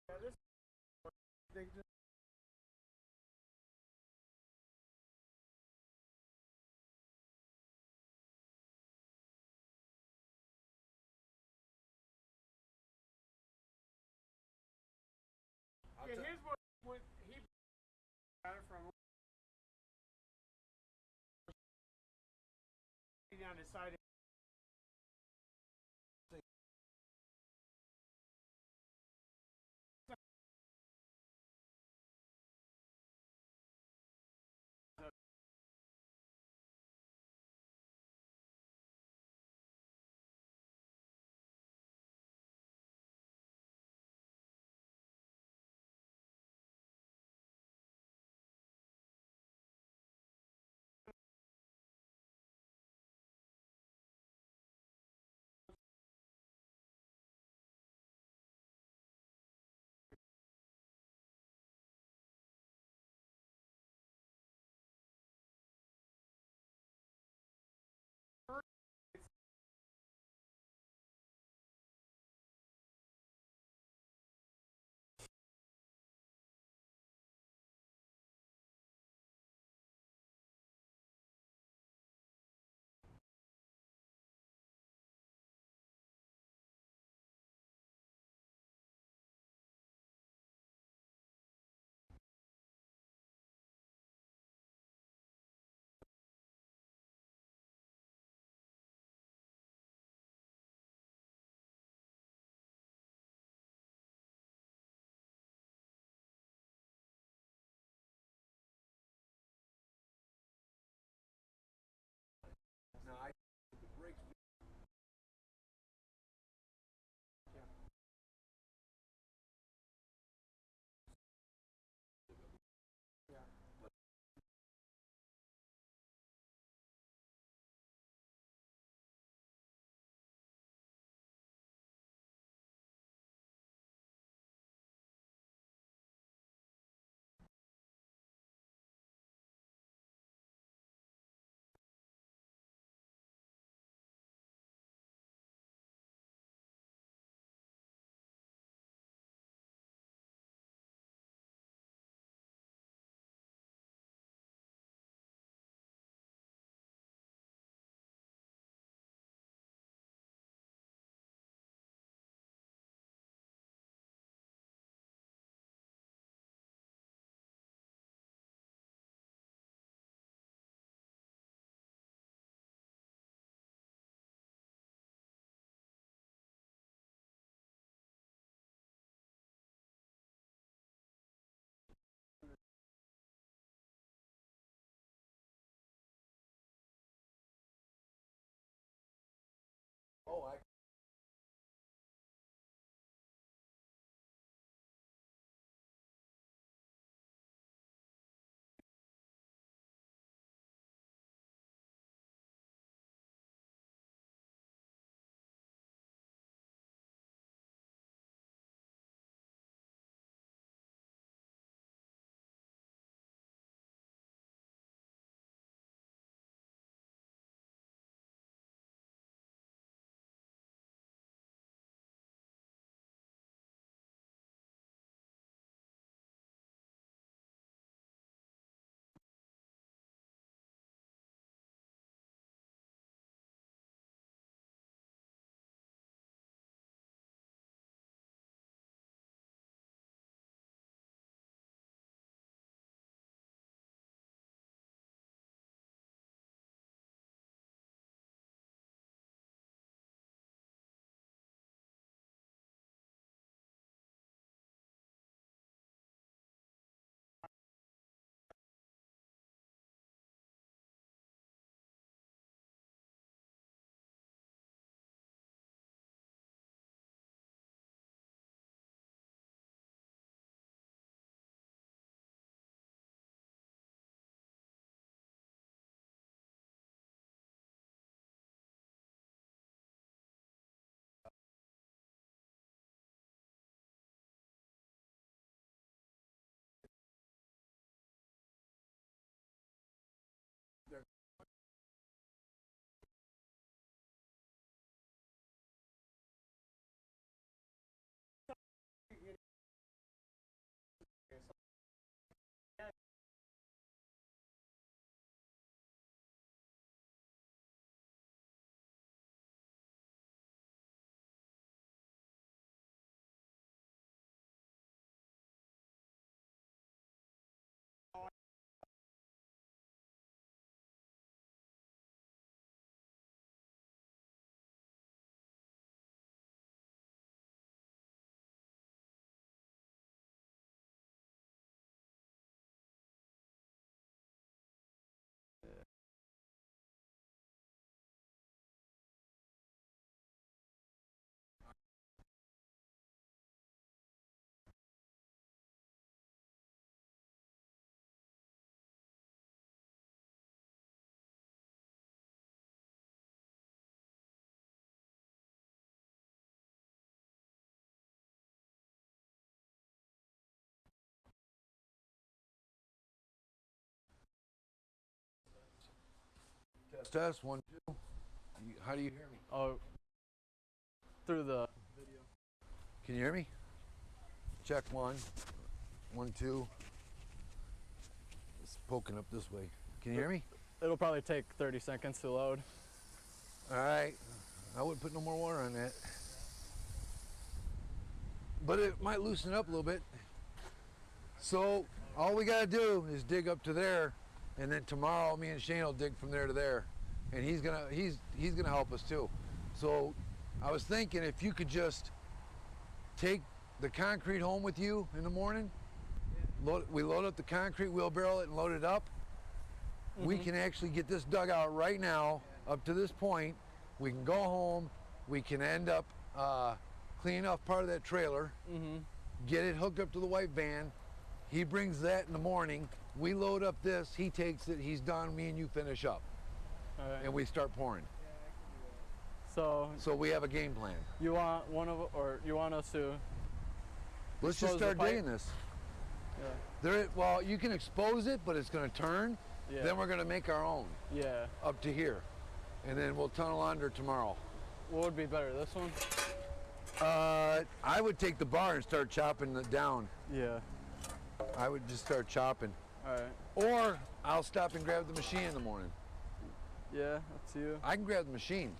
Yeah, this. They just. Yeah, here's what he got it from. Down his side. Test 1, 2. How do you hear me? Oh, through the video. Can you hear me? Check 1, 1, 2. It's poking up this way. Can you hear me? It'll probably take 30 seconds to load. All right. I wouldn't put no more water on that. But it might loosen up a little bit. So all we gotta do is dig up to there, and then tomorrow me and Shane will dig from there to there, and he's gonna help us too. So I was thinking if you could just take the concrete home with you in the morning. We load up the concrete, wheelbarrow it, and load it up. We can actually get this dug out right now up to this point. We can go home. We can end up cleaning off part of that trailer, get it hooked up to the white van. He brings that in the morning. We load up this. He takes it. He's done. Me and you finish up, and we start pouring. So we have a game plan. you want you want us to? Let's just expose the start pipe? digging this. Yeah. Well, you can expose it, but it's going to turn. Yeah. Then we're going to make our own Yeah. up to here, and then we'll tunnel under tomorrow. What would be better, this one? I would take the bar and start chopping it down. Yeah. I would just start chopping. All right. Or I'll stop and grab the machine in the morning. Yeah, up to you. I can grab the machine.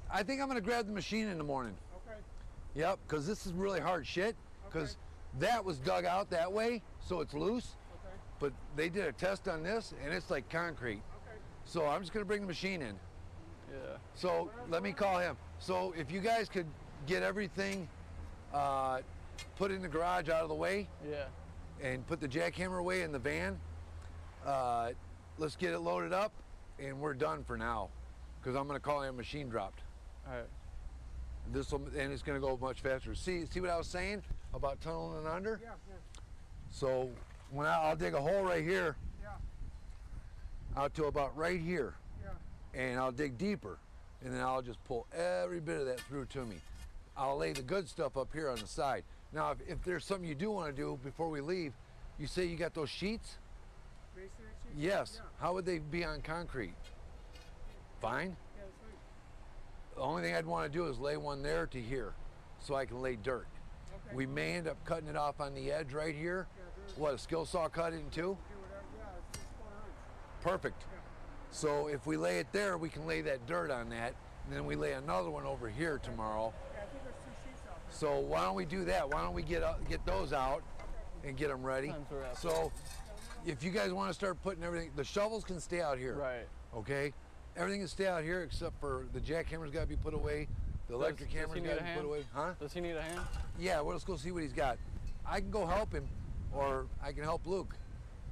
I think I'm going to grab the machine in the morning. Okay. Yep, because this is really hard shit. Because that was dug out that way, so it's loose. Okay. But they did a test on this, and it's like concrete. Okay. So I'm just going to bring the machine in. Yeah. So let me call him. So if you guys could get everything put in the garage out of the way, Yeah. and put the jackhammer away in the van, let's get it loaded up, and we're done for now. Because I'm going to call him machine dropped. All right. And it's going to go much faster. See what I was saying about tunneling under? Yeah. Yeah. So when I'll dig a hole right here, Yeah. out to about right here, Yeah. and I'll dig deeper, and then I'll just pull every bit of that through to me. I'll lay the good stuff up here on the side. Now, if there's something you do want to do before we leave, you say you got those sheets? Masonry sheets? Yes. Yeah. How would they be on concrete? Fine. Yeah, that's right. The only thing I'd want to do is lay one there to here, so I can lay dirt. Okay. We may end up cutting it off on the edge right here. What, a skill saw cut it in two? Do whatever. Yeah, it's 4 inch. Perfect. Yeah. So if we lay it there, we can lay that dirt on that, and then we lay another one over here tomorrow. Yeah, I think there's 2 sheets out there. So why don't we do that? Why don't we get those out and get them ready? Time to wrap. So if you guys want to start putting everything, the shovels can stay out here. Right. Okay? Everything can stay out here except for the jackhammer's got to be put away. The electric does he hammer's need got a to be put hand? away. Huh? Does he need a hand? Yeah, well, let's go see what he's got. I can go help him, or I can help Luke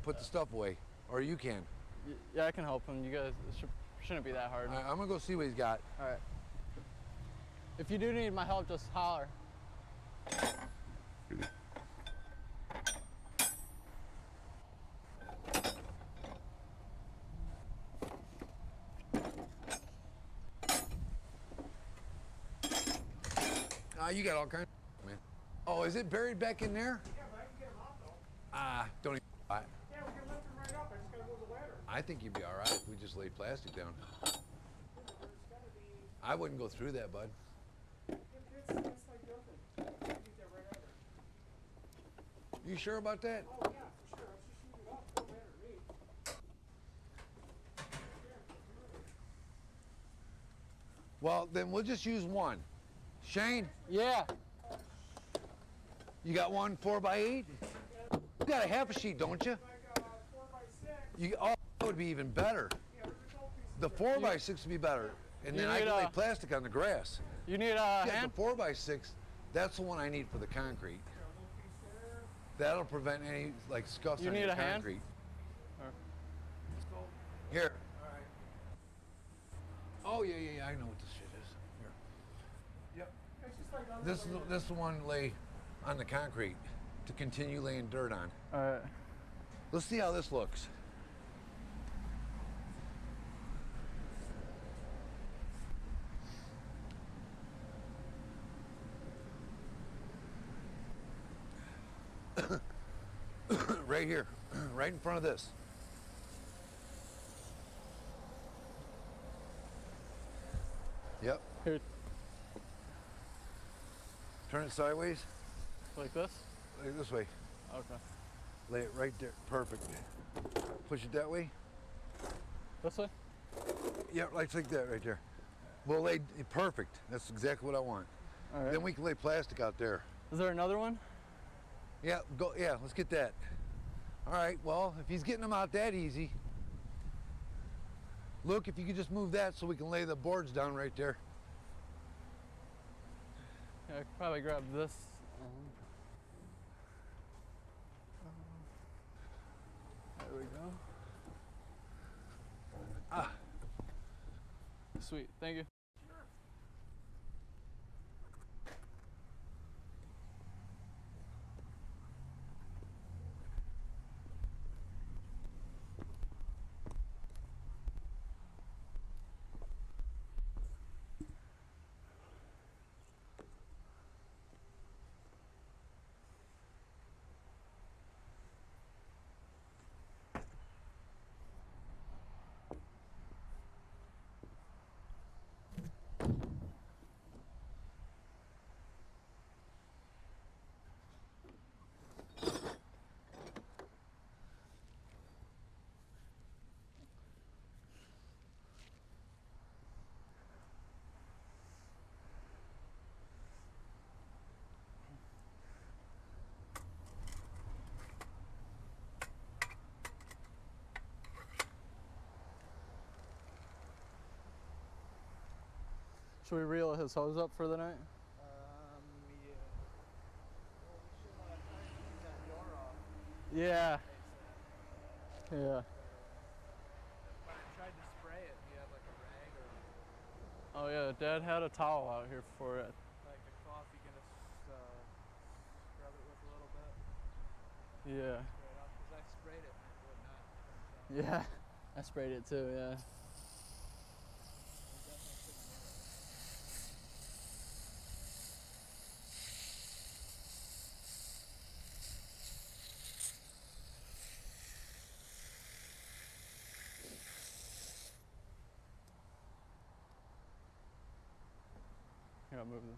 put the stuff away, or you can. Yeah, I can help him. You guys, it shouldn't be that hard. I'm gonna go see what he's got. All right. If you do need my help, just holler. You got all kinds of man. Oh, is it buried back in there? Yeah, but I can get them out though. Don't even. Yeah, we can lift them right up. I just gotta move the ladder. I think you'd be all right if we just laid plastic down. There's gotta be. I wouldn't go through that, bud. It's like nothing. I can get that right out there. You sure about that? Oh yeah, for sure. Let's just shoot it up. Don't matter to me. Well, then we'll just use one. Shane, Yeah. you got one 4x8? You got a half a sheet, don't you? Like 4x6. That would be even better. Yeah, there's a couple pieces. The 4x6 would be better. And You then I need can lay a- plastic on the grass. You need a Yeah, hand? the 4x6, that's the one I need for the concrete. Yeah, a little piece there. That'll prevent any like scuffs You on need your a hand? concrete. Let's go. Here. All right. Oh yeah, I know what this shit is. Here. Yep. It's just like under This the is this one lay on the concrete to continue laying dirt on. All right. Let's see how this looks. Right here, right in front of this. Yep. Here, Turn it sideways. like this? Like this way. Okay. Lay it right there. Perfect. Push it that way. This way? Yeah, like that right there. We'll lay perfect. That's exactly what I want. All right. Then we can lay plastic out there. Is there another one? Yeah, go. Yeah, let's get that. All right. Well, if he's getting them out that easy, look, if you could just move that so we can lay the boards down right there. Yeah, I could probably grab this. There we go. Ah. Sweet. Thank you. Should we reel his hose up for the night? Yeah. Well, we should try and clean that door off. Yeah. ASAP. Yeah. When I tried to spray it, do you have like a rag or Oh yeah, Dad had a towel out here for it. like a cloth you can scrub it with a little bit? Yeah. Spray it off? Because I sprayed it and it would not come Yeah. down. I sprayed it too, yeah. We definitely shouldn't do it. Here, I'll move them.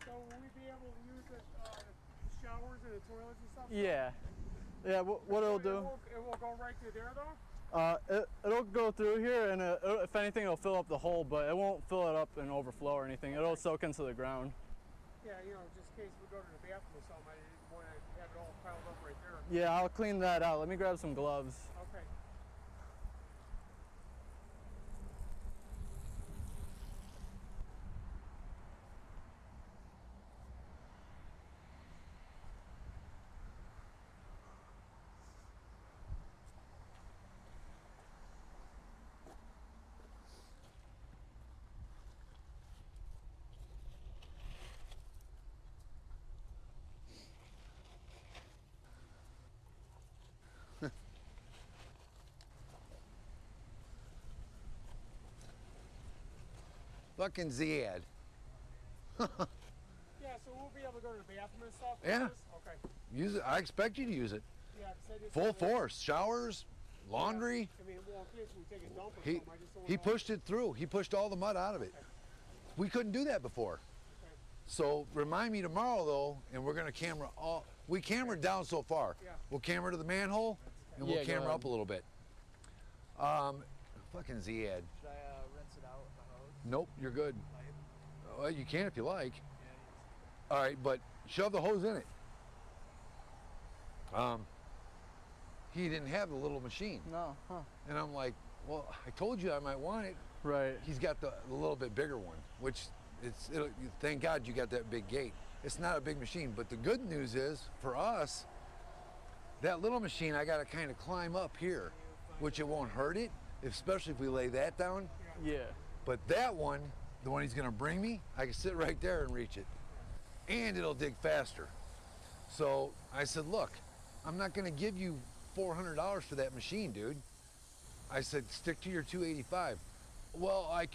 So will we be able to use the showers and the toilets and stuff? Yeah. Yeah, what it'll do, It will go right through there though? it'll go through here and if anything it'll fill up the hole, but it won't fill it up and overflow or anything. It'll soak into the ground. Yeah, you know, just in case we go to the bathroom or something, I didn't want to have it all piled up right there. Yeah, I'll clean that out. Let me grab some gloves. Okay. Fucking Ziad. Yeah, so we'll be able to go to the bathroom and stuff? Yeah. Okay. Use it. I expect you to use it. Yeah, 'cause I just Full wanna- force. Showers, laundry. I mean, well, in case we take a dump or He something, I just don't he wanna- pushed it through. He pushed all the mud out of it. We couldn't do that before. Okay. So remind me tomorrow though, and we're gonna camera all. We cameraed down so far. Yeah. We'll camera to the manhole, and Yeah, we'll go camera ahead. up a little bit. Fucking Ziad. Should I rinse it out with the hose? Nope, you're good. Pipe? Well, you can if you like. Yeah, All right, but shove the hose in it. he didn't have the little machine. No, huh? And I'm like, well, I told you I might want it. Right. He's got the little bit bigger one, which thank God you got that big gate. It's not a big machine, but the good news is for us, that little machine I got to kind of climb up here, which it won't hurt it, especially if we lay that down. Yeah. But that one, the one he's going to bring me, I can sit right there and reach it, and it'll dig faster. So I said, look, I'm not going to give you $400 for that machine, dude. I said, stick to your $285. Well, I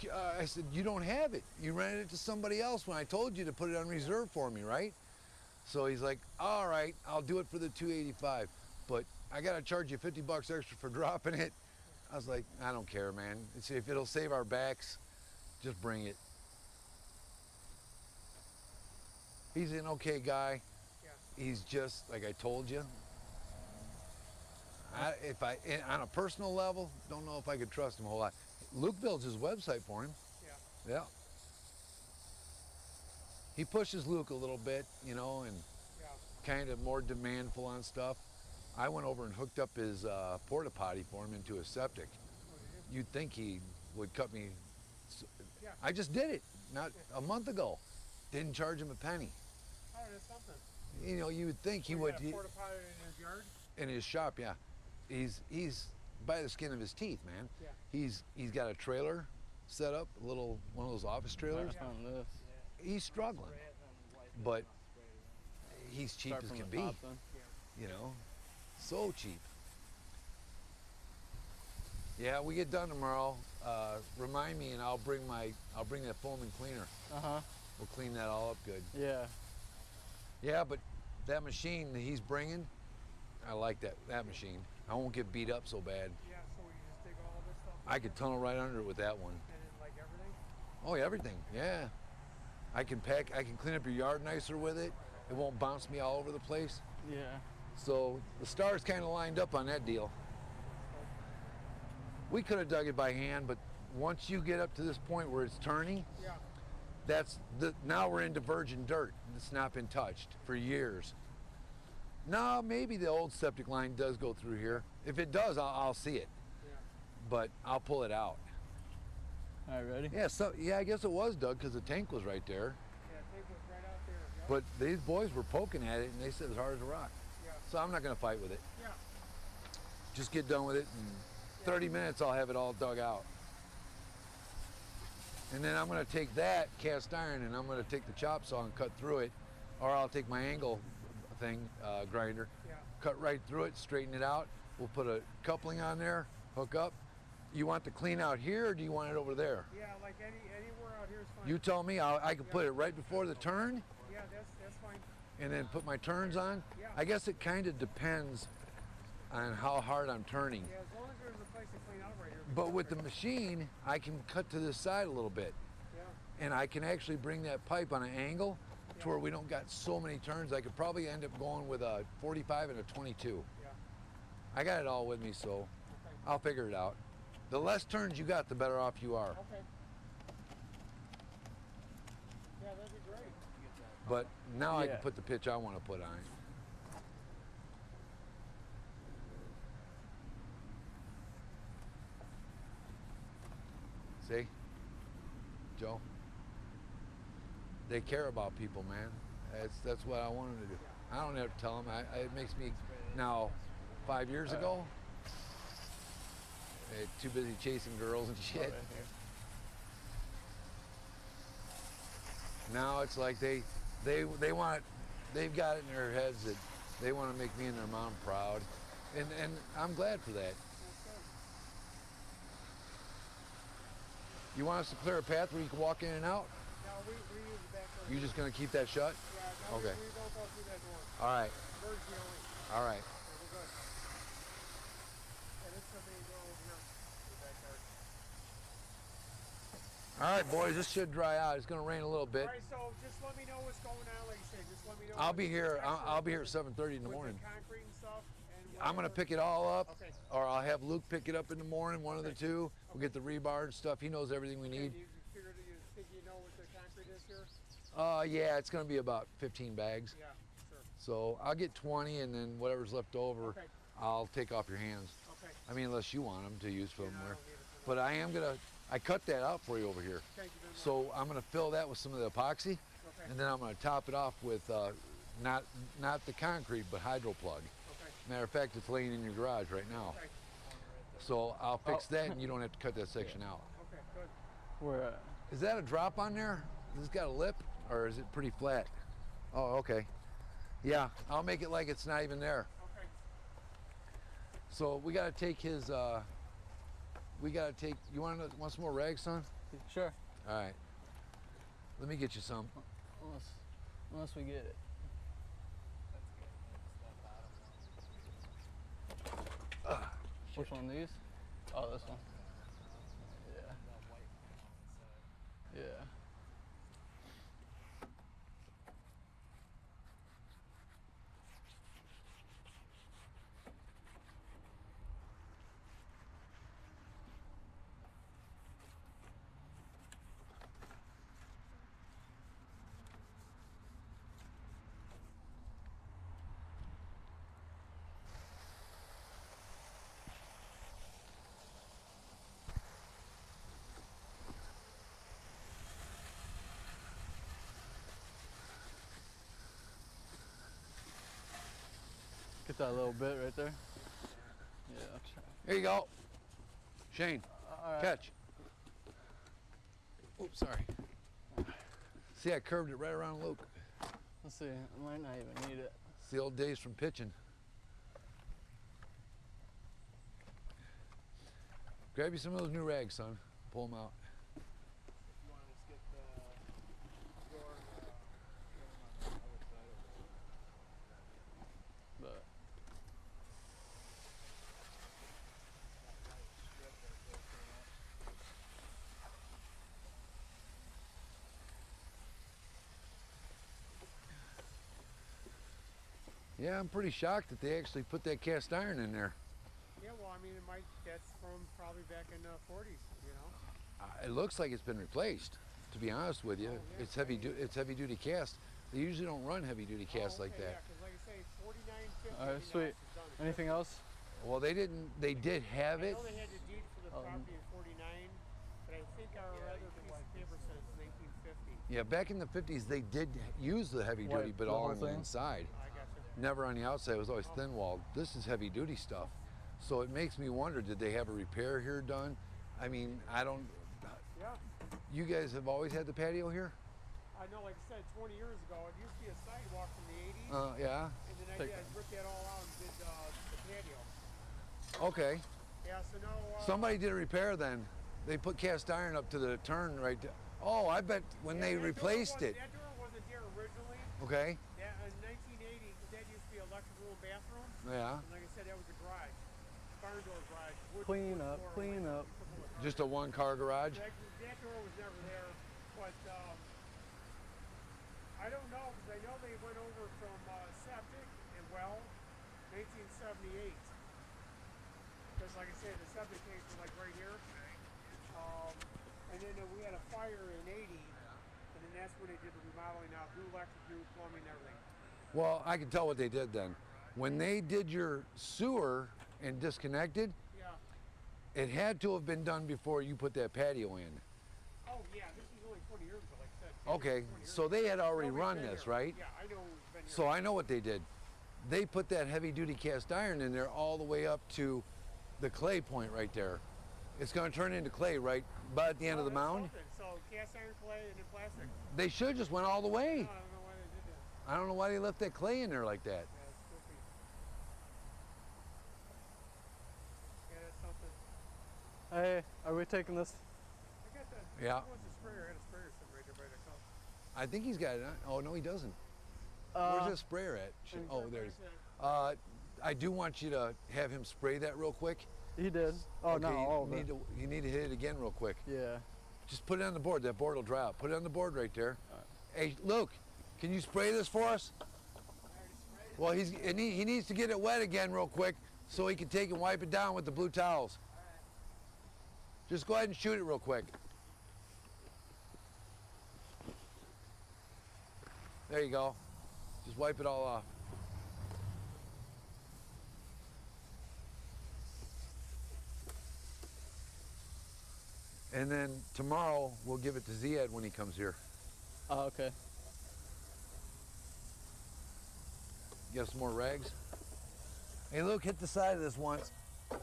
said, you don't have it. You rented it to somebody else when I told you to put it on reserve for me, right? So he's like, all right, I'll do it for the $285, but I got to charge you $50 extra for dropping it. I was like, I don't care, man. If it'll save our backs, just bring it. He's an okay guy. He's just, like I told you, on a personal level, don't know if I could trust him a whole lot. Luke builds his website for him. Yeah. He pushes Luke a little bit, you know, and kind of more demandful on stuff. I went over and hooked up his porta potty for him into a septic. You'd think he would cut me. I just did it, not a month ago. Didn't charge him a penny. Oh, that's something. You know, you would think he would. He porta potty in his yard? In his shop, yeah. He's by the skin of his teeth, man. Yeah. He's got a trailer set up, one of those office trailers. I found this. He's struggling, but he's cheap Start as from can the be. top, then. You know, so cheap. Yeah, we get done tomorrow. Remind me, and I'll bring that foam and cleaner. We'll clean that all up good. Yeah. Yeah, but that machine that he's bringing, I like that machine. I won't get beat up so bad. Yeah, so we just dig all this stuff. I could tunnel right under it with that one. And then, like, everything? Oh, yeah, everything, yeah. I can clean up your yard nicer with it. It won't bounce me all over the place. Yeah. So the stars kind of lined up on that deal. We could have dug it by hand, but once you get up to this point where it's turning, now we're into virgin dirt. It's not been touched for years. No, maybe the old septic line does go through here. If it does, I'll see it. Yeah. But I'll pull it out. All right, ready? Yeah, I guess it was dug because the tank was right there. Yeah, tank was right out there. Yep. But these boys were poking at it and they said it's hard as a rock. Yeah. So I'm not going to fight with it. Yeah. Just get done with it. In 30 minutes, I'll have it all dug out. And then I'm going to take that cast iron and I'm going to take the chop saw and cut through it, or I'll take my angle grinder, cut right through it, straighten it out. We'll put a coupling on there, hook up. You want the clean out here, or do you want it over there? Yeah, like anywhere out here is fine. You tell me. I can put it right before the turn. Yeah, that's fine. And then put my turns on. Yeah. I guess it kind of depends on how hard I'm turning. Yeah, as long as there's a place to clean out right here. But with the machine, I can cut to this side a little bit. Yeah. And I can actually bring that pipe on an angle to where we don't got so many turns. I could probably end up going with a 45 and a 22. Yeah. I got it all with me, so I'll figure it out. The less turns you got, the better off you are. Okay. Yeah, that'd be great. But now I can Yeah. put the pitch I want to put on it. See, Joe? They care about people, man. That's what I want them to do. I don't have to tell them. It makes me, now, 5 years ago, too busy chasing girls and shit. Now it's like they've got it in their heads that they want to make me and their mom proud, and I'm glad for that. You want us to clear a path where you can walk in and out? No, we use the back door. You just gonna keep that shut? Yeah, no, Okay. we don't go through that door. All right. Emergency only. All right. Yeah, we're good. Yeah, this is the main door over here. The backyard. All right, boys. This should dry out. It's gonna rain a little bit. All right, so just let me know what's going on. Like you said, just let me know. I'll be here. Text I'll be or here at 7:30 in the with morning. concrete and stuff. And I'm gonna whatever. pick it all up, Okay. or I'll have Luke pick it up in the morning. One of the two. We'll get the rebar and stuff. He knows everything we need. You figured you think you know what the concrete is here? Yeah, it's gonna be about 15 bags. Yeah, sure. So I'll get 20, and then whatever's left over, Okay. I'll take off your hands. Okay. I mean, unless you want them to use Yeah, no, I somewhere. don't need it for But I am gonna, I cut that out for you over here. Thank you very much. So I'm gonna fill that with some of the epoxy, Okay. and then I'm gonna top it off with not the concrete, but hydro plug. Okay. Matter of fact, it's laying in your garage right now. Okay. So I'll fix that, and you don't have to cut that section out. Okay, good. Where at? Is that a drop on there? Has this got a lip, or is it pretty flat? Oh, okay. Yeah, I'll make it like it's not even there. Okay. So we gotta take his, you want some more rags, son? Sure. All right. Let me get you some. Unless we get it. Which one, these? Oh, this one. Yeah. Yeah. Get that little bit right there. Yeah, I'll try. Here you go. Shane, All right. catch. Oops, sorry. See, I curved it right around Luke. Let's see. I might not even need it. It's the old days from pitching. Grab you some of those new rags, son. Pull them out. You want to just get your on the other side of But Yeah, I'm pretty shocked that they actually put that cast iron in there. Yeah, well, I mean, that's from probably back in the 40s, you know? It looks like it's been replaced, to be honest with you. Oh, yeah. It's heavy duty cast. They usually don't run heavy duty casts like that. Yeah, because like I say, 49, 50. all right, sweet. Anything else? Well, they did have I it. know they had the deed for the property in 49, but I think our other piece of paper says 1950. Yeah, back in the 50s, they did use the heavy duty, What, but the all whole on the thing? inside. I got you. Never on the outside. It was always thin walled. This is heavy duty stuff. So it makes me wonder, did they have a repair here done? I mean, I don't, Yeah. you guys have always had the patio here? I know, like I said, 20 years ago, it used to be a sidewalk from the 80s, Yeah. and then Take I ripped that all out and did the patio. Okay. Yeah, so no. Somebody did a repair then. They put cast iron up to the turn right there. Oh, I bet when they replaced it. That door wasn't there originally. Okay. That, in 1980, because that used to be electric room bathroom. Yeah. And like I said, that was a garage. Barn door garage. Clean up, clean up. Just a one-car garage. That door was never there, but I don't know, because I know they went over from septic and well, 1978. Because like I said, the septic tanks were like right here. And then we had a fire in 80, and then that's when they did the remodeling out, new electric, new plumbing, everything. Well, I can tell what they did then. When they did your sewer and disconnected, Yeah. it had to have been done before you put that patio in. Oh yeah, this is only 20 years ago, like I said. Okay, 20 years so ago. they had already Nobody's run been this, here. right? Yeah, I know who's been here. So I know what they did. They put that heavy-duty cast iron in there all the way up to the clay point right there. It's going to turn into clay right about at the end of the that's mound. something. So cast iron, clay, and then plastic. They should have just went all the way. I don't know why they did that. I don't know why they left that clay in there like that. Yeah, it's goofy. Yeah, that's something. Hey, are we taking this? I got the. Yeah. Who wants a sprayer? I had a sprayer sitting right there by the cup. I think he's got it. Oh, no, he doesn't. Uh, Where's that sprayer at? Oh, there's. Back I do want you to have him spray that real quick. He did. Oh, Okay, no, all of you it. need to hit it again real quick. Yeah. Just put it on the board. That board will dry out. Put it on the board right there. Hey, Luke, can you spray this for us? Well, he needs to get it wet again real quick so he can take and wipe it down with the blue towels. Just go ahead and shoot it real quick. There you go. Just wipe it all off. And then tomorrow we'll give it to Ziad when he comes here. Oh, okay. Get some more rags. Hey, Luke, hit the side of this once. All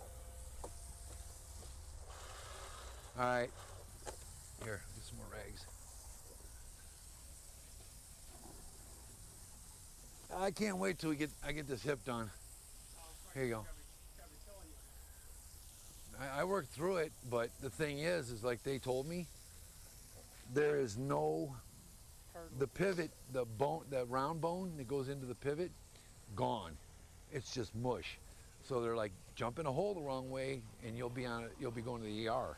right. Here, get some more rags. I can't wait till I get this hip done. Here you go. I worked through it, but the thing is like they told me, there is no, the pivot, the bone, that round bone that goes into the pivot, gone. It's just mush. So they're like, jump in a hole the wrong way and you'll be going to the ER.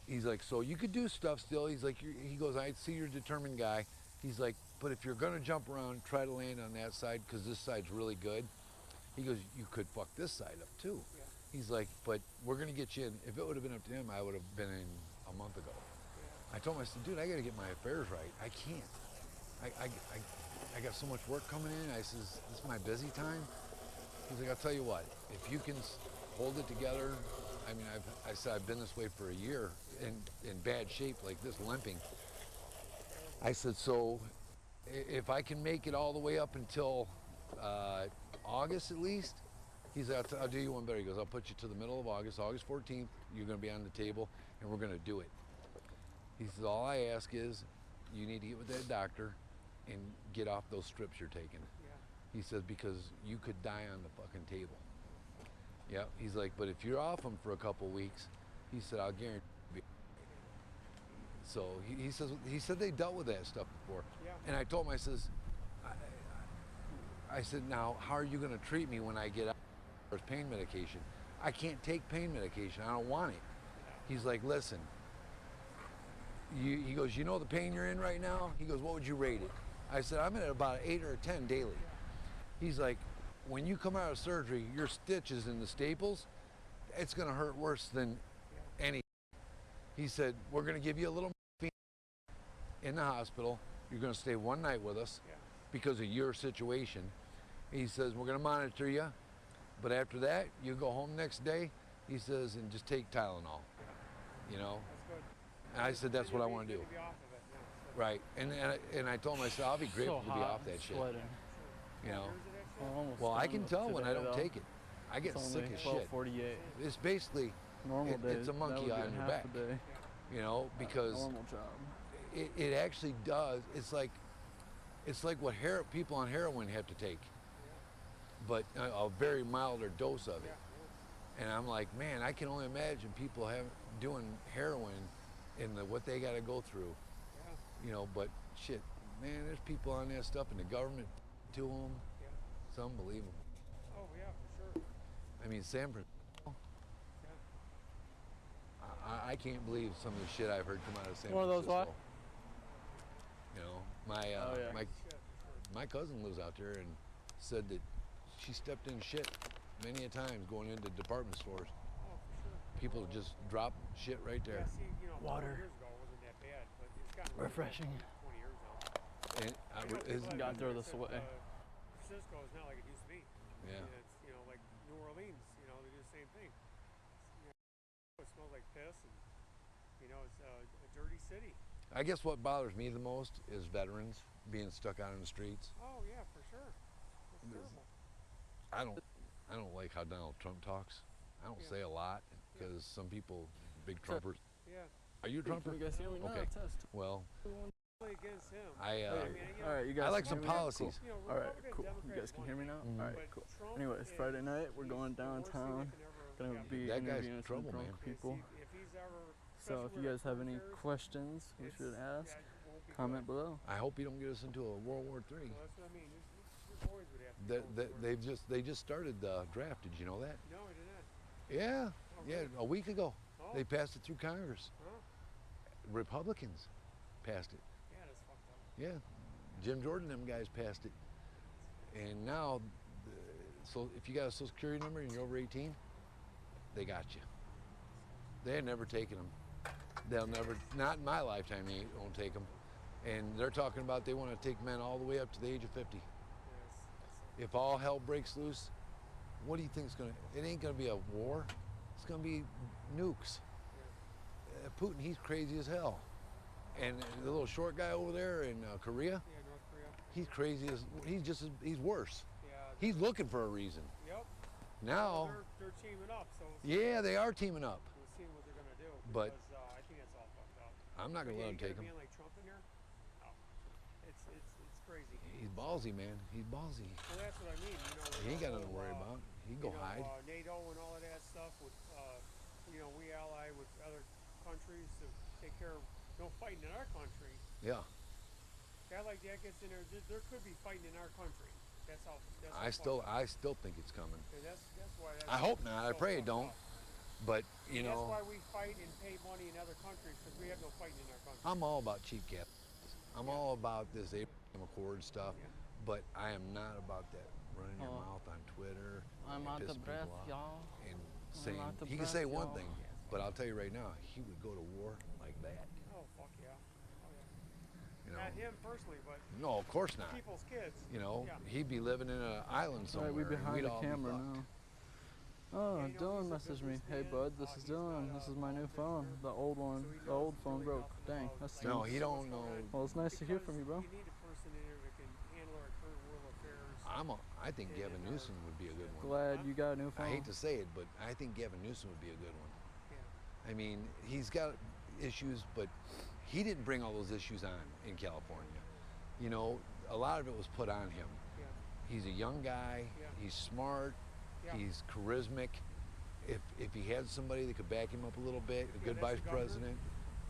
He's like, so you could do stuff still. He's like, he goes, I see you're a determined guy. He's like, but if you're gonna jump around, try to land on that side because this side's really good. He goes, you could fuck this side up too. Yeah. He's like, but we're gonna get you in. If it would have been up to him, I would have been in a month ago. Yeah. I told him, I said, dude, I gotta get my affairs right. I can't. I got so much work coming in. I says, this is my busy time. He's like, I'll tell you what, if you can hold it together, I mean, I said I've been this way for a year in bad shape like this, limping. I said, so if I can make it all the way up until August at least, he's like, I'll do you one better. He goes, I'll put you to the middle of August, August 14th, you're gonna be on the table and we're gonna do it. He says, all I ask is you need to get with that doctor and get off those strips you're taking. Yeah. He says, because you could die on the fucking table. Yeah, he's like, but if you're off them for a couple weeks, he said, I'll guarantee. So he said they dealt with that stuff before. Yeah. And I told him, I said, now, how are you going to treat me when I get out of pain medication? I can't take pain medication. I don't want it. He's like, listen, he goes, you know the pain you're in right now? He goes, what would you rate it? I said, I'm at about 8 or 10 daily. He's like, when you come out of surgery, your stitches and the staples, it's going to hurt worse than any. He said, we're going to give you a little in the hospital. You're going to stay one night with us because of your situation. He says, we're going to monitor you, but after that, you go home next day, he says, and just take Tylenol, you know? And I said, that's what I want to do. Right, and I told him, I said, I'll be grateful to be off that shit. You know? Well, I can tell when I don't take it. I get sick as shit. It's basically, it's a monkey on your back. You know, because it actually does. It's like what people on heroin have to take, but a very milder dose of it. And I'm like, man, I can only imagine people doing heroin and what they got to go through. You know, but shit, man, there's people on that stuff and the government to them. It's unbelievable. Oh yeah, for sure. I mean, San Francisco. I can't believe some of the shit I've heard come out of San Francisco. One of those what? You know, my cousin lives out there and said that she stepped in shit many a times going into department stores. Oh, for sure. People just drop shit right there. Yeah, see, you know, water. 20 years ago it wasn't that bad, but it's gotten refreshing. 20 years ago. And it's gotten through this way. Francisco is not like it used to be. Yeah. I mean, it's, you know, like New Orleans, you know, they do the same thing. You know, it smells like piss, and you know, it's a dirty city. I guess what bothers me the most is veterans being stuck out in the streets. Oh yeah, for sure. It's terrible. I don't like how Donald Trump talks. I don't say a lot because some people, big Trumpers. Yeah. Are you a Trumper? You guys hear me? Okay. No, test. Well, Against him. All right, you guys. I like can some hear me now? policies. You know, All right, Republican, cool. You Democrat guys can is hear me one now? thing, All right, but cool. Trump Anyways, is- Friday night, we're he's going the worst thing downtown. that can ever Gonna happen. be That guy's interviewing some trouble, drunk man. people. If he's ever, So if you guys have any questions, you should ask. Comment below. I hope you don't get us into a World War III. Well, that's what I mean. Your boys would have to go They just started the draft. Did you know that? No, I did not. Yeah, Oh, yeah. really? A week ago, Oh. they passed it through Congress. Huh? Republicans passed it. Yeah, that's fucked up. Yeah, Jim Jordan, them guys passed it. And now, so if you got a Social Security number and you're over 18, they got you. They're never taking them. They'll never, not in my lifetime, they won't take them. And they're talking about they want to take men all the way up to the age of 50. Yes. If all hell breaks loose, what do you think is going to, it ain't going to be a war. It's going to be nukes. Putin, he's crazy as hell. And the little short guy over there in Korea, Yeah, North Korea. he's crazy as, he's worse. Yeah. He's looking for a reason. Yep. Now, Well, they're teaming up, so yeah, they are teaming up. we'll see what they're gonna do. But- Because, I think that's all fucked up. I'm not gonna let him take him. Man like Trump in there? No. It's crazy. He's ballsy, man. He's ballsy. Well, that's what I mean. You know, with He ain't the got nothing to whole, worry about. He can go hide. NATO and all of that stuff. With you know, we ally with other countries to take care of no fighting in our country. Yeah. Guy like that gets in there. There could be fighting in our country. That's how. That's how I still think it's coming. And that's why. That's I hope not. I so pray it fucked don't. up. But you That's know, why we fight and pay money in other countries because we have no fighting in our country. I'm all about cheap cap. I'm all about this Abraham Accord stuff, Yeah. but I am not about that running your Oh. mouth on Twitter I'm and out pissing of breath, people off y'all. and saying out of he can breath, say one y'all. thing, but I'll tell you right now, he would go to war like that. Oh fuck yeah. Oh yeah. You know, Not him personally, but no, of course not. people's kids. You know, Yeah. he'd be living in an island All somewhere. right, we and behind we'd the all be camera fucked. now. Oh, Yeah, you know, Dylan he's a messaged me. Hey, businessman. bud, this is He's Dylan. not This a is my new politician, phone. The old one. so he The old knows phone really broke. nothing Dang, about, that like, No, stinks. he don't know. Well, it's nice to hear from you, bro. You need a person in there that can handle our current world affairs. I think Gavin Newsom would be a good one. Glad you got a new phone. I hate to say it, but I think Gavin Newsom would be a good one. Yeah. I mean, he's got issues, but he didn't bring all those issues on in California. You know, a lot of it was put on him. Yeah. He's a young guy. Yeah. He's smart. Yeah. He's charismatic. If he had somebody that could back him up a little bit, a good that's vice the governor? president,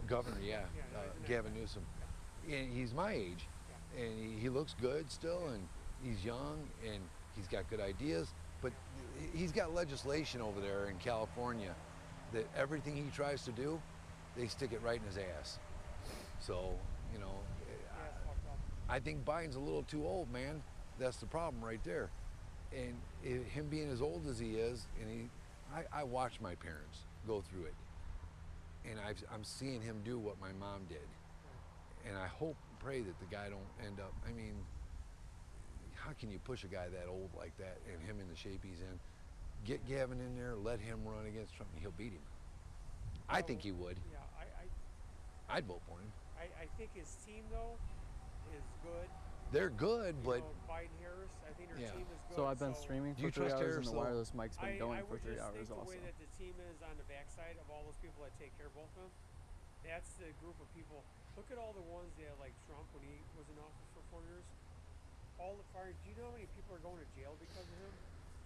governor, yeah, Yeah, no, he's an Gavin Newsom. And he's my age, and he looks good still, and he's young, and he's got good ideas. But he's got legislation over there in California that everything he tries to do, they stick it right in his ass. So, you know, Yeah, it's fucked up. I think Biden's a little too old, man. That's the problem right there. And him being as old as he is, and I watched my parents go through it, and I'm seeing him do what my mom did, and I hope, pray that the guy don't end up. I mean, how can you push a guy that old like that, and him in the shape he's in? Get Gavin in there, let him run against Trump, and he'll beat him. I think he would. Yeah, I'd vote for him. I think his team though is good. They're good, You but know, Biden Harris, I think their Yeah. team is good. So I've been streaming Do you for 3 trust hours, Harris, and the though? wireless mic's been going I for would 3 just hours think the also. way that the team is on the backside of all those people that take care of both of them, that's the group of people. Look at all the ones that like Trump when he was in office for 4 years. All the fire. Do you know how many people are going to jail because of him?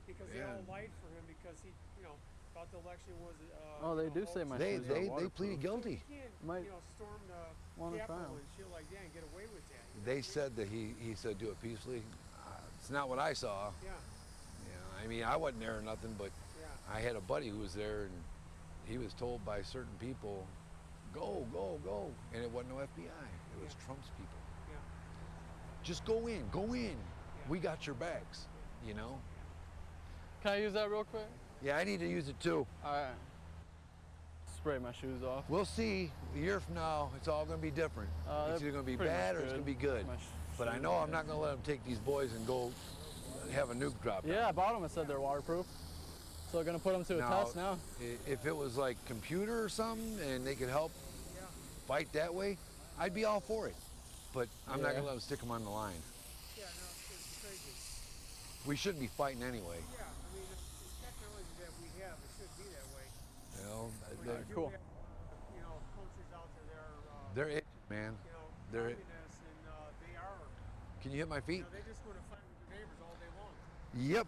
Because they Yeah. all lied for him because he, you know, thought the election was. Oh, they you know, do say my they shoes are they waterproof. pleaded guilty. So you can't, Might you know, storm the wanna Capitol file. and shit like that and get away with that. You know They what I mean? said that he said do it peacefully. It's not what I saw. Yeah, You know, I mean, I wasn't there or nothing, but yeah. I had a buddy who was there, and he was told by certain people, go, go, go, and it wasn't no FBI. It was Yeah. Trump's people. Yeah. Just go in, go in. We got your backs. You know? Can I use that real quick? Yeah, I need to use it too. All right. Spray my shoes off. We'll see. A year from now, it's all going to be different. It's they're either going to be pretty much bad or it's going to be good. My But I shoes know are I'm not going to let them take these boys and go have a nuke drop. Yeah, I bought them and said they're waterproof. So we're gonna put them to a test now. If it was like computer or something and they could help Yeah. fight that way, I'd be all for it. But I'm not Yeah. gonna let them stick them on the line. Yeah, no, it's crazy. We shouldn't be fighting anyway. Yeah, I mean, the technology that we have, it should be that way. You know, But they're, you do Cool. have, you know, countries out there that are, they're itching, man. you know, they're- communists, and they are, Can you hit my you feet? know, they just want to fight with their neighbors all day long. Yep.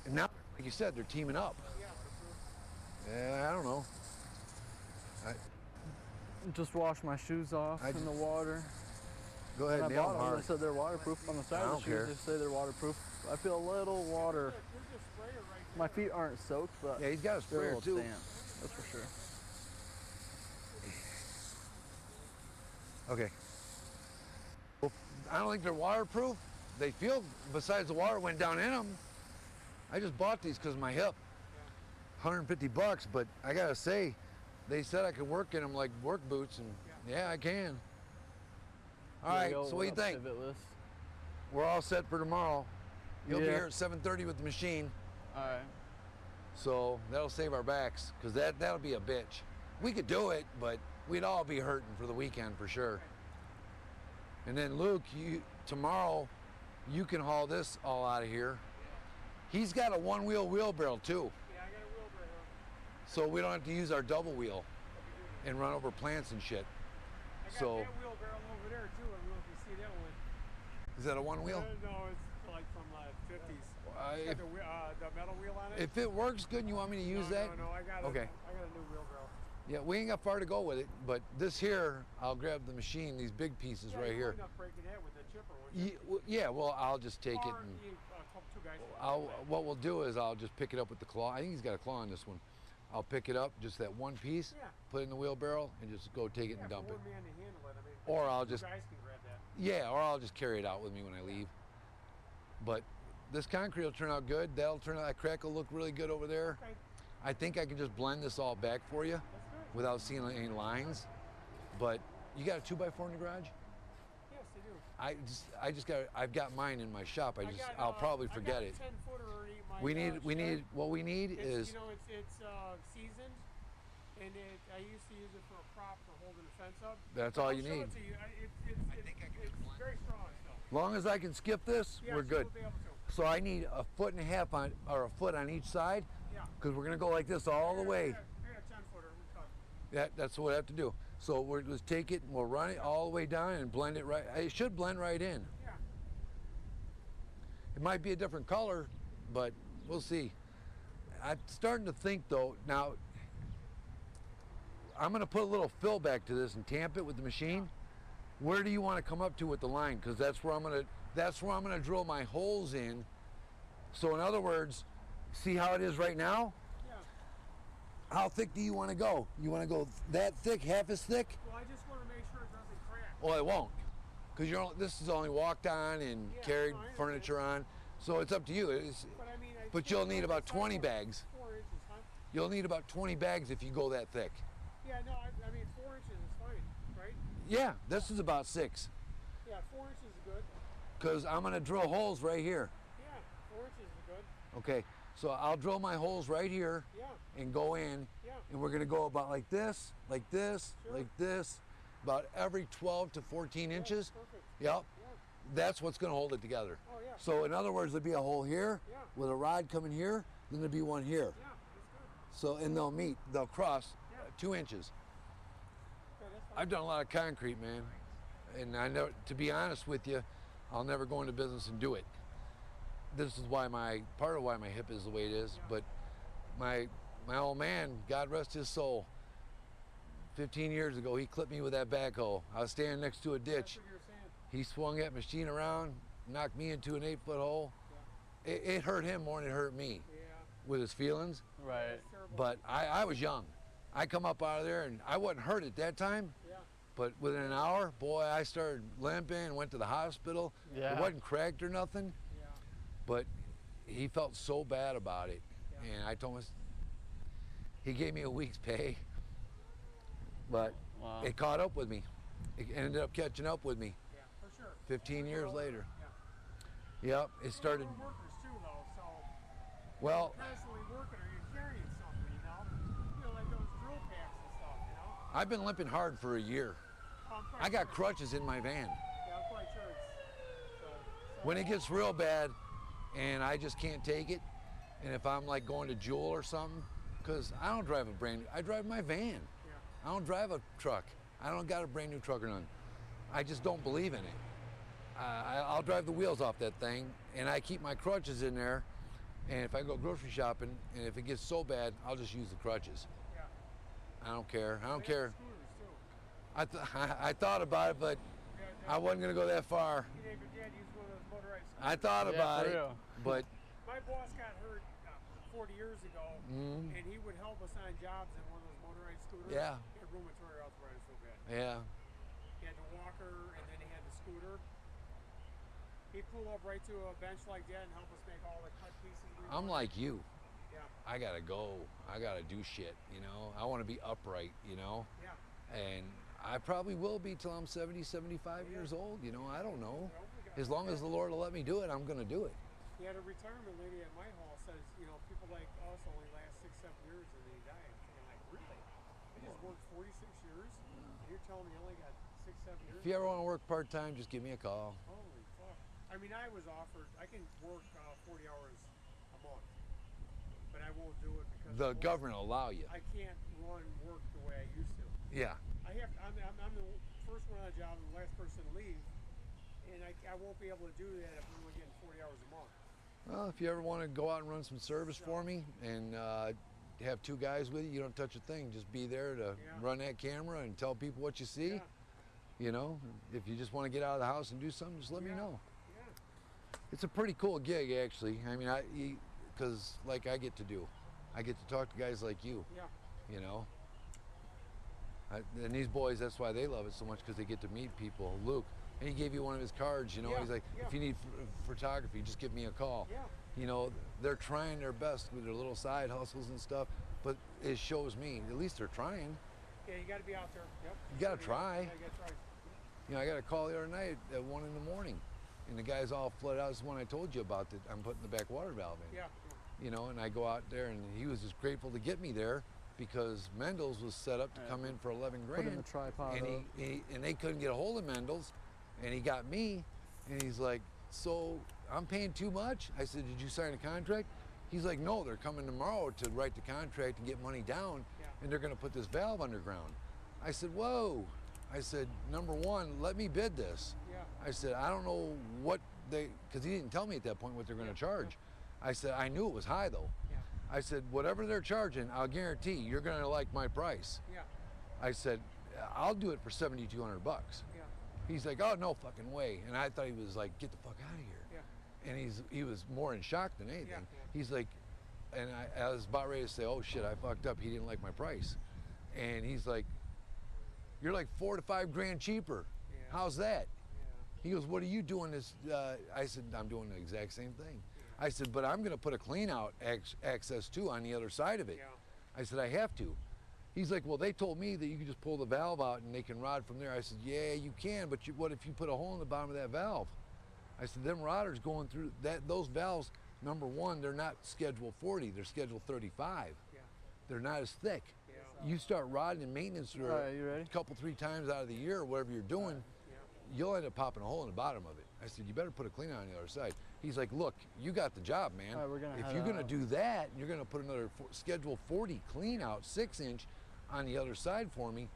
And now, like you said, they're teaming up. Yeah, for sure. I don't know. Just wash my shoes off I in the just- water. Go ahead, And I nail bought them them. They hard. said they're waterproof. On the side I of the don't shoes, care. they say they're waterproof. I feel a little water. Look, there's a sprayer right My there. feet aren't soaked, but Yeah, he's got a they're a sprayer little too. damp. That's for sure. Okay. Well, I don't think they're waterproof. They feel, besides the water went down in them. I just bought these because of my hip. 150 bucks, but I gotta say, they said I could work in them like work boots, and yeah, I can. All right, so what do you think? Pivotless. We're all set for tomorrow. You'll be Yeah. here at 7:30 with the machine, All right. so that'll save our backs, because that'll be a bitch. We could do it, but we'd all be hurting for the weekend for sure. And then Luke, tomorrow, you can haul this all out of here. He's got a one-wheel wheelbarrow too. Yeah, I got a wheelbarrow. So we don't have to use our double wheel and run over plants and shit. I got So, that wheelbarrow over there too. I don't know if you see that one. is that a one wheel? No, it's like from 50s. It's got the metal wheel on it. If it works good and you want me to use that, No, I got okay. I got a new wheelbarrow. Yeah, we ain't got far to go with it, but this here, I'll grab the machine, these big pieces right here. End up breaking that with the chipper, wouldn't you? Yeah, well, I'll just take it Or and you, two guys. what we'll do is I'll just pick it up with the claw. I think he's got a claw on this one. I'll pick it up, just that one piece, Yeah. put it in the wheelbarrow, and just go take it and dump it. One man to handle it. I mean, Or I'll two just, guys can grab that. yeah, or I'll just carry it out with me when I leave. But this concrete will turn out good. That'll turn out, that crack will look really good over there. Okay. I think I can just blend this all back for you That's good. without seeing any lines. But you got a 2x4 in the garage? Yes, they do. I've got mine in my shop. I'll probably forget it. 10-footer underneath my What we need it's, is, you know, it's seasoned, and I used to use it for a prop for holding the fence up. that's But all I'll you show need. it to you. It's very strong still. As long as I can skip this, Yeah, we're so good. we'll be able to. So I need a foot and a half on, or a foot on each side, Yeah. because we're gonna go like this all the way. I got a 10-footer. We cut. That's what I have to do. So we'll just take it and we'll run it all the way down and blend it right. It should blend right in. Yeah. It might be a different color, but we'll see. I'm starting to think though, now I'm gonna put a little fill back to this and tamp it with the machine. Where do you want to come up to with the line? Because that's where I'm gonna drill my holes in. So in other words, see how it is right now? Yeah. How thick do you want to go? You want to go that thick, half as thick? Well, I just want to make sure it doesn't crack. Well, it won't, because this is only walked on and Yeah, carried no, I understand. furniture on. So it's up to you. But I mean, But you'll need about 20 bags. 4 inches, huh? You'll need about 20 bags if you go that thick. Yeah, no, I mean 4 inches is fine, right? Yeah, this is about 6, Yeah, 4 inches is good. because I'm gonna drill holes right here. Yeah, 4 inches is good. Okay, so I'll drill my holes right here Yeah, and go in, yeah. and we're gonna go about like this, like this, Sure. like this, about every 12 to 14 inches. Perfect. Yep, Yeah. that's what's gonna hold it together. Oh, yeah. So in other words, there'll be a hole here Yeah. with a rod coming here, then there'll be one here. Yeah, that's good. So, and they'll meet, they'll cross Yeah. 2 inches. Okay, that's fine. I've done a lot of concrete, man. And I know, to be honest with you, I'll never go into business and do it. This is why part of why my hip is the way it is. But my old man, God rest his soul, 15 years ago, he clipped me with that backhoe. I was standing next to a That's ditch. what you're saying. He swung that machine around, knocked me into an 8-foot hole. It hurt him more than it hurt me Yeah, with his feelings. Right. that's terrible. But I was young. I come up out of there and I wasn't hurt at that time. Yeah, But within an hour, boy, I started limping, went to the hospital. Yeah. It wasn't cracked or nothing, yeah. but he felt so bad about it. Yeah. And I told him, he gave me a week's pay, but Wow. it caught up with me. It ended up catching up with me Yeah, for sure. 15 years later. Yeah. Yep, it started, We're workers too, though, so well, constantly working or you're carrying something, you know? You know, like those drill packs and stuff, you know? I've been limping hard for a year. I'm quite I got sure. crutches in my van. Yeah, I'm quite sure it's, so, When it gets real bad and I just can't take it, and if I'm like going to Jewel or something, because I don't drive I drive my van. yeah. I don't drive a truck. I don't got a brand new truck or none. I just don't believe in it. I'll drive the wheels off that thing, and I keep my crutches in there, and if I go grocery shopping, and if it gets so bad, I'll just use the crutches. Yeah. I don't care. I don't They have care. Scooters, too. I thought about it, but Yeah, I wasn't gonna go that far. you know, your dad used one of those motorized I scooters. thought Yeah, about for it, real. but My boss got hurt 40 years ago, Mm. and he would help us on jobs in one of those motorized scooters. Yeah. He had rheumatoid arthritis so bad. yeah, He had the walker, and then he had the scooter. He'd pull up right to a bench like that and help us make all the cut pieces. I'm like you. Yeah, I gotta go. I gotta do shit, you know? I wanna be upright, you know? yeah. And I probably will be till I'm 70, 75 years old, you know? I don't know. As long as the Lord will let me do it, I'm gonna do it. He had a retirement lady at my hall says, you know, people like us only last 6, 7 years and they die. And like, really? They just worked 46 years, and you're telling me you only got 6, 7 years? If you ever want to work part-time, just give me a call. Holy fuck. I mean, I was offered, I can work 40 hours a month, but I won't do it because The government will allow you. I can't run work the way I used to. Yeah. I'm the first one on the job and the last person to leave, and I won't be able to do that if I'm only getting 40 hours a month. Well, if you ever want to go out and run some service for me and have 2 guys with you, you don't touch a thing. Just be there to run that camera and tell people what you see. Yeah. You know, if you just want to get out of the house and do something, just let me know. Yeah. It's a pretty cool gig, actually. I mean, because like I get to do, I get to talk to guys like you. Yeah. You know, and these boys, that's why they love it so much, because they get to meet people. Luke, and he gave you one of his cards. You know, Yeah, he's like, yeah. if you need photography, just give me a call. Yeah. You know, they're trying their best with their little side hustles and stuff, but it shows me at least they're trying. Yeah, you got to be out there. Yep. You got to try. Yeah, you got to try. You know, I got a call the other night at 1 in the morning, and the guy's all flooded out. This is the one I told you about that I'm putting the back water valve in. Yeah. You know, and I go out there, and he was just grateful to get me there because Mendel's was set up to come in for 11 grand. Put in the tripod. And they couldn't get a hold of Mendel's, and he got me, and he's like, so I'm paying too much? I said, did you sign a contract? He's like, no, they're coming tomorrow to write the contract and get money down, and they're gonna put this valve underground. I said, whoa. I said, number one, let me bid this. Yeah. I said, I don't know what because he didn't tell me at that point what they're gonna charge. I said, I knew it was high though. Yeah. I said, whatever they're charging, I'll guarantee you're gonna like my price. Yeah. I said, I'll do it for $7,200. Yeah. He's like, oh, no fucking way. And I thought he was like, get the fuck out of here. Yeah. And he was more in shock than anything. Yeah. He's like, and I was about ready to say, oh shit, I fucked up. He didn't like my price. And he's like, you're like 4 to 5 grand cheaper. Yeah. How's that? Yeah. He goes, what are you doing this? I said, I'm doing the exact same thing. I said, but I'm gonna put a clean out access too on the other side of it. Yeah. I said, I have to. He's like, well, they told me that you can just pull the valve out and they can rod from there. I said, yeah, you can, but what if you put a hole in the bottom of that valve? I said, them rodders going through those valves, number one, they're not schedule 40, they're schedule 35. Yeah. They're not as thick. Yeah. You start rodding and maintenance All right, you ready? a couple, 3 times out of the year, or whatever you're doing, you'll end up popping a hole in the bottom of it. I said, you better put a clean out on the other side. He's like, look, you got the job, man. All right, we're gonna if head you're gonna out. do that, and you're gonna put another schedule 40 clean out, 6-inch on the other side for me,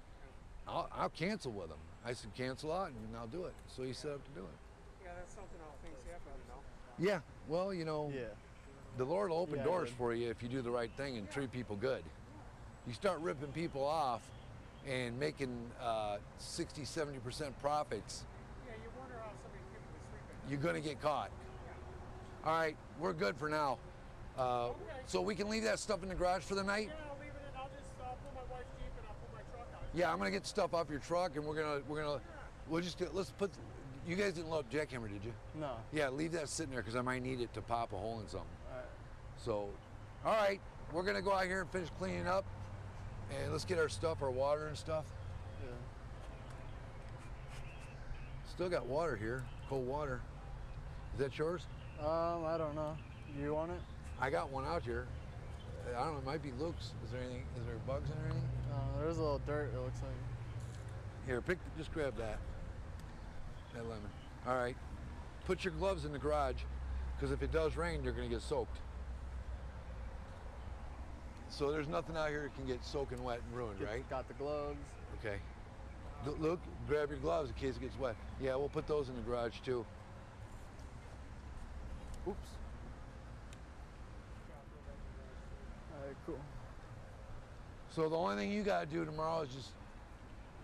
I'll cancel with him. I said, cancel out and I'll do it. So he set up to do it. Yeah, that's something all things happen, you know. Yeah, well, you know, Yeah. the Lord will open Yeah, doors dude. for you if you do the right thing and treat people good. You start ripping people off and making 60, 70% profits, Yeah, you wonder how somebody can be sleeping. you're gonna get caught. All right, we're good for now. So we can leave that stuff in the garage for the night? Yeah, I'll leave it in. I'll just pull my wife's Jeep and I'll pull my truck out. Yeah, I'm gonna get stuff off your truck and let's put, you guys didn't load up jackhammer, did you? No. Yeah, leave that sitting there because I might need it to pop a hole in something. All right. So, all right, we're gonna go out here and finish cleaning up and let's get our stuff, our water and stuff. Yeah. Still got water here, cold water. Is that yours? I don't know. Do you want it? I got one out here. I don't know, it might be Luke's. Is there bugs in there or anything? There's a little dirt, it looks like. Here, just grab that lemon. All right, put your gloves in the garage, because if it does rain, you're gonna get soaked. So there's nothing out here that can get soaking wet and ruined, right? Got the gloves. Okay. Luke, grab your gloves in case it gets wet. Yeah, we'll put those in the garage too. Oops. All right, cool. So the only thing you gotta do tomorrow is just,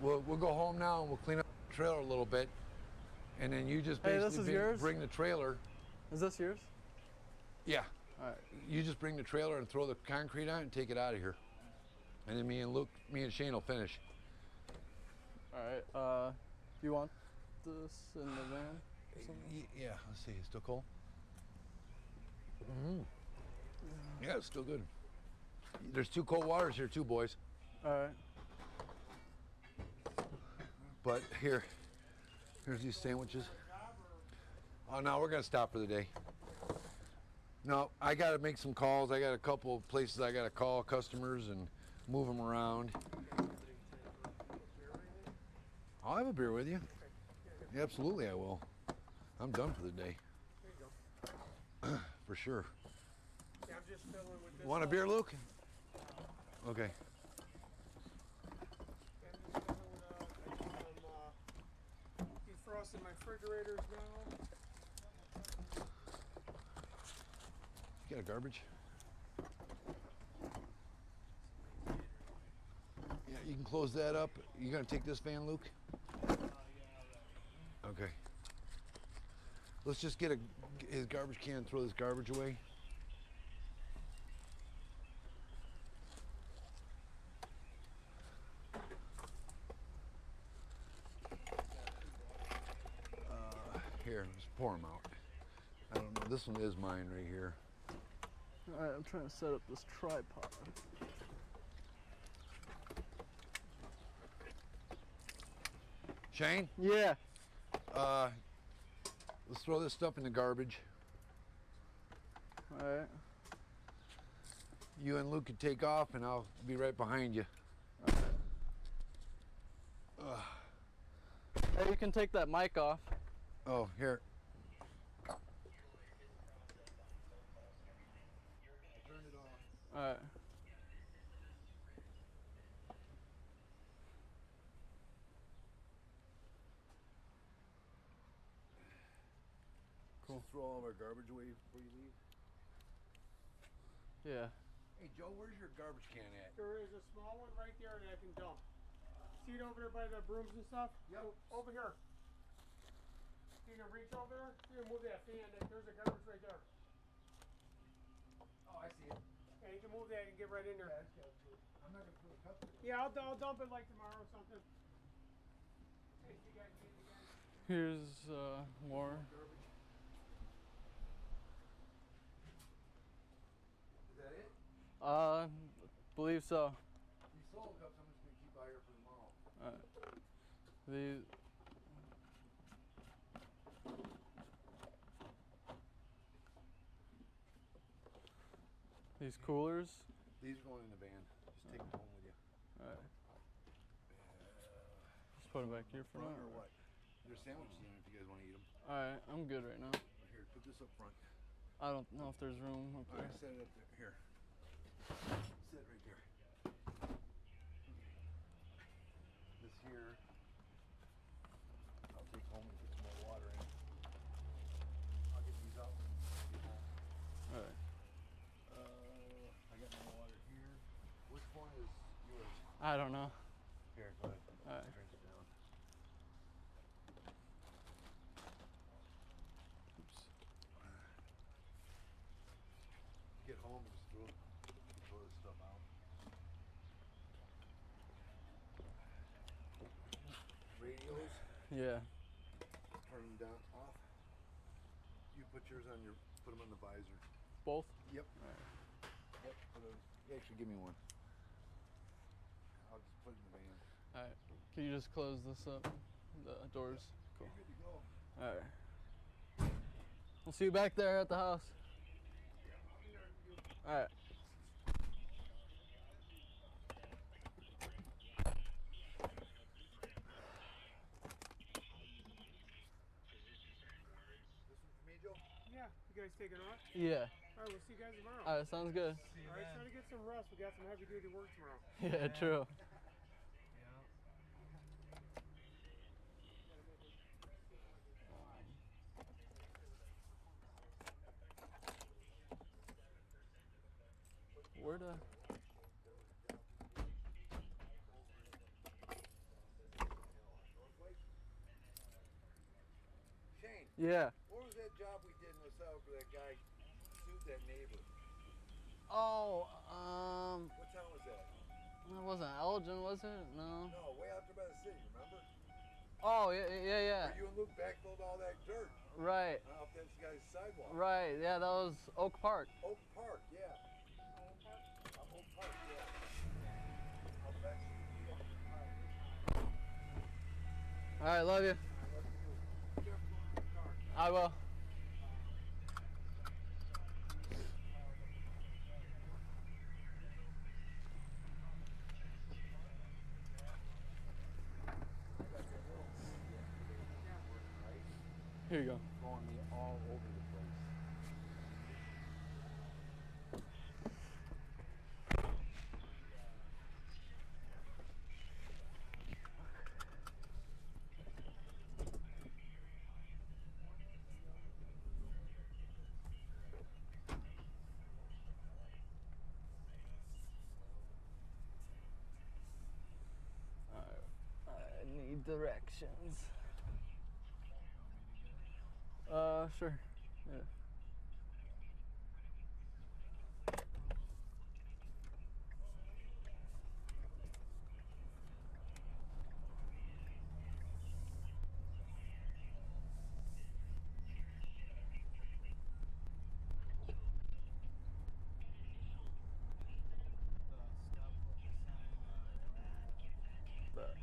we'll go home now and we'll clean up the trailer a little bit. And then you just Hey, this basically is yours? bring the trailer. Is this yours? Yeah. All right. You just bring the trailer and throw the concrete on it and take it out of here. And then me and Shane will finish. All right. Do you want this in the van or something? Yeah, let's see, it's still cold? Mm-hmm. Yeah, it's still good. There's 2 cold waters here too, boys. All right. But here's these sandwiches. Oh no, we're gonna stop for the day. No, I gotta make some calls. I got a couple of places I gotta call customers and move them around. I'll have a beer with you. Yeah, absolutely, I will. I'm done for the day. There you go. For sure. Yeah, I'm just filling with this. Want a beer, Luke? Okay. Yeah, I'm just filling with, I got some defrosting my refrigerators now. You got a garbage? Yeah, you can close that up. You gonna take this van, Luke? Okay. Let's just get his garbage can and throw this garbage away. Here, let's pour them out. I don't know. This one is mine right here. All right, I'm trying to set up this tripod. Shane, Yeah. let's throw this stuff in the garbage. All right. You and Luke can take off, and I'll be right behind you. Hey, you can take that mic off. Oh, here. Turn it off. All right. Cool. Throw all of our garbage away before you leave. Yeah. Hey, Joe, where's your garbage can at? There is a small one right there that I can dump. See it over there by the brooms and stuff? Yep. Over here. You can reach over there? You can move that fan. There's a garbage right there. Oh, I see it. Yeah, you can move that and get right in there. I'm not gonna put a cup in it. Yeah, I'll dump it like tomorrow or something. Hey, you guys need it again. Here's more. Is that it? Believe so. These solo cups I'm just gonna keep out here for tomorrow. These coolers. These are going in the van. Just take them home with you. All right. Just put them back here for now. Or what? There's sandwiches in it if you guys want to eat them. All right, I'm good right now. Here, put this up front. I don't know if there's room up All there. right, set it up there. Here. Set it right there. This here, I'll take home and get some more water in. I'll get these out and get home. All right. I got more water here. Which one is yours? I don't know. Here, go ahead. All right. Drink it down. Oops. Get home and just throw this stuff out. Radios, Yeah. turn them down off. You put yours on put them on the visor. Both. Yep. All right. Yep. Actually, give me one. I'll just put it in the van. All right. Can you just close this up? The doors. Cool. You're good to go. All right. We'll see you back there at the house. All right. This one for me, Joe? Yeah, you guys taking off? Yeah. All right, we'll see you guys tomorrow. All right. Sounds good. All right, try to get some rest. We got some heavy duty work tomorrow. Yeah. True. Where to? Shane, Yeah. what was that job we did in LaSalle where that guy sued that neighbor? Oh, What town was that? that wasn't Elgin, was it? No. No, way out there by the city, remember? Oh, yeah. Where you and Luke backfilled all that dirt Right. off that guy's sidewalk. Right. Yeah, that was Oak Park. Oak Park, yeah. Oak Park, yeah. I'll bet you. All right. Love you. Careful with the car. I will. Here you go. Throwing me all over the place. I need directions. Sure. Yeah. But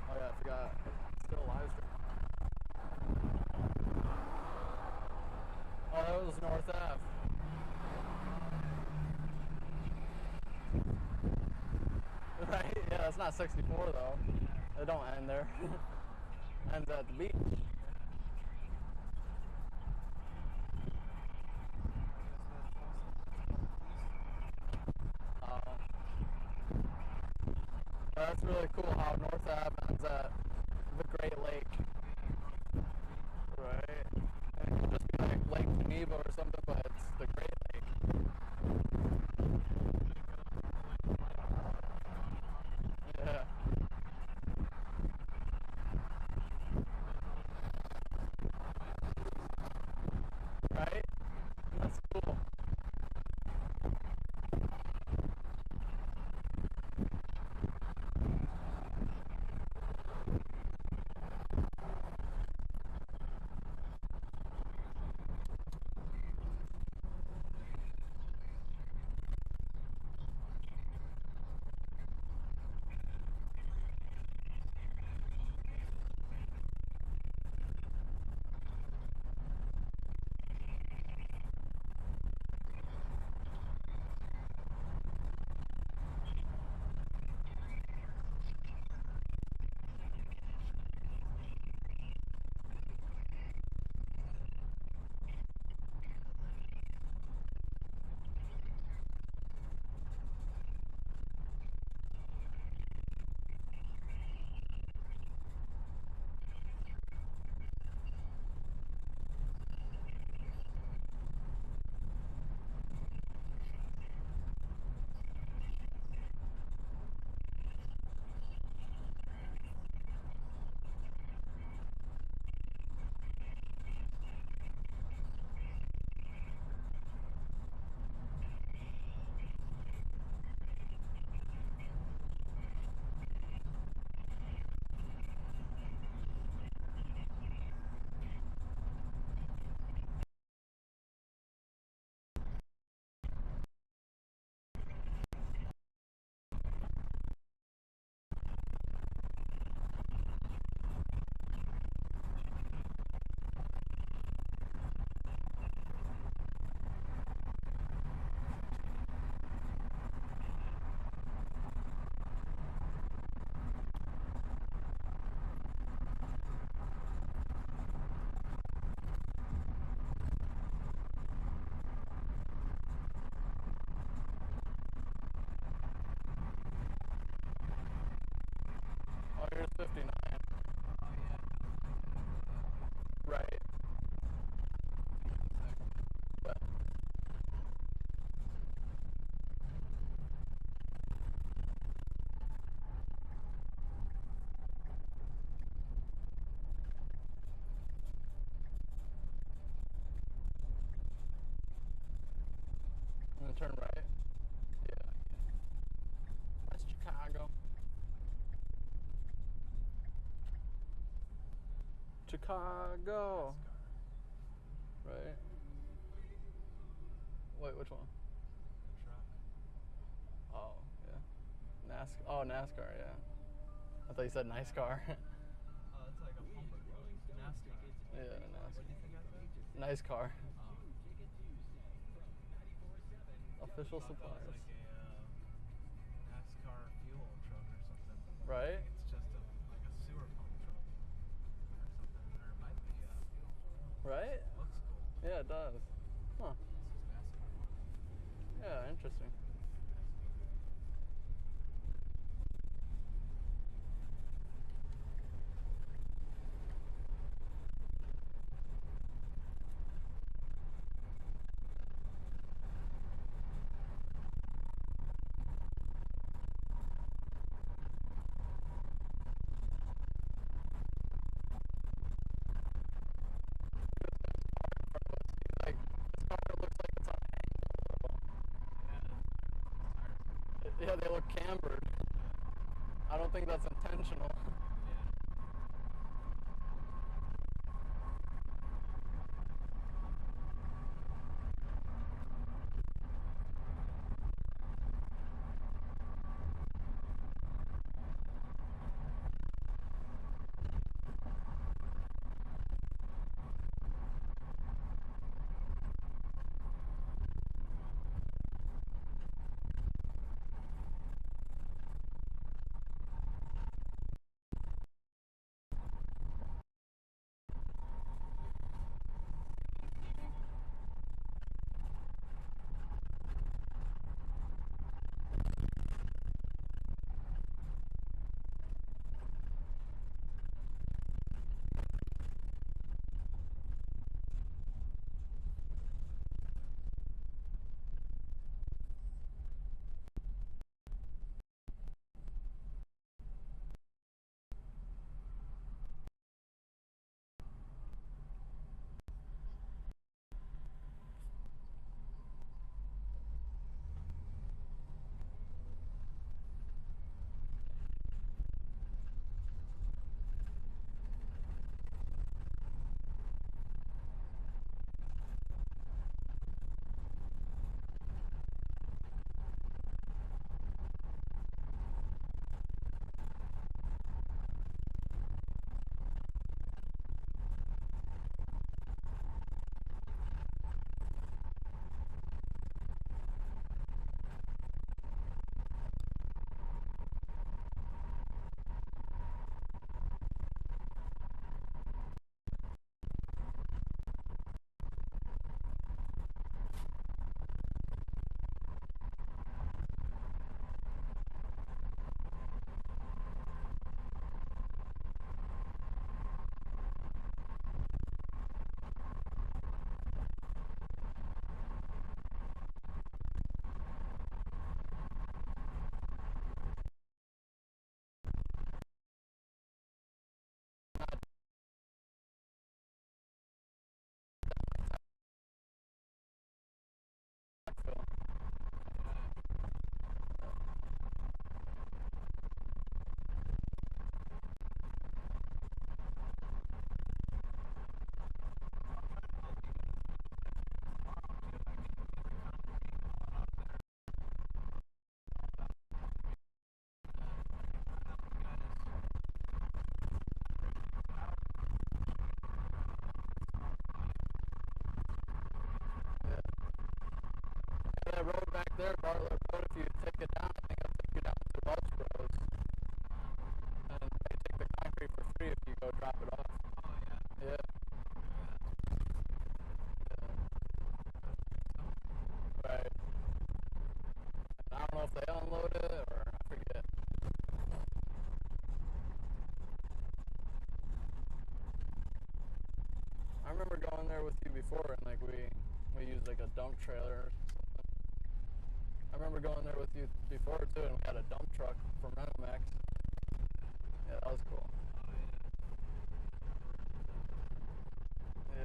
oh yeah, I forgot. Still live stream. Oh, that was North Ave. Right? Yeah, it's not 64 though. It don't end there. Ends at the beach. That's really cool how North Ave ends at the Great Lake. Right? And it could just be like Lake Geneva or something, but it's the Great Lake. Yeah. Right? That's cool. then turn right. Yeah. That's Chicago. Chicago. Right. Wait, which one? Oh, yeah. NASCAR, yeah. I thought you said nice car. Oh, it's like a plumber truck. NASCAR. Yeah, What do you think I said? nice car. Oh. Official I thought that was suppliers. like a NASCAR fuel truck or something. Right? It's just like a sewer pump truck or something. Or it might be fuel. Right? Looks cool. Yeah, it does. Huh. This is NASCAR one. Yeah, interesting. Like, this car looks like it's on yeah, they look cambered. I don't think that's intentional. That road back there, Bartlett Road, if you take it down, I think it'll take you down to Welch Bros. And they take the concrete for free if you go drop it off. Oh, yeah. Yeah. Right. And I don't know if they unload it or I forget. I remember going there with you before and like we used like a dump trailer or something. I remember going there with you before too and we had a dump truck from Renomax. Yeah, that was cool. Yeah.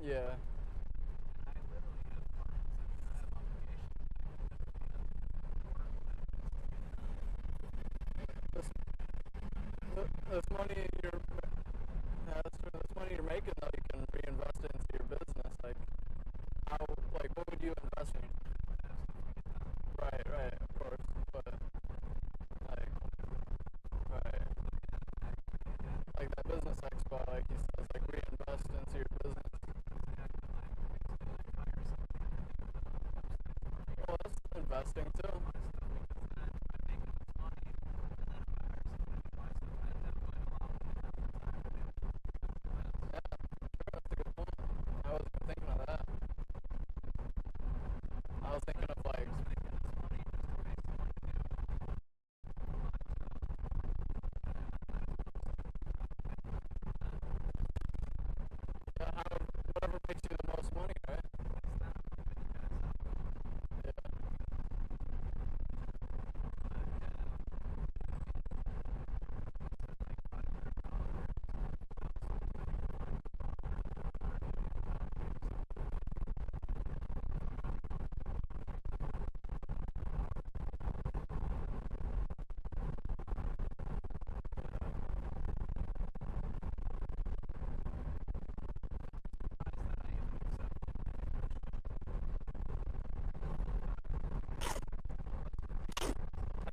Yeah. I literally have clients that I have obligations. This money you're this money you're making though, you can reinvest it into your business. Like how, like what would you invest in? Right, of course, but like, right, like that business expo, like he says, like reinvest into your business. Well, that's investing too. That's a good point. I wasn't thinking of that. I was thinking of like, yeah, whatever makes you the most money, right? Yeah.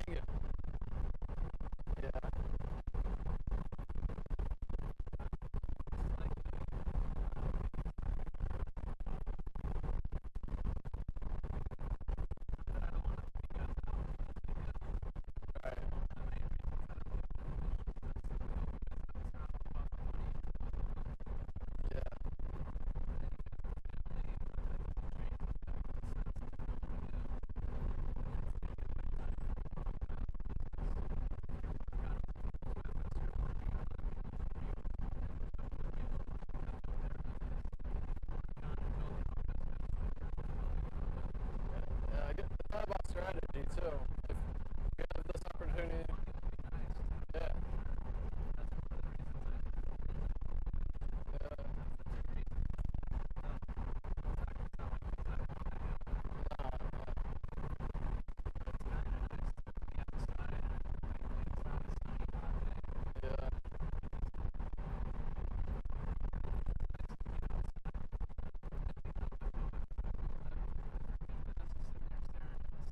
Dang it. Yeah. Right. Yeah. Yeah, I get it's all about strategy too. If you have this opportunity, yeah. Yeah. Nah, yeah.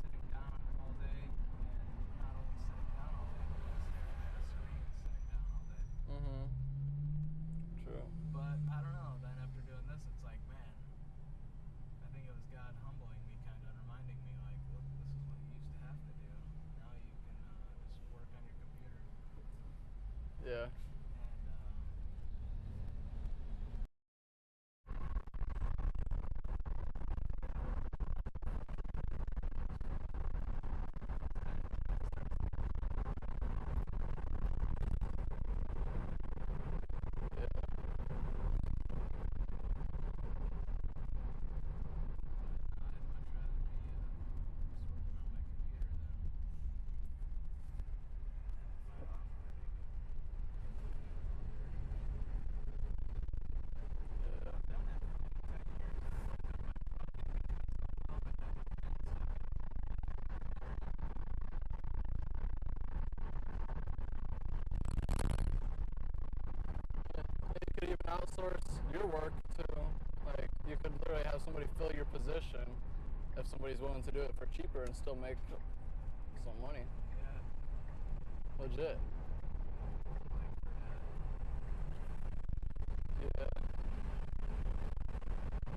Sitting down all day, and not only sitting down all day, but staring at a screen sitting down all day. Mhm. True. But I don't know. Then after doing this, it's like, man, I think it was God humbling me, kind of reminding me, like, look, this is what you used to have to do. Now you can just work on your computer. Yeah. And Yeah. I'd much rather be just working on my computer than have 5 operating. Yeah. I've done it for 10 years. You could even outsource your work to, like, you could literally have somebody fill your position if somebody's willing to do it for cheaper and still make some money. Yeah. Legit. Yeah.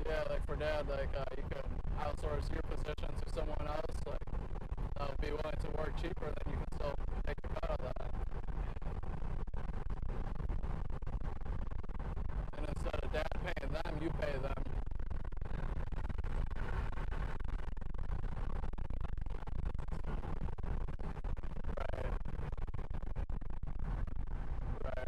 Yeah, like for dad, like you could outsource your position to someone else, like that would be willing to work cheaper, then you can still make a cut of that. And instead of dad paying them, you pay them. Right. Right.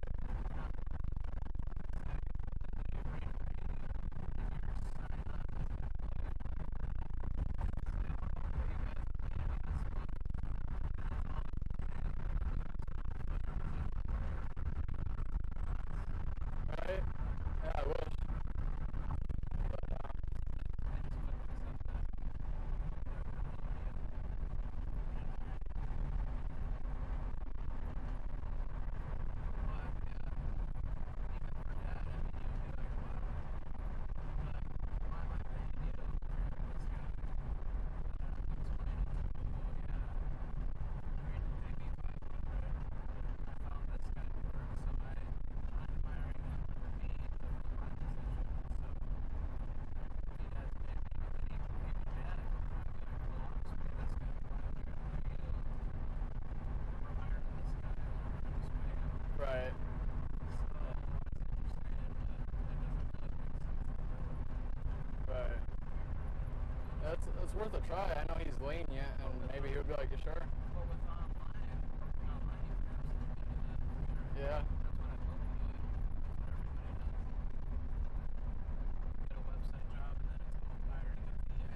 Right? Yeah, I wish. try. I know he's lenient, and maybe he would be like, "You sure?" But with online, working online, you can absolutely do that. For sure. Yeah. That's what I told you. That's what everybody does. Get a website job, and then it's called hiring a PA,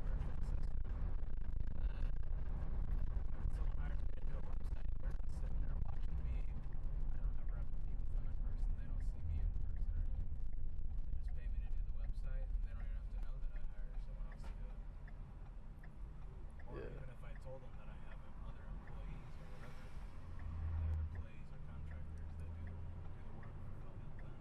virtual assistant. And then when someone hires me to do a website, they're not sitting there watching me. I don't ever have to meet with them in person. They don't see me in person or anything. They just pay me to do the website, and they don't even have to know that I hired someone else to do it. Or Yeah. even if I told them that I have other employees or whatever, I have employees or contractors that do the work fulfillment, then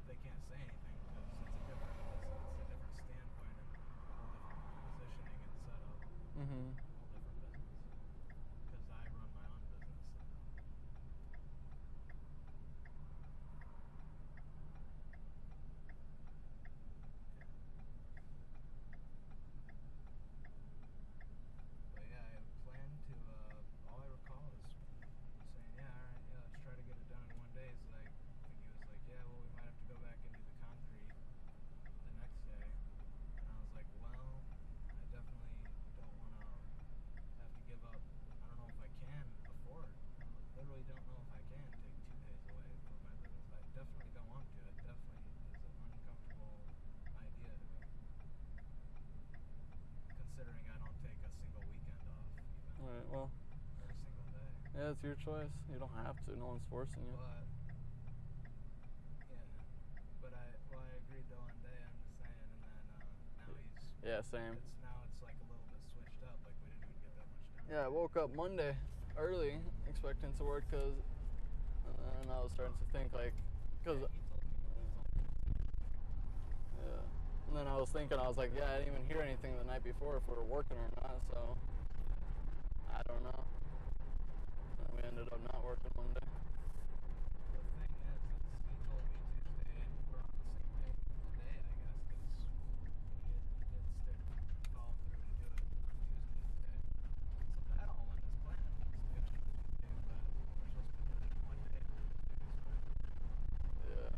they can't say anything because it's a different standpoint and a whole different positioning and setup, Mm-hmm. whole different business. Because I run my own business. But yeah, I plan to, all I recall is saying, yeah, all right, yeah, let's try to get it done in one day. It's like, I think he was like, yeah, well, we might have to go back and do the concrete the next day. And I was like, well, I definitely don't want to have to give up. I don't know if I can afford. I literally don't know if I can take 2 days away from my business. I definitely don't want to. It definitely is an uncomfortable idea to me. Considering I don't take a single weekend off, even, All right. Well, or a single day. yeah, it's your choice. You don't have to. No one's forcing you. But yeah, but I agreed the one day. I'm just saying, and then now he's Yeah, same. it's like a little bit switched up. Like we didn't even get that much done. Yeah, I woke up Monday early expecting to work and then I was starting to think like, cause He told me. yeah, and then I was thinking I was like, yeah, I didn't even hear anything the night before if we were working or not, so I don't know. And we ended up not working Monday. The thing is, he told me Tuesday, and we're on the same page today, I guess, because he did follow through to do it on Tuesday today. So that all went as planned. He was doing it on Tuesday, but we're supposed to do it in one day. Yeah.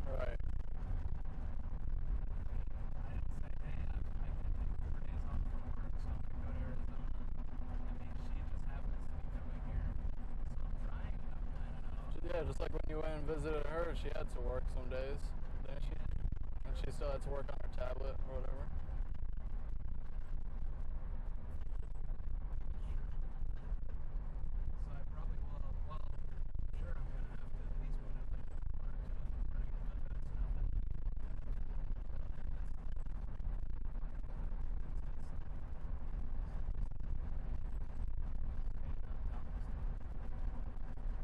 Right. Yeah, just like when you went and visited her, she had to work some days, didn't she? And she still had to work on her tablet or whatever. So I probably will, well, sure I'm going to have to at least put in like one or two in the morning, but that's nothing.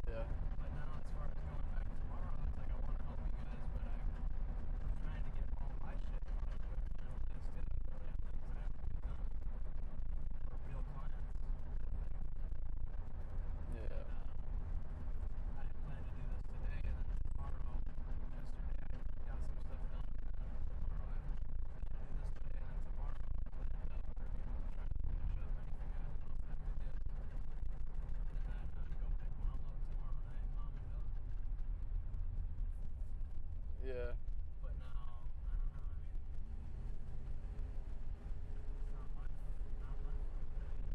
Yeah. But now as far as going back tomorrow, it's like I want to help you guys, but I'm trying to get all my shit done quick finalized too. I really have things I have to get done for real clients. Yeah. I plan to do this today, and then tomorrow, yesterday I got some stuff done, and then tomorrow I plan to do this today, and then tomorrow I'm going to end up working, trying to finish up anything I don't know if I have to do. And then go pick mom up tomorrow night, mom and Doug. Yeah. But now, I don't know, I mean, it's not my fault, really.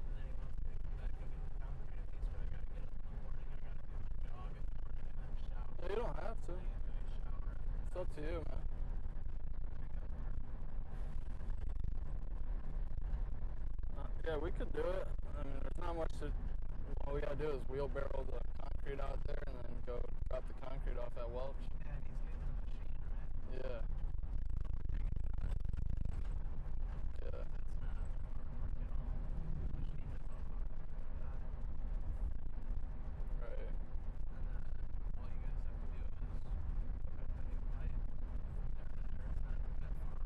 And then he wants me to come back and get the concrete piece, but I gotta get up in the morning, I gotta do my jog in the morning, and then shower. Yeah, you don't have to. I get to shower, and It's up to you, man. I gotta work. Yeah, we could do it. I mean, there's not much to. All we gotta do is wheelbarrow the concrete out there and then go drop the concrete off at Welch. Yeah, and he's getting the machine, right? Yeah. Yeah. That's not hard work at all. The machine is all hard work. Right. And then all you guys have to do is hook up the new pipe from there to there. It's not that far.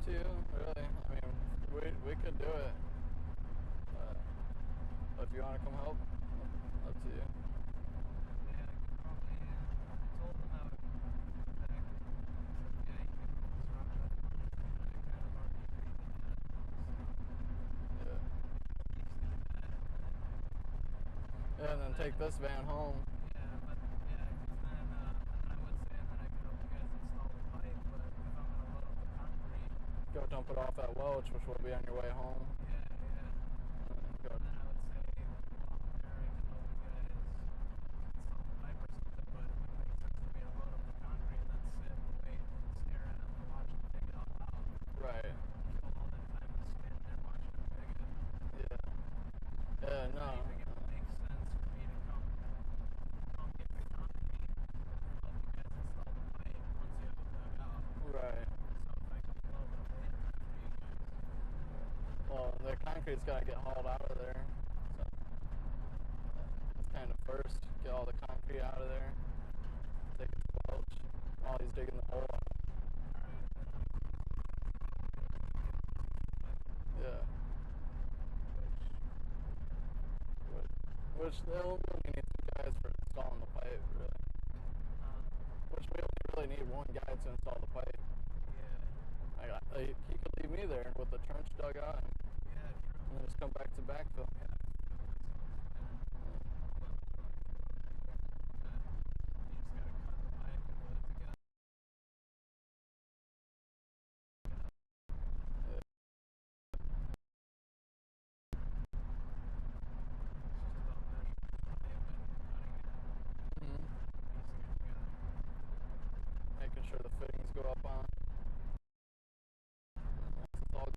to you, really. I mean, we could do it. But if you want to come help, up to you. Yeah, I could probably, I told them I would come back. Yeah, you can disrupt it. I kind of already agreed with that. Yeah. At least do that. Yeah, and then take this van home. Yeah, but yeah, because then I would say that I could help you guys install the pipe, but if I'm gonna load up the concrete, Go dump it off at Welch, which will be on your way home. yeah, Go. and then I would say while I'm there, I can help you guys install the pipe or something. But it wouldn't make sense for me to load up the concrete and then sit and wait and stare at it and watch them dig it all out. Right. Kill all that time to stand there watching them dig it. Yeah. Yeah, no. I think it would make sense for me to come get the concrete and help you guys install the pipe once you have it dug out. Right. So if I come a little bit later after you guys. Well, the concrete's got to get hauled out of there. So, kind of first, get all the concrete out of there. Take it to Welch while he's digging the hole out. Yeah. Which they only need 2 guys for installing the pipe, really. Which we only really need 1 guy to install the pipe. He could leave me there with the trench dug out and then just come back to backfill. Making sure the fittings go up on. It's all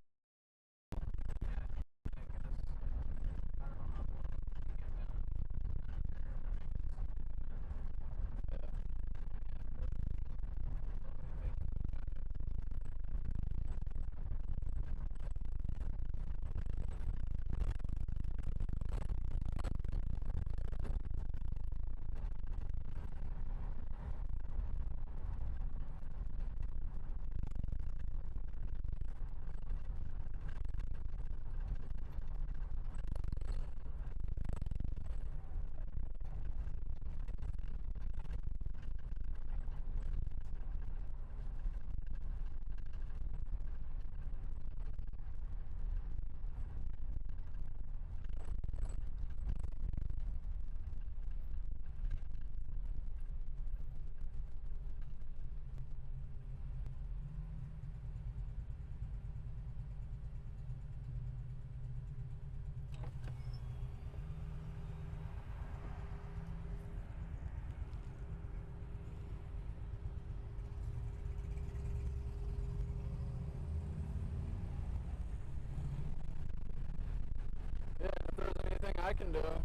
if there's anything I can do to help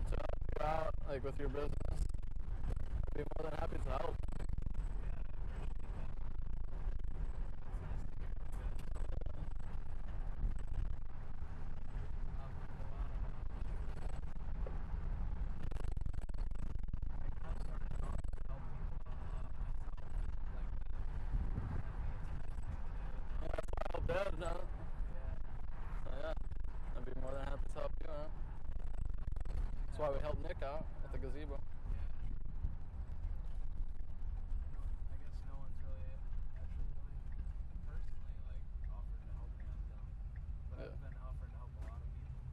you out, like with your business, I'd be more than happy to help. Help Dad, no? So yeah, I'd be more than happy to help you out. That's why we helped Nick out at the gazebo. I guess no one's really actually personally offered to help me out though. But Yeah. I've been offered to help a lot of people.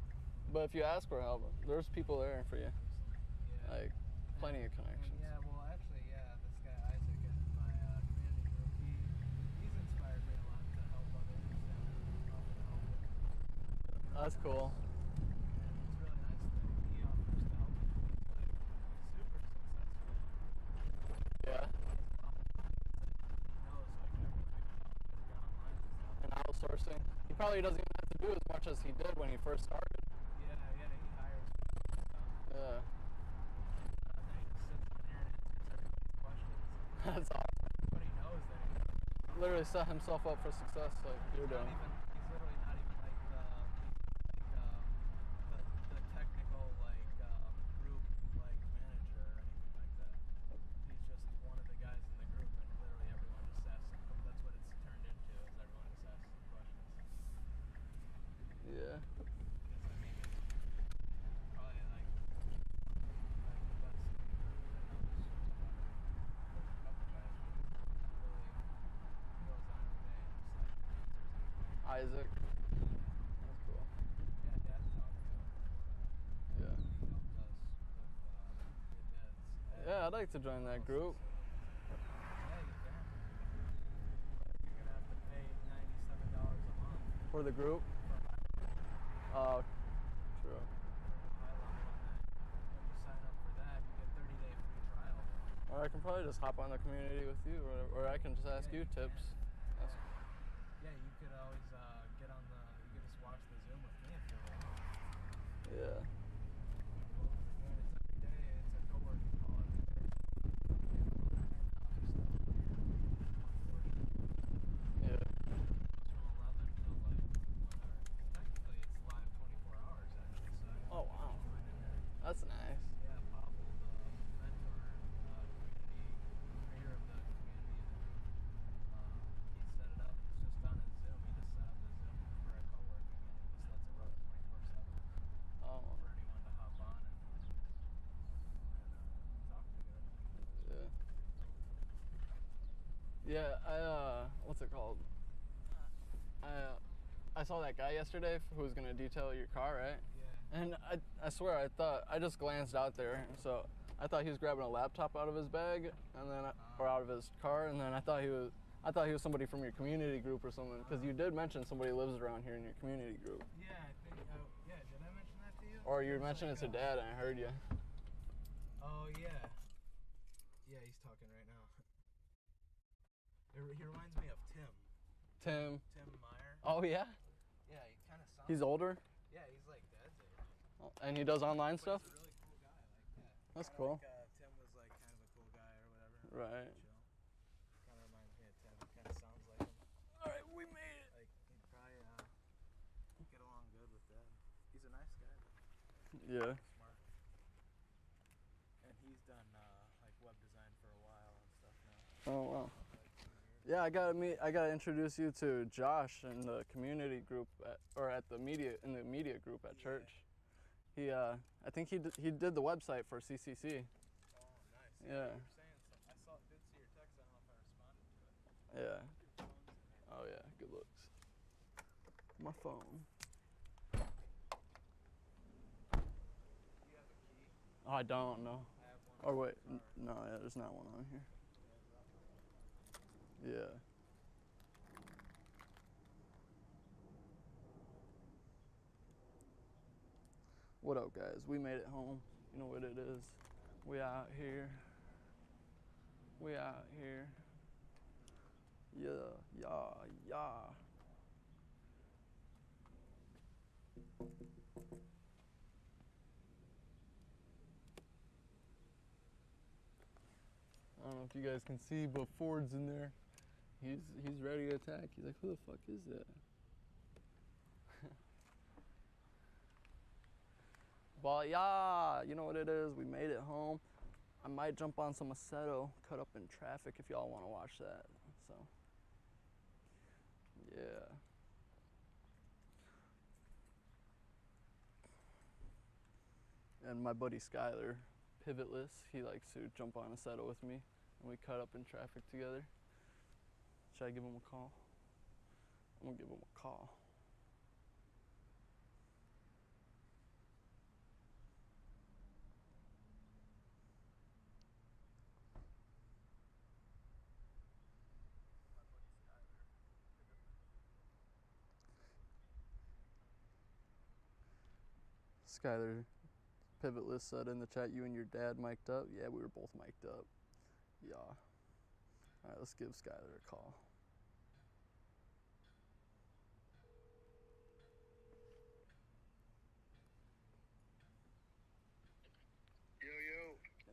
But if you ask for help, there's people there for you. Yeah. Like, plenty of connections. Yeah, well actually, this guy Isaac in my community group, he's inspired me a lot to help others and offer to help them. That's cool. And it's really nice that he offers to help me. He's super successful. Yeah. He knows everything about online and stuff. And outsourcing. He probably doesn't even have to do as much as he did when he first started. Yeah, he hires people and stuff. Yeah. And then he just sits in here and answers everybody's questions. That's awesome. But he knows that he knows. Literally set himself up for success like you're He's doing. literally not even like the technical group manager or anything like that. He's just one of the guys in the group, and literally everyone just asks him. That's what it's turned into, is everyone just asks him questions. Isaac. That's cool. Yeah, Dad talked to him. Yeah. He helped us with the dad's. Yeah, I'd like to join that group. Yeah, you can. You're gonna have to pay $97 a month For the group? Oh, true. for the high level, and then when you sign up for that, you get 30-day free trial. Or I can probably just hop on the community with you, or whatever. Or I can just ask Yeah, you you tips. can. That's, Yeah, you could always get on the. You could just watch the Zoom with me if you want. yeah. Well, again, it's every day. It's a co-working call every day. Yeah. It's from 11 till like whatever. Technically, it's live 24 hours actually. So anyone Oh, can wow. just join in there. That's nice. Yeah, Pavel, the mentor, community creator of the community and the group, he set it up. It's just on his Zoom. He just set up his Zoom for a co-working, and he just lets it run 24/7 Oh, for anyone to hop on and talk to good. yeah. Yeah, what's it called? I saw that guy yesterday who was gonna detail your car, right? Yeah. And I swear I just glanced out there, so I thought he was grabbing a laptop out of his bag, and then or out of his car, and then I thought he was somebody from your community group or something, because you did mention somebody lives around here in your community group, Yeah, I think. Yeah, did I mention that to you? or you There's mentioned it like, to Dad, and I heard you. Oh yeah. Yeah, he's talking right now. He reminds me of Tim. Tim. Tim Meyer. Oh yeah. Yeah, he kind of sounds. He's older, Yeah, he's like Dad's age. and he does online But stuff. he's a really cool guy. Like that. That's Kinda cool. Like, Tim was like kind of a cool guy or whatever. Right. Chill. Kind of reminds me of Tim. Kind of sounds like him. All right, we made it. Like he'd probably get along good with Dad. He's a nice guy. Though. Yeah. Smart. And he's done like web design for a while and stuff now. Oh wow. Like 2 years. Yeah, I gotta introduce you to Josh in the community group at the media group at church. He I think he did the website for CCC. Oh, nice. Yeah. You were saying something. Did see your text. I don't know if I responded to it. Yeah. Your phone's in there. Oh yeah, good looks. My phone. Do you have a key? Oh, I don't know. I have one. Or in wait, the car. no, yeah, there's not one on here. Yeah, is that one? Yeah. What up, guys? We made it home. You know what it is. We out here. We out here. Yeah, yeah, yeah. I don't know if you guys can see, but Ford's in there. He's ready to attack. He's like, who the fuck is that? But yeah, you know what it is. We made it home. I might jump on some Aceto, cut up in traffic if y'all want to watch that. So, yeah. And my buddy Skyler, pivotless, he likes to jump on Aceto with me, and we cut up in traffic together. Should I give him a call? I'm gonna give him a call. Skyler, pivotless said in the chat, you and your dad mic'd up. Yeah, we were both mic'd up. Yeah. All right, let's give Skyler a call.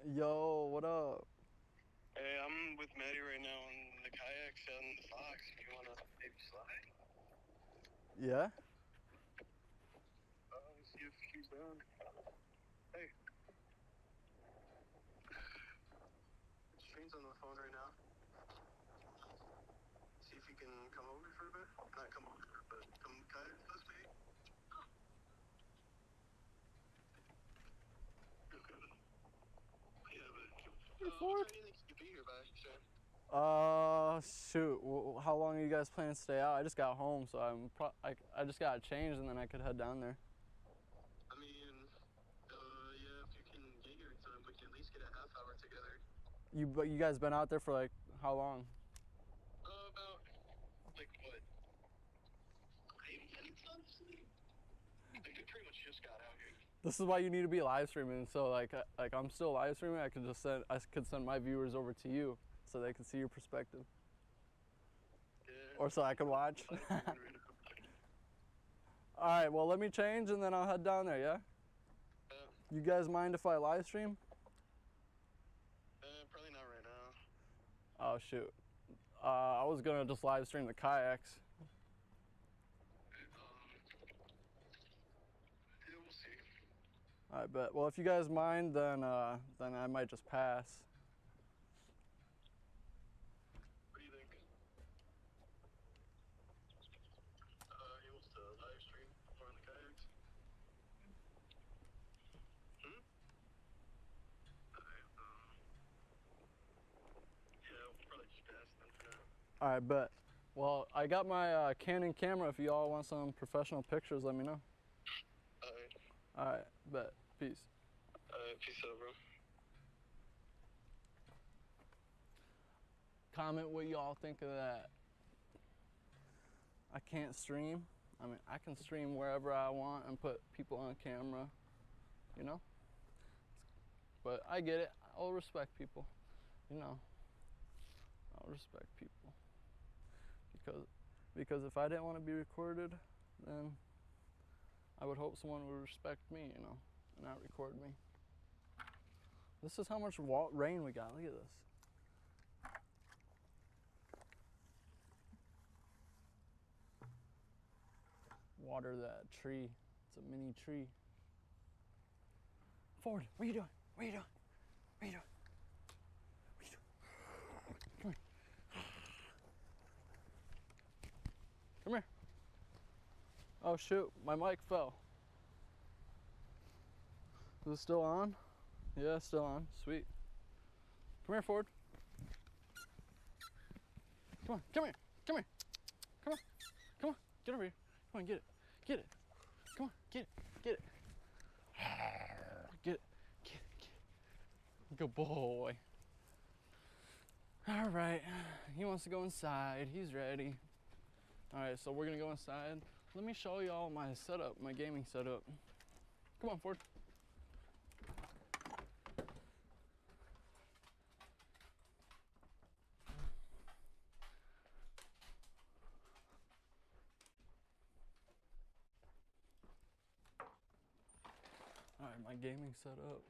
Yo, what up? Hey, I'm with Maddie right now on the kayaks on the Clogs. If you want to maybe slide. Yeah? Let's see if he's down. Hey. Shane's on the phone right now. See if he can come over for a bit. Not come over, but come kayak with us maybe. Yeah, but what time do you think you could be here by, Shane? shoot. How long are you guys planning to stay out? I just got home, so I just got changed and then I could head down there. I mean, yeah, if you can get here in time, we can at least get a half hour together. You guys been out there for like how long? About, like, what? 8 minutes, honestly? Like, we pretty much just got out here. This is why you need to be live streaming. So like I'm still live streaming. I could send my viewers over to you so they can see your perspective. Yeah. Or so I could watch. All right, well, let me change and then I'll head down there, yeah? You guys mind if I live stream? Probably not right now. Oh, shoot. I was gonna just live stream the kayaks. Yeah, we'll see. All right, bet. Well, if you guys mind, then I might just pass. What do you think? He wants to live stream more on the kayaks? Yeah, we'll probably just pass then for now. All right, bet. Well, I got my Canon camera. If you all want some professional pictures, let me know. Alright. All right, bet. Peace. Peace out, bro. Comment what y'all think of that. I can't stream. I mean, I can stream wherever I want and put people on camera, you know? But I get it. I'll respect people, you know? I'll respect people. Because if I didn't want to be recorded, then I would hope someone would respect me, you know, and not record me. This is how much rain we got. Look at this. Water that tree. It's a mini tree. Ford, what are you doing? What are you doing? What are you doing? What are you doing? Come here. Come here. Oh shoot, my mic fell. Is it still on? Yeah, it's still on. Sweet. Come here, Ford. Come on, come here. Come here. Come on. Come on. Get over here. Come on, get it. Get it. Come on, get it. Get it. Get it. Get it. Get it. Good boy. All right. He wants to go inside. He's ready. All right, so we're gonna go inside. Let me show y'all my setup, my gaming setup. Come on, Ford. All right, my gaming setup.